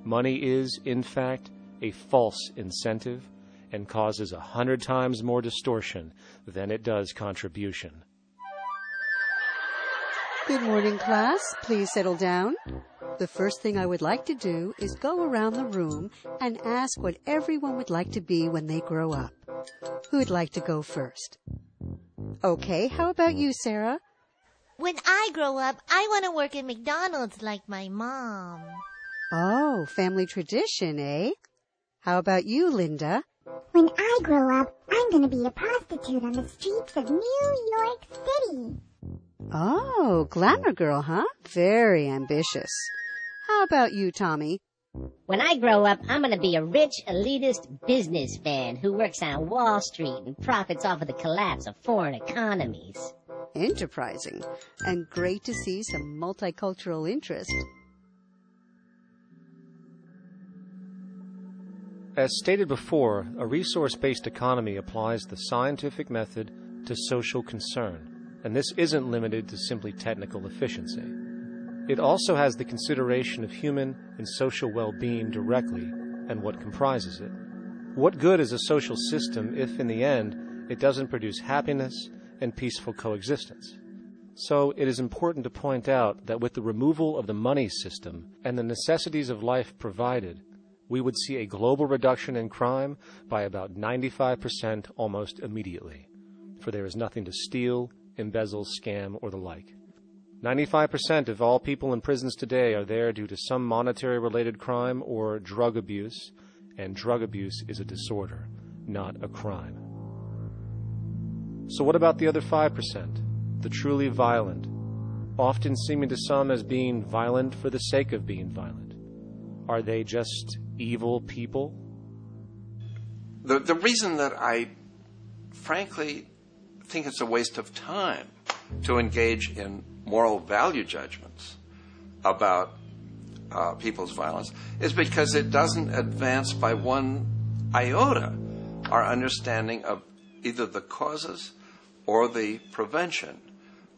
Money is, in fact, a false incentive and causes 100 times more distortion than it does contribution. Good morning, class. Please settle down. The first thing I would like to do is go around the room and ask what everyone would like to be when they grow up. Who'd like to go first? Okay, how about you, Sarah? When I grow up, I want to work at McDonald's like my mom. Oh, family tradition, eh? How about you, Linda? When I grow up, I'm going to be a prostitute on the streets of New York City. Oh, glamour girl, huh? Very ambitious. How about you, Tommy? When I grow up, I'm going to be a rich, elitist businessman who works on Wall Street and profits off of the collapse of foreign economies. Enterprising. And great to see some multicultural interest. As stated before, a resource-based economy applies the scientific method to social concern, and this isn't limited to simply technical efficiency. It also has the consideration of human and social well-being directly and what comprises it. What good is a social system if, in the end, it doesn't produce happiness and peaceful coexistence? So it is important to point out that with the removal of the money system and the necessities of life provided, we would see a global reduction in crime by about 95% almost immediately, for there is nothing to steal, embezzle, scam, or the like. 95% of all people in prisons today are there due to some monetary-related crime or drug abuse, and drug abuse is a disorder, not a crime. So what about the other 5%, the truly violent, often seeming to some as being violent for the sake of being violent? Are they just evil people? The reason that I frankly think it's a waste of time to engage in moral value judgments about people's violence is because it doesn't advance by one iota our understanding of either the causes or the prevention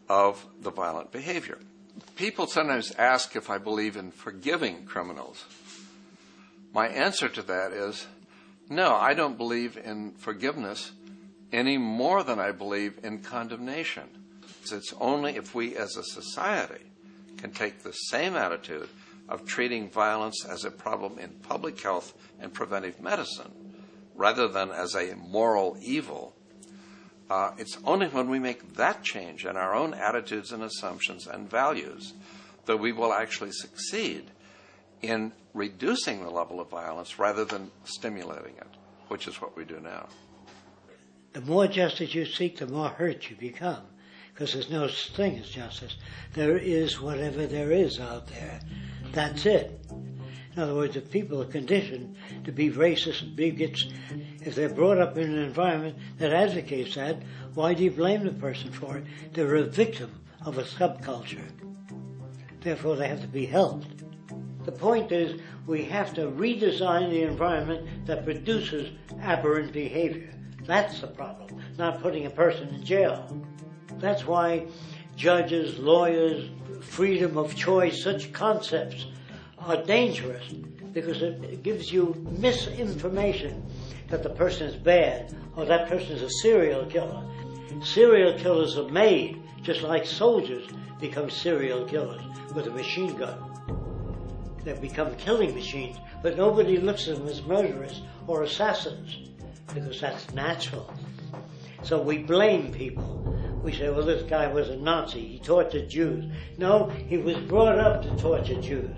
of the violent behavior. People sometimes ask if I believe in forgiving criminals. My answer to that is, no, I don't believe in forgiveness any more than I believe in condemnation. It's only if we as a society can take the same attitude of treating violence as a problem in public health and preventive medicine rather than as a moral evil. It's only when we make that change in our own attitudes and assumptions and values that we will actually succeed in reducing the level of violence rather than stimulating it, which is what we do now. The more justice you seek, the more hurt you become, because there's no such thing as justice. There is whatever there is out there. That's it. In other words, if people are conditioned to be racist and bigots, if they're brought up in an environment that advocates that, why do you blame the person for it? They're a victim of a subculture. Therefore, they have to be helped. The point is, we have to redesign the environment that produces aberrant behavior. That's the problem, not putting a person in jail. That's why judges, lawyers, freedom of choice, such concepts are dangerous, because it gives you misinformation that the person is bad or that person is a serial killer. Serial killers are made, just like soldiers become serial killers with a machine gun. They become killing machines, but nobody looks at them as murderers or assassins, because that's natural. So we blame people. We say, well, this guy was a Nazi, he tortured Jews. No, he was brought up to torture Jews.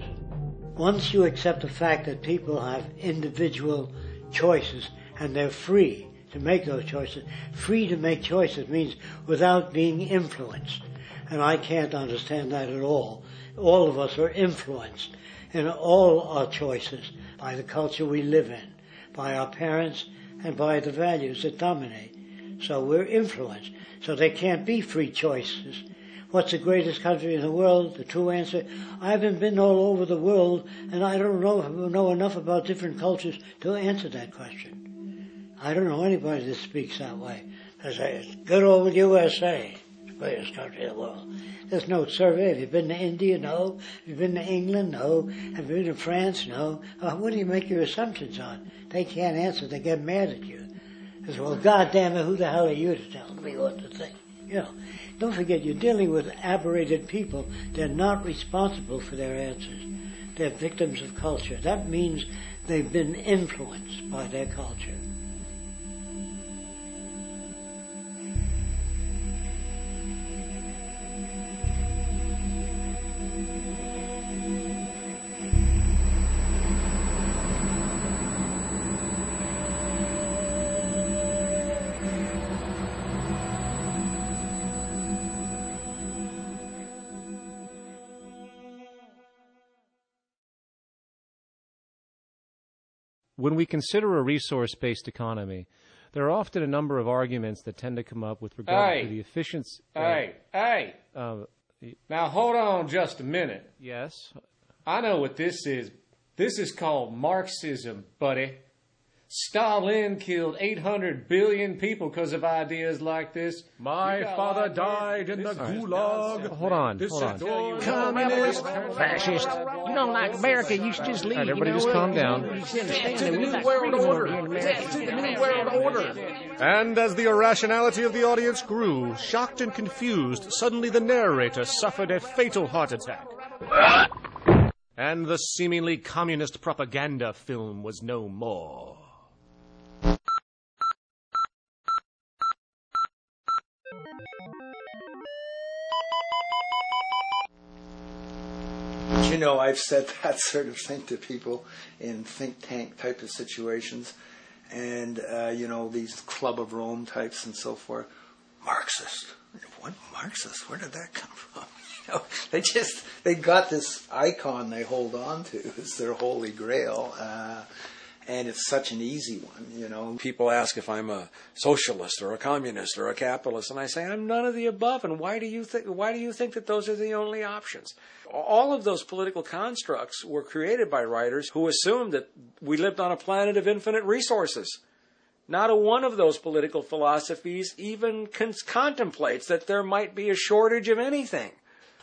Once you accept the fact that people have individual choices and they're free to make those choices, free to make choices means without being influenced. And I can't understand that at all. All of us are influenced in all our choices by the culture we live in, by our parents, and by the values that dominate. So we're influenced. So there can't be free choices. What's the greatest country in the world? The true answer, I haven't been all over the world, and I don't know enough about different cultures to answer that question. I don't know anybody that speaks that way. They say, it's good old USA, the greatest country in the world. There's no survey. Have you been to India? No. Have you been to England? No. Have you been to France? No. What do you make your assumptions on? They can't answer. They get mad at you. They say, well, goddamn it, who the hell are you to tell me what to think? You know, don't forget, you're dealing with aberrated people. They're not responsible for their answers. They're victims of culture. That means they've been influenced by their culture. When we consider a resource-based economy, there are often a number of arguments that tend to come up with regard to the efficiency. Now hold on just a minute. Yes? I know what this is. This is called Marxism, buddy. Stalin killed 800 billion people because of ideas like this. My father died in the gulag. Hold on. Communist, fascist. You don't like America, you should just leave. All right, everybody just calm down. To the New World Order. To the New World Order. And as the irrationality of the audience grew, shocked and confused, suddenly the narrator suffered a fatal heart attack. And the seemingly communist propaganda film was no more. You know, I've said that sort of thing to people in think tank type of situations, and these Club of Rome types and so forth. Marxist. What Marxist? Where did that come from? They got this icon they hold on to as their holy grail, and it's such an easy one, People ask if I'm a socialist or a communist or a capitalist, and I say I'm none of the above. And why do you think that those are the only options? All of those political constructs were created by writers who assumed that we lived on a planet of infinite resources. Not a one of those political philosophies even contemplates that there might be a shortage of anything.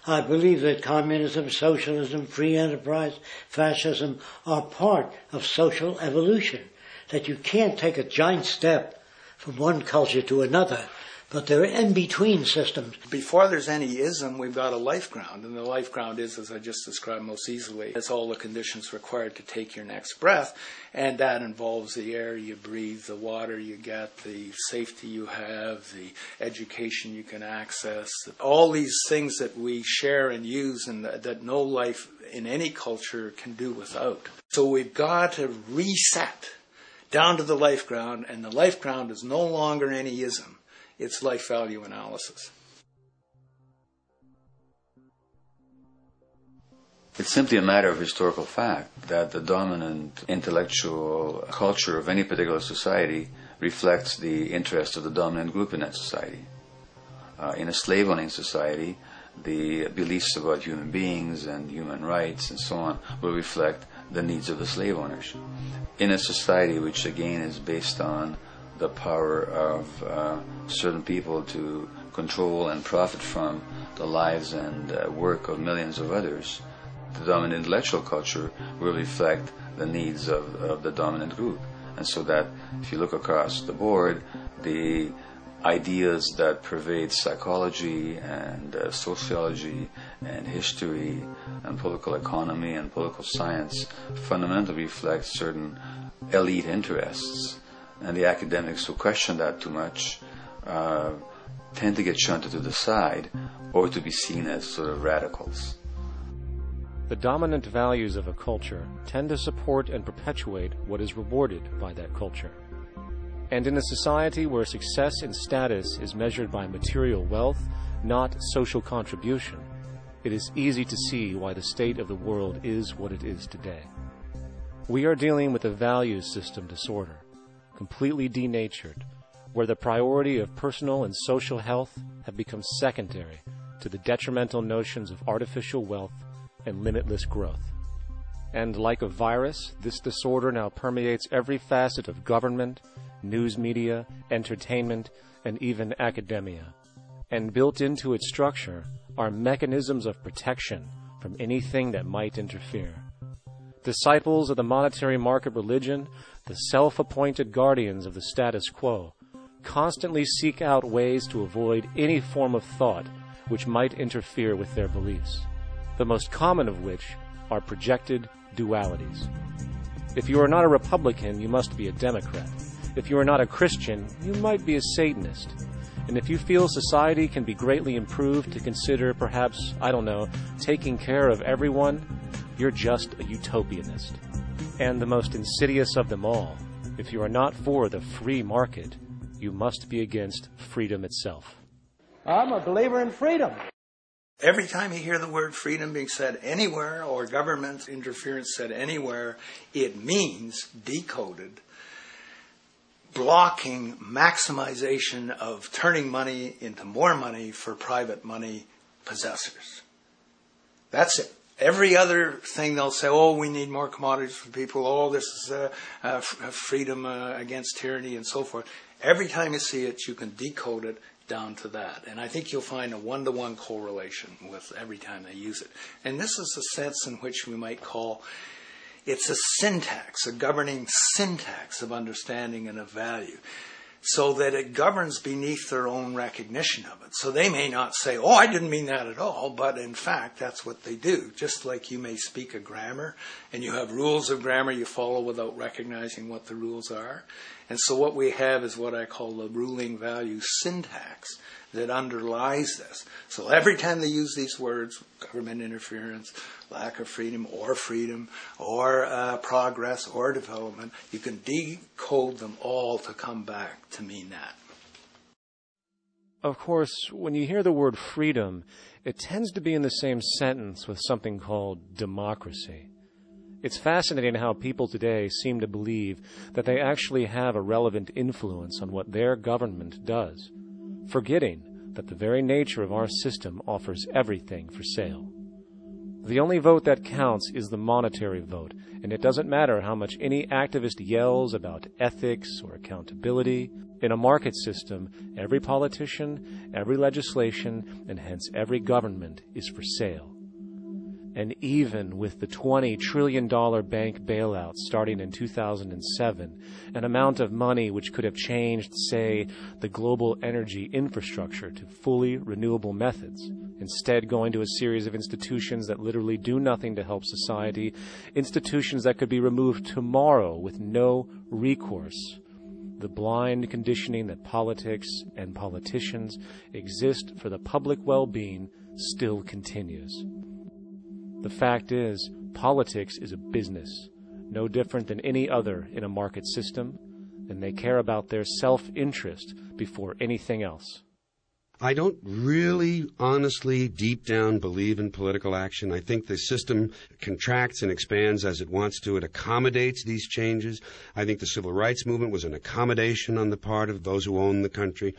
I believe that communism, socialism, free enterprise, fascism are part of social evolution, that you can't take a giant step from one culture to another, but they're in-between systems. Before there's any ism, we've got a life ground, and the life ground is, as I just described most easily, it's all the conditions required to take your next breath, and that involves the air you breathe, the water you get, the safety you have, the education you can access, all these things that we share and use and that no life in any culture can do without. So we've got to reset down to the life ground, and the life ground is no longer any ism. It's life value analysis. It's simply a matter of historical fact that the dominant intellectual culture of any particular society reflects the interest of the dominant group in that society. In a slave-owning society, the beliefs about human beings and human rights and so on will reflect the needs of the slave owners. In a society which again is based on the power of certain people to control and profit from the lives and work of millions of others, the dominant intellectual culture will reflect the needs of the dominant group. And so that if you look across the board, the ideas that pervade psychology and sociology and history and political economy and political science fundamentally reflect certain elite interests. And the academics who question that too much tend to get shunted to the side or to be seen as sort of radicals. The dominant values of a culture tend to support and perpetuate what is rewarded by that culture. And in a society where success and status is measured by material wealth, not social contribution, it is easy to see why the state of the world is what it is today. We are dealing with a values system disorder, completely denatured, where the priority of personal and social health have become secondary to the detrimental notions of artificial wealth and limitless growth. And like a virus, this disorder now permeates every facet of government, news media, entertainment, and even academia. And built into its structure are mechanisms of protection from anything that might interfere. Disciples of the monetary market religion, the self-appointed guardians of the status quo, constantly seek out ways to avoid any form of thought which might interfere with their beliefs, the most common of which are projected dualities. If you are not a Republican, you must be a Democrat. If you are not a Christian, you might be a Satanist. And if you feel society can be greatly improved to consider perhaps, taking care of everyone, you're just a utopianist. And the most insidious of them all, if you are not for the free market, you must be against freedom itself. I'm a believer in freedom. Every time you hear the word freedom being said anywhere or government interference said anywhere, it means, decoded, blocking maximization of turning money into more money for private money possessors. That's it. Every other thing they'll say, we need more commodities for people, this is freedom against tyranny and so forth. Every time you see it, you can decode it down to that. And I think you'll find a one-to-one correlation with every time they use it. And this is a sense in which we might call it's a syntax, a governing syntax of understanding and of value, so that it governs beneath their own recognition of it. So they may not say, I didn't mean that at all, but in fact, that's what they do. Just like you may speak a grammar, and you have rules of grammar you follow without recognizing what the rules are. And so what we have is what I call the ruling value syntax that underlies this. So every time they use these words, government interference, lack of freedom, or progress, or development, you can decode them all to come back to mean that. Of course, when you hear the word freedom, it tends to be in the same sentence with something called democracy. It's fascinating how people today seem to believe that they actually have a relevant influence on what their government does, forgetting that the very nature of our system offers everything for sale. The only vote that counts is the monetary vote, and it doesn't matter how much any activist yells about ethics or accountability. In a market system, every politician, every legislation, and hence every government is for sale. And even with the $20 trillion bank bailout starting in 2007, an amount of money which could have changed, say, the global energy infrastructure to fully renewable methods, instead going to a series of institutions that literally do nothing to help society, institutions that could be removed tomorrow with no recourse. The blind conditioning that politics and politicians exist for the public well-being still continues. The fact is, politics is a business, no different than any other in a market system, and they care about their self-interest before anything else. I don't really, honestly, deep down believe in political action. I think the system contracts and expands as it wants to. It accommodates these changes. I think the civil rights movement was an accommodation on the part of those who own the country.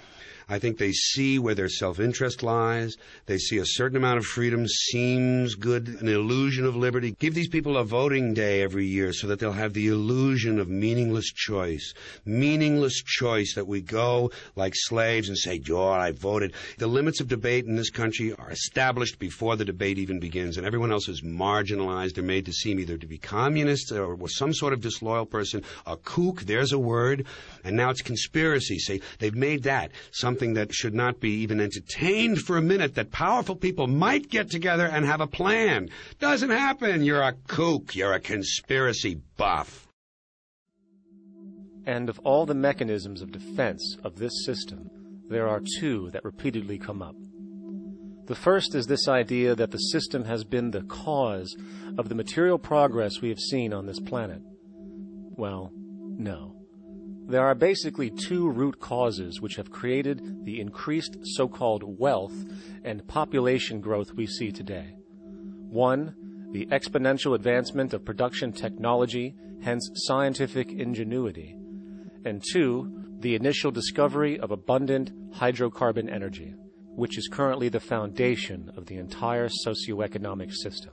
I think they see where their self-interest lies. They see a certain amount of freedom seems good, an illusion of liberty. Give these people a voting day every year so that they'll have the illusion of meaningless choice. Meaningless choice that we go like slaves and say, "Oh, I voted." The limits of debate in this country are established before the debate even begins, and everyone else is marginalized. They're made to seem either to be communists or some sort of disloyal person. A kook, there's a word. And now it's conspiracy. Say, they've made that something that should not be even entertained for a minute, that powerful people might get together and have a plan. Doesn't happen. You're a kook. You're a conspiracy buff. And of all the mechanisms of defense of this system, there are two that repeatedly come up. The first is this idea that the system has been the cause of the material progress we have seen on this planet. Well, no. There are basically two root causes which have created the increased so-called wealth and population growth we see today. One, the exponential advancement of production technology, hence scientific ingenuity. And two, the initial discovery of abundant hydrocarbon energy, which is currently the foundation of the entire socio-economic system.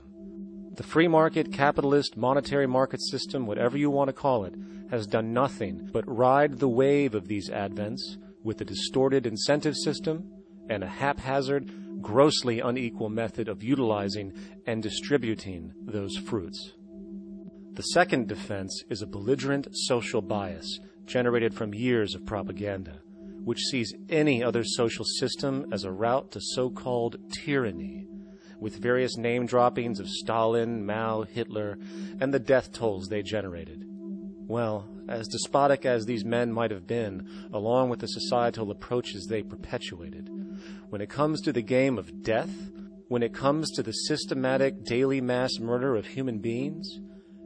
The free market, capitalist, monetary market system, whatever you want to call it, has done nothing but ride the wave of these advents with a distorted incentive system and a haphazard, grossly unequal method of utilizing and distributing those fruits. The second defense is a belligerent social bias generated from years of propaganda, which sees any other social system as a route to so-called tyranny, with various name droppings of Stalin, Mao, Hitler, and the death tolls they generated. Well, as despotic as these men might have been, along with the societal approaches they perpetuated, when it comes to the game of death, when it comes to the systematic daily mass murder of human beings,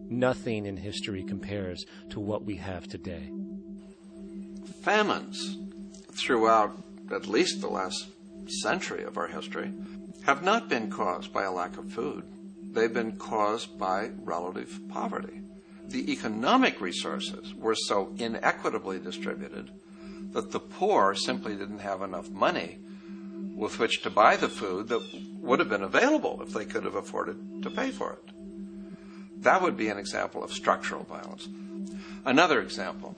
nothing in history compares to what we have today. Famines throughout at least the last century of our history have not been caused by a lack of food. They've been caused by relative poverty. The economic resources were so inequitably distributed that the poor simply didn't have enough money with which to buy the food that would have been available if they could have afforded to pay for it. That would be an example of structural violence. Another example,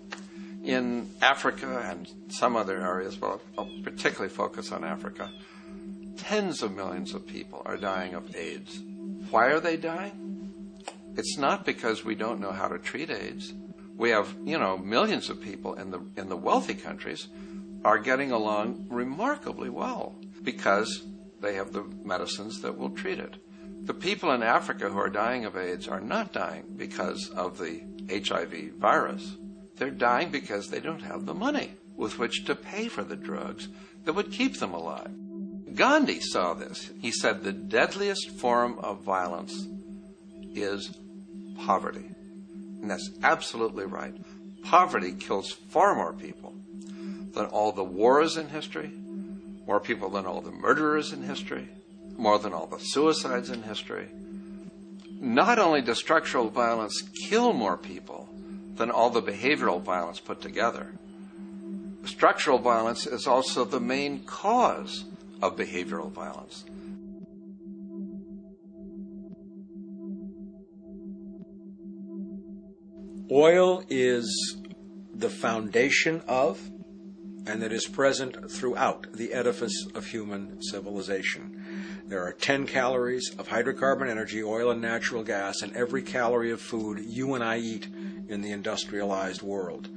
in Africa and some other areas, but I'll particularly focus on Africa, tens of millions of people are dying of AIDS. Why are they dying? It's not because we don't know how to treat AIDS. We have, millions of people in the wealthy countries are getting along remarkably well because they have the medicines that will treat it. The people in Africa who are dying of AIDS are not dying because of the HIV virus. They're dying because they don't have the money with which to pay for the drugs that would keep them alive. Gandhi saw this. He said the deadliest form of violence is poverty. And that's absolutely right. Poverty kills far more people than all the wars in history, more people than all the murderers in history, more than all the suicides in history. Not only does structural violence kill more people than all the behavioral violence put together, structural violence is also the main cause of behavioral violence. Oil is the foundation of, and it is present throughout the edifice of human civilization. There are 10 calories of hydrocarbon energy, oil and natural gas, in every calorie of food you and I eat in the industrialized world.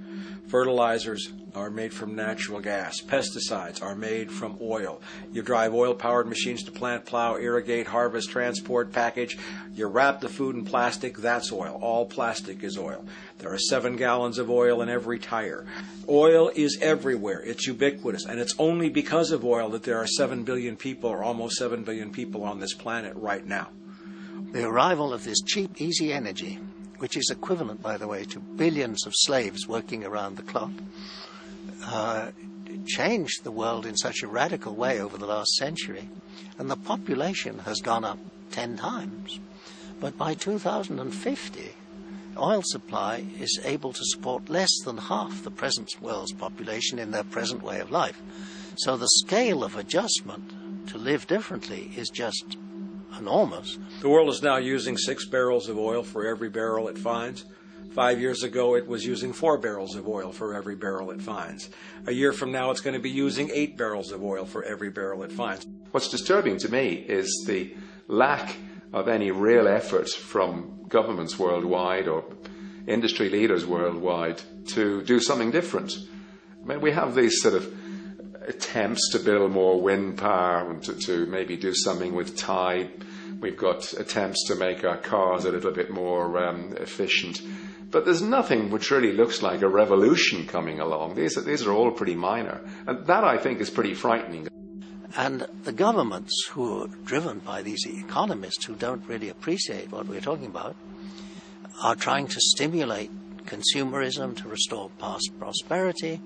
Fertilizers are made from natural gas. Pesticides are made from oil. You drive oil-powered machines to plant, plow, irrigate, harvest, transport, package. You wrap the food in plastic, that's oil. All plastic is oil. There are 7 gallons of oil in every tire. Oil is everywhere. It's ubiquitous. And it's only because of oil that there are 7 billion people, or almost 7 billion people on this planet right now. The arrival of this cheap, easy energy, which is equivalent, by the way, to billions of slaves working around the clock, changed the world in such a radical way over the last century, and the population has gone up 10 times. But by 2050, oil supply is able to support less than half the present world's population in their present way of life. So the scale of adjustment to live differently is just enormous. The world is now using 6 barrels of oil for every barrel it finds. 5 years ago, it was using 4 barrels of oil for every barrel it finds. A year from now, it's going to be using 8 barrels of oil for every barrel it finds. What's disturbing to me is the lack of any real effort from governments worldwide or industry leaders worldwide to do something different. I mean, we have these sort of attempts to build more wind power and to maybe do something with tide. We've got attempts to make our cars a little bit more efficient. But there's nothing which really looks like a revolution coming along. These are all pretty minor. And that, I think, is pretty frightening. And the governments who are driven by these economists who don't really appreciate what we're talking about are trying to stimulate consumerism to restore past prosperity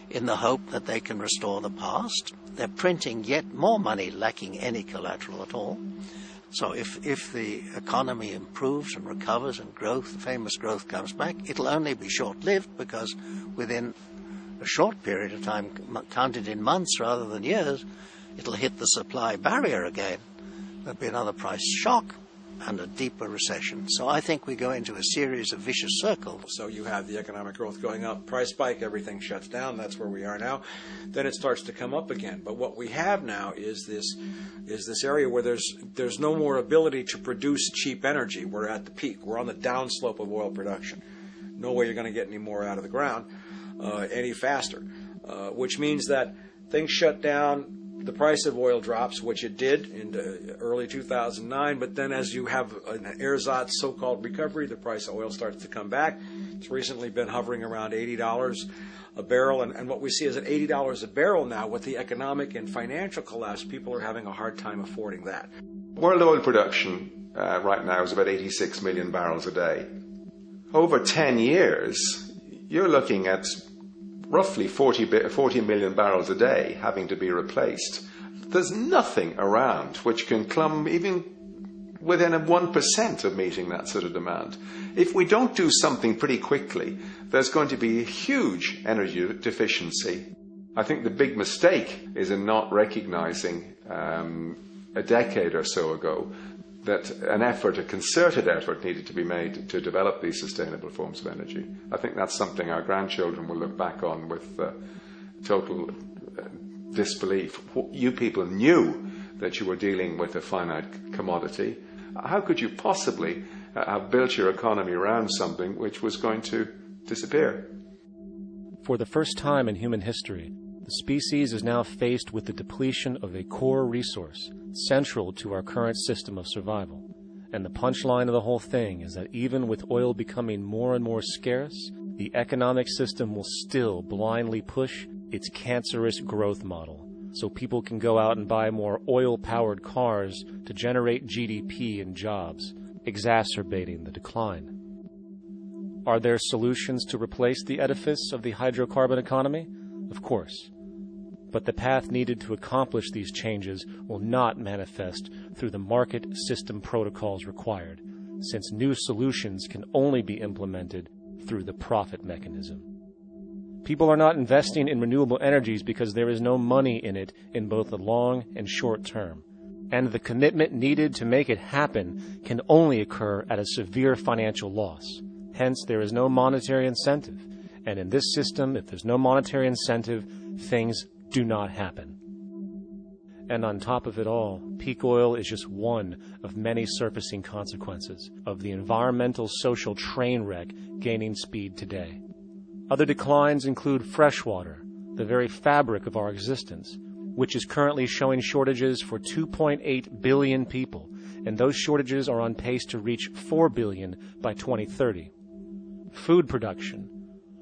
in the hope that they can restore the past. They're printing yet more money lacking any collateral at all. So if the economy improves and recovers and growth, famous growth comes back, it'll only be short-lived because within a short period of time, counted in months rather than years, it'll hit the supply barrier again. There'll be another price shock and a deeper recession. So I think we go into a series of vicious circles. So you have the economic growth going up, price spike, everything shuts down. That's where we are now. Then it starts to come up again. But what we have now is this area where there's no more ability to produce cheap energy. We're at the peak. We're on the downslope of oil production. No way you're going to get any more out of the ground any faster, which means that things shut down. The price of oil drops, which it did in early 2009, but then as you have an ersatz so-called recovery, the price of oil starts to come back. It's recently been hovering around $80 a barrel, and what we see is at $80 a barrel now, with the economic and financial collapse, people are having a hard time affording that. World oil production right now is about 86 million barrels a day. Over 10 years, you're looking at roughly 40 million barrels a day having to be replaced. There's nothing around which can come even within 1% of meeting that sort of demand. If we don't do something pretty quickly, there's going to be a huge energy deficiency. I think the big mistake is in not recognizing a decade or so ago that an effort, a concerted effort, needed to be made to develop these sustainable forms of energy. I think that's something our grandchildren will look back on with total disbelief. You people knew that you were dealing with a finite commodity. How could you possibly have built your economy around something which was going to disappear? For the first time in human history, the species is now faced with the depletion of a core resource central to our current system of survival. And the punchline of the whole thing is that even with oil becoming more and more scarce, the economic system will still blindly push its cancerous growth model, so people can go out and buy more oil-powered cars to generate GDP and jobs, exacerbating the decline. Are there solutions to replace the edifice of the hydrocarbon economy? Of course. But the path needed to accomplish these changes will not manifest through the market system protocols required, since new solutions can only be implemented through the profit mechanism. People are not investing in renewable energies because there is no money in it in both the long and short term, and the commitment needed to make it happen can only occur at a severe financial loss. Hence, there is no monetary incentive, and in this system, if there's no monetary incentive, things do not happen. And on top of it all, peak oil is just one of many surfacing consequences of the environmental social train wreck gaining speed today. Other declines include freshwater, the very fabric of our existence, which is currently showing shortages for 2.8 billion people, and those shortages are on pace to reach 4 billion by 2030. Food production,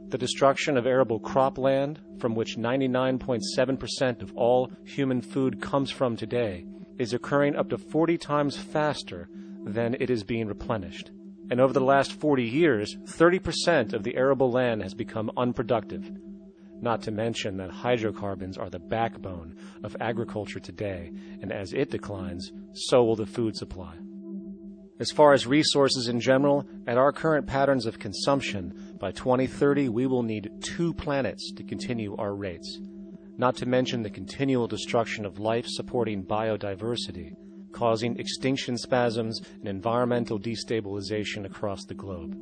the destruction of arable cropland, from which 99.7% of all human food comes from today, is occurring up to 40 times faster than it is being replenished. And over the last 40 years, 30% of the arable land has become unproductive. not to mention that hydrocarbons are the backbone of agriculture today, and as it declines, so will the food supply. As far as resources in general, at our current patterns of consumption, by 2030 we will need 2 planets to continue our rates, not to mention the continual destruction of life-supporting biodiversity, causing extinction spasms and environmental destabilization across the globe.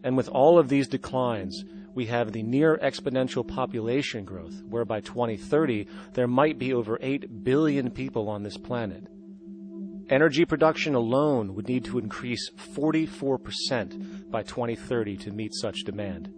And with all of these declines, we have the near exponential population growth, where by 2030 there might be over 8 billion people on this planet. Energy production alone would need to increase 44% by 2030 to meet such demand.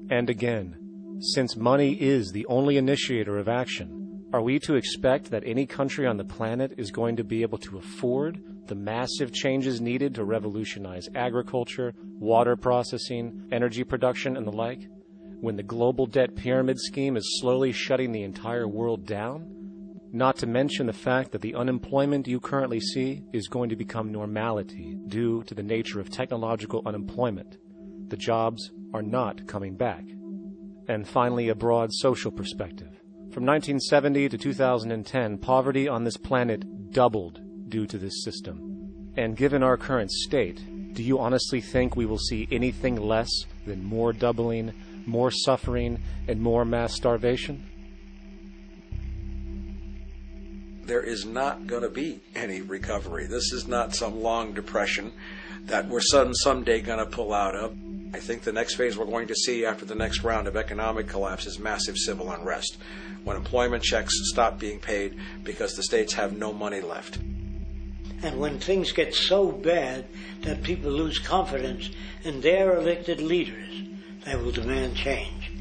And again, since money is the only initiator of action, are we to expect that any country on the planet is going to be able to afford the massive changes needed to revolutionize agriculture, water processing, energy production, and the like, when the global debt pyramid scheme is slowly shutting the entire world down? Not to mention the fact that the unemployment you currently see is going to become normality due to the nature of technological unemployment. The jobs are not coming back. And finally, a broad social perspective. From 1970 to 2010, poverty on this planet doubled due to this system. And given our current state, do you honestly think we will see anything less than more doubling, more suffering, and more mass starvation? There is not going to be any recovery. This is not some long depression that we're someday going to pull out of. I think the next phase we're going to see after the next round of economic collapse is massive civil unrest, when employment checks stop being paid because the states have no money left. And when things get so bad that people lose confidence in their elected leaders, they will demand change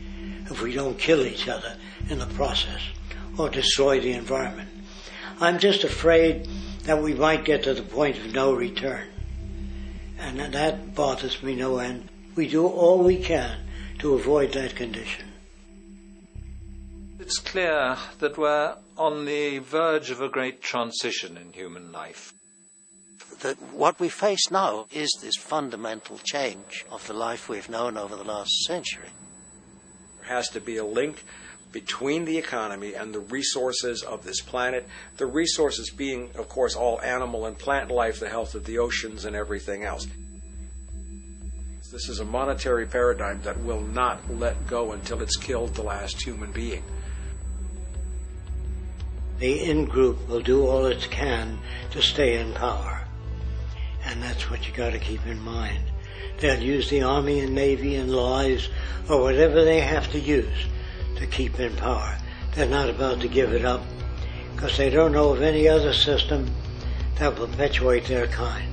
if we don't kill each other in the process or destroy the environment. I'm just afraid that we might get to the point of no return. And that bothers me no end. We do all we can to avoid that condition. It's clear that we're on the verge of a great transition in human life. That what we face now is this fundamental change of the life we've known over the last century. There has to be a link between the economy and the resources of this planet, the resources being, of course, all animal and plant life, the health of the oceans and everything else. This is a monetary paradigm that will not let go until it's killed the last human being. The in-group will do all it can to stay in power. And that's what you got to keep in mind. They'll use the army and navy and lies or whatever they have to use to keep in power. They're not about to give it up because they don't know of any other system that will perpetuate their kind.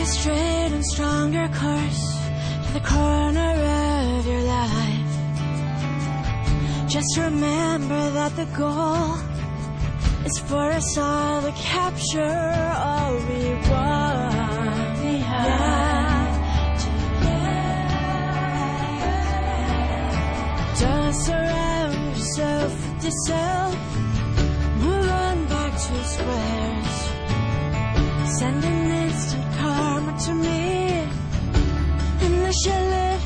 a straight and stronger course to the corner of your life. Just remember that the goal is for us all to capture all we want. Don't surround yourself with yourself. Move on back to squares. Send an instant karma to me, and I shall live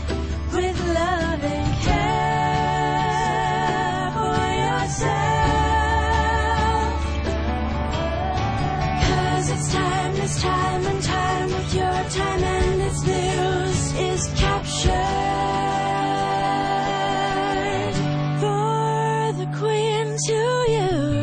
with love and care for yourself. 'Cause it's time and time with your time, and its news is captured for the Queen to use.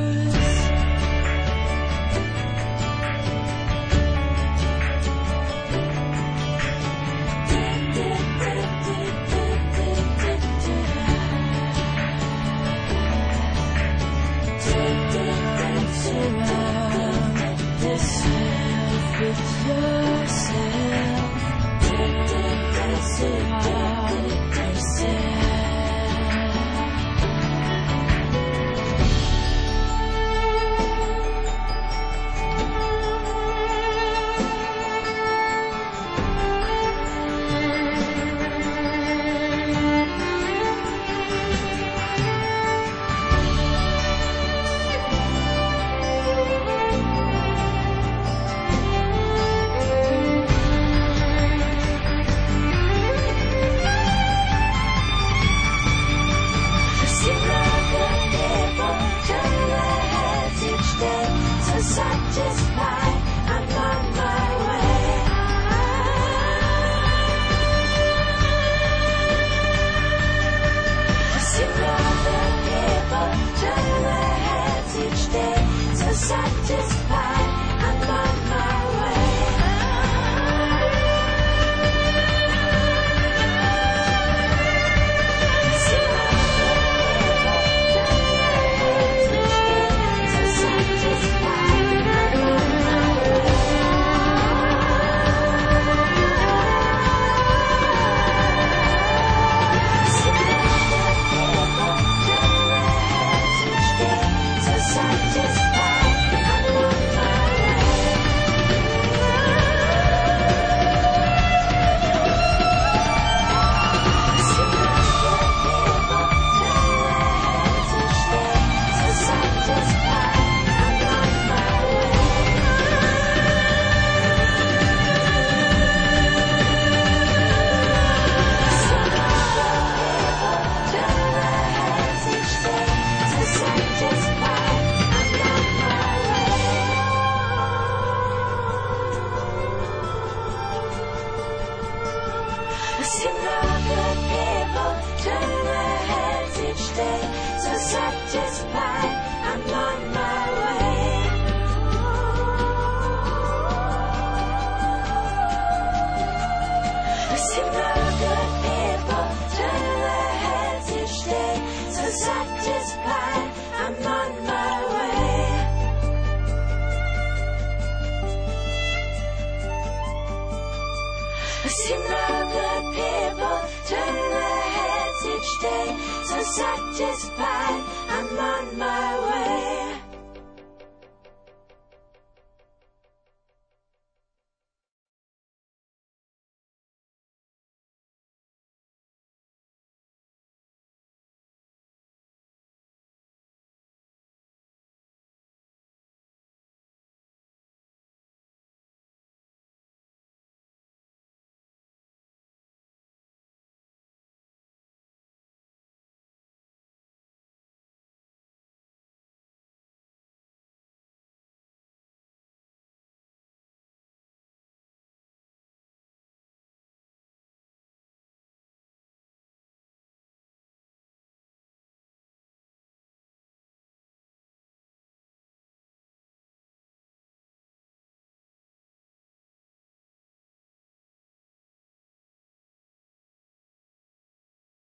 Satisfied, I'm on my way.